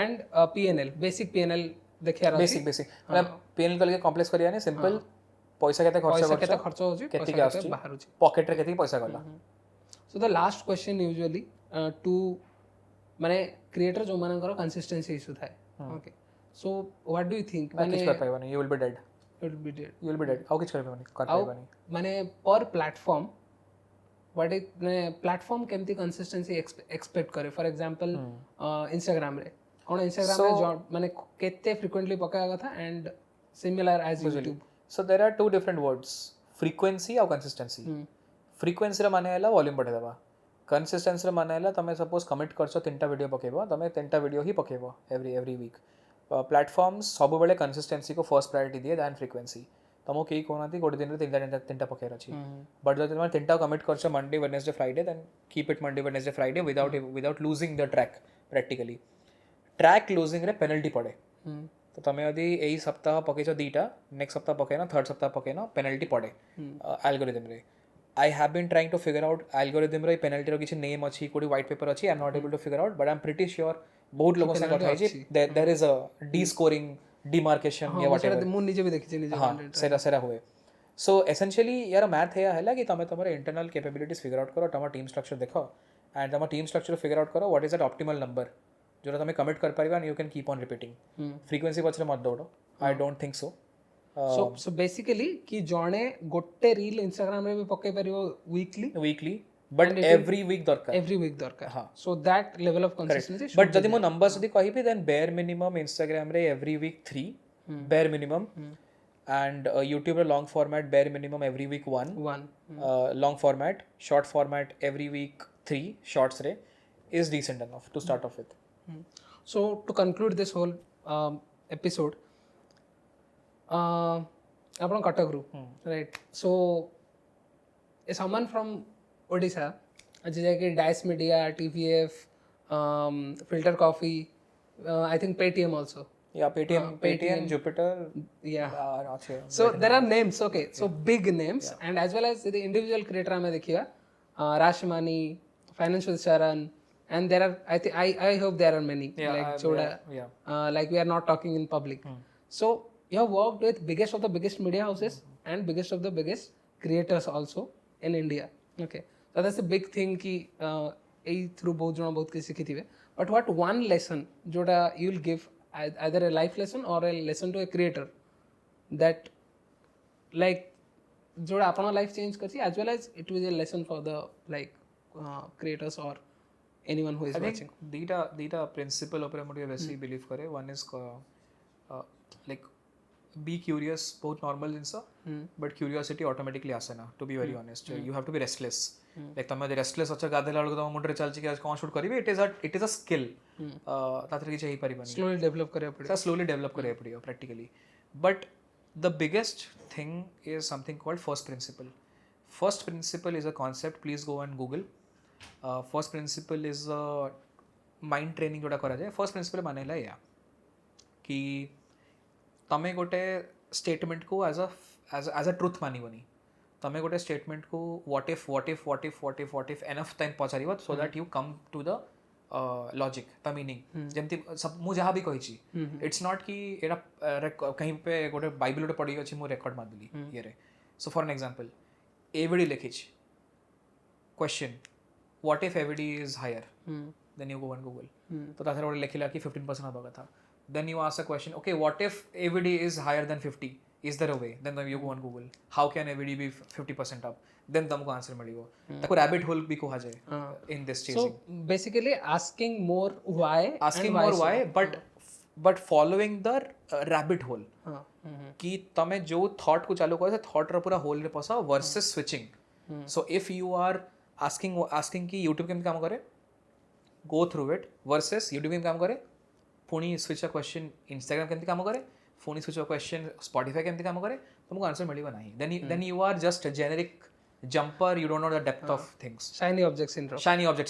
and PNL basic PNL देखियार अछि बेसिक मतलब PNL कल के कॉम्प्लेक्स करिया ने सिंपल पैसा केते खर्च होछि केते के आछि बाहर होछि पॉकेट रे केते पैसा गला so the last question usually टू माने क्रिएटर जो मानकर कंसिस्टेंसी इशू थाए okay so what do you think माने कर पाइबनी you will be dead how किछ कर पाइबनी माने पर प्लेटफॉर्म व्हाट इज प्लेटफॉर्म केमती कंसिस्टेंसी एक्सपेक्ट करे फॉर एग्जांपल इंस्टाग्राम रे ଆପଣ ଇନଷ୍ଟାଗ୍ରାମ ରେ ମାନେ କେତେ ଫ୍ରିକ୍ୱେଣ୍ଟଲି ପକାଇବା କଥା and similar as YouTube So there are two different words, frequency ଆଉ consistency. frequency ର ମାନେ ହେଲା ଭଲ୍ୟୁମ୍ ବଢ଼େଇଦେବା, consistency ର ମାନେ ହେଲା ତମେ ସପୋଜ କମିଟ୍ କରିଛ 3ଟା ଭିଡ଼ିଓ ପକେଇବ, ତମେ 3ଟା ଭିଡ଼ିଓ ହିଁ ପକେଇବ every week. ପ୍ଲାଟଫର୍ମ ସବୁବେଳେ କନସିଷ୍ଟେନ୍ସିକୁ ଫର୍ଷ୍ଟ ପ୍ରାୟୋରିଟି ଦିଏ ଦାନ୍ ଫ୍ରିକ୍ୱେନ୍ସି. ତମକୁ କେହି କହୁନାହାନ୍ତି ଗୋଟେ ଦିନରେ 3ଟା ପକେଇବାର ଅଛି, ବଟ୍ ଯଦି ତମେ 3ଟା କମିଟ୍ କରିଛ Monday Wednesday Friday, then keep it Monday Wednesday Friday without losing the track practically. Track losing penalty पड़े. तो तुम्हें यदि यही सप्ताह पकईच 2टा, नेक्स्ट सप्ताह पकईना, थर्ड सप्ताह पकईना, पेनल्टी पड़े एल्गोरिदम रे. I have been trying to figure out algorithm रे पेनल्टी रो किसी नेम अच्छी, कोई व्हाइट पेपर अच्छी, I am not able to figure out, but I am pretty sure बहुत लोगों से कथा है there is a D scoring demarcation या व्हाटएवर. ମୁଁ ନିଜେ ବି ଦେଖିଛି ନିଜେ हाँ सेरा हुए. सो एसेंशियली यार मैथ है कि तुम तुम इंटरनल कैपेबिलिटीज फिगर आउट करो, तुम टीम स्ट्रक्चर देख एंड तुम टीम स्ट्रक्चर फिगर आउट करो what is that optimal number जो तुम कमिट कर पारिबा and you can keep on repeating. Frequency पछरे मत दौड़ो, I don't think so. So basically कि जणे गोटे रील इंस्टाग्राम रे भी पके परिबो वीकली बट एवरी वीक दरकार. हाँ, so that level of consistency. But जदि मो नंबर्स यदि कहिबे देन बेयर मिनिमम इंस्टाग्राम रे every week 3 bare minimum, and YouTube रे long format bare minimum every week 1 long format, short format every week 3 shorts रे is decent enough to start off with. So to conclude this whole episode, आपण कटक रू right. So A someone from Odisha जे जाके dice media, TVF, filter coffee, I think Paytm also. Yeah, Paytm, Jupiter. Yeah. So there are names, okay. So big names, and as well as the individual creator हमें देखिएगा, Rashmani, Financial Sharan, and there are I hope there are many like Choda, like we are not talking in public. So you have worked with biggest of the biggest media houses and biggest of the biggest creators also in India. Okay, so that's a big thing कि यही through बहुत जन बहुत किसी सीखी थी. But what one lesson जोड़ा you will give either a life lesson or a lesson to a creator that like जोड़ा अपना life change करती, as well as it was a lesson for the like creators or anyone who is watching. दीटा principle ऊपर मुझे वैसे ही believe करे. One is like be curious, बहुत नॉर्मल जिनसा, बट क्यूरियोसिटी ऑटोमेटिकली आसे ना. To be very honest, you have to be restless. Like तुम रेस्टलेस अच्छा गाधेला बेलू तुम मुंडे चलछि कि आज कौन शूट करिवे, इट इज अ स्किल. तातरे किछि हेई परिबनी, slowly develop करे पड़े. स्लोली डेवलप करे पड़ियो practically. But the biggest thing is something called first principle. First principle is a concept, please go and Google. First principle is mind training जोटा करा जाए. First principle मानेला या कि तमें गोटे स्टेटमेंट को एज अ ट्रुथ मानिबनी. तमें गोटे स्टेटमेंट को व्हाट इफ एनफ टाइम पचारिबो so that you come to the logic the meaning. जेमती सब मु जहाँ भी कहिछि, इट्स नॉट कि एटा कहीं पे गोटे बाइबल गोटे पढ़ी अछि मु रेकॉर्ड मार देली ये रे. So for an example AVD लिखिछि question what if AVD is higher, then you go on Google. तो ताथरे गोटे लिखिला कि 15% हबा कथा. Then you ask a question, okay, what if AVD is higher than 50? Is there a way? Then you go on Google. How can AVD be 50% up? Then तुमको answer मिलेगा. ताको rabbit hole भी कहा जाए in this chasing. So basically asking more why, but following the rabbit hole. कि तमे जो thought को चालू करे, thought रा पूरा hole रे पसा versus switching. So if you are asking कि यूट्यूब केमती काम करे, go through it, versus YouTube केमती काम करे, पुणी स्विच अ क्वेश्चन इंस्टाग्राम केमती काम करे, पुणी स्विच अ क्वेश्चन स्पॉटिफाई केमती काम करे, तुमको आंसर मिलेगा नहीं. Then you are just generic jumper, you don't know the depth of things. shiny object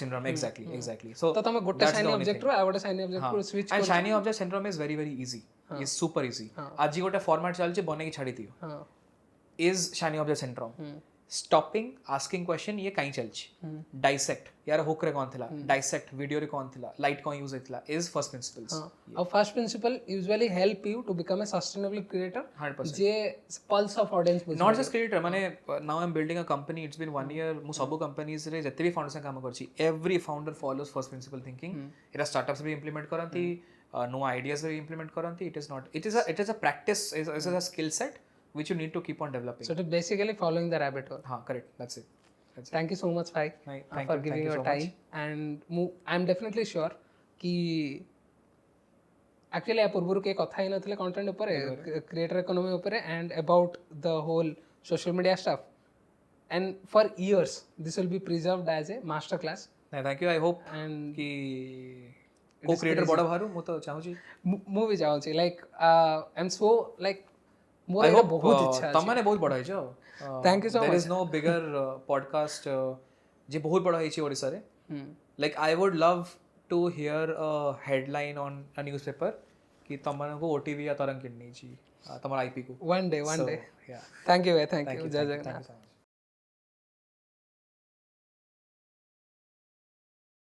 syndrome. Exactly. So तो तमे गोटे shiny object रो आ गोटे shiny object को switch and shiny object syndrome is very easy. Is super easy. आज ही गोटे format चलछि बने की छाड़ी दियो. Is shiny object syndrome. Stopping asking question ये कहीं चलछि. डाइसेक्ट यार हुक रे कोन थिला, डाइसेक्ट वीडियो रे कोन थिला, लाइट कोन यूज हेतला, इज फर्स्ट प्रिंसिपल्स. और first principle usually help you to become a sustainable creator. 100% जे पल्स ऑफ ऑडियंस बुझ नॉट जस्ट क्रिएटर. माने now I am building a company, it's been 1 year. मु सब कंपनीज रे जते भी फाउंडर्स काम करछि, every founder follows first principle thinking. एरा स्टार्टअप्स भी इंप्लीमेंट करंती, नो आइडियाज भी इंप्लीमेंट करंती. It is a practice, is a skill set which you need to keep on developing. So it is basically following the rabbit hole. Correct. That's it. Thank you so much, Bhai, for giving your time. And I'm definitely sure कि actually या पूर्व के कथा ही नथिले content ऊपर creator economy ऊपर and about the whole social media stuff and for years this will be preserved as a master class ନାଇଁ thank you I hope and କି କୋ କ୍ରିଏଟର ବଡ଼ ବାହାରୁ ମୁଁ ତ ଚାହୁଁଛି ମୁଁ ବି ଚାହୁଁଛି like I am so like ମୋର I ଏଇଟା hope ବହୁତ ଇଚ୍ଛା ଅଛି ତମମାନେ ବହୁତ ବଡ଼ ହେଇଛ Thank you so there is no bigger podcast ଯେ ବହୁତ ବଡ଼ ହେଇଛି ଓଡ଼ିଶାରେ Hmm. like I would love to hear a headline on a newspaper कि तमनको OTV या तरंग किन्नी जी तमर IP को one day So, day yeah thank you thank जय you Jagannath thank you so much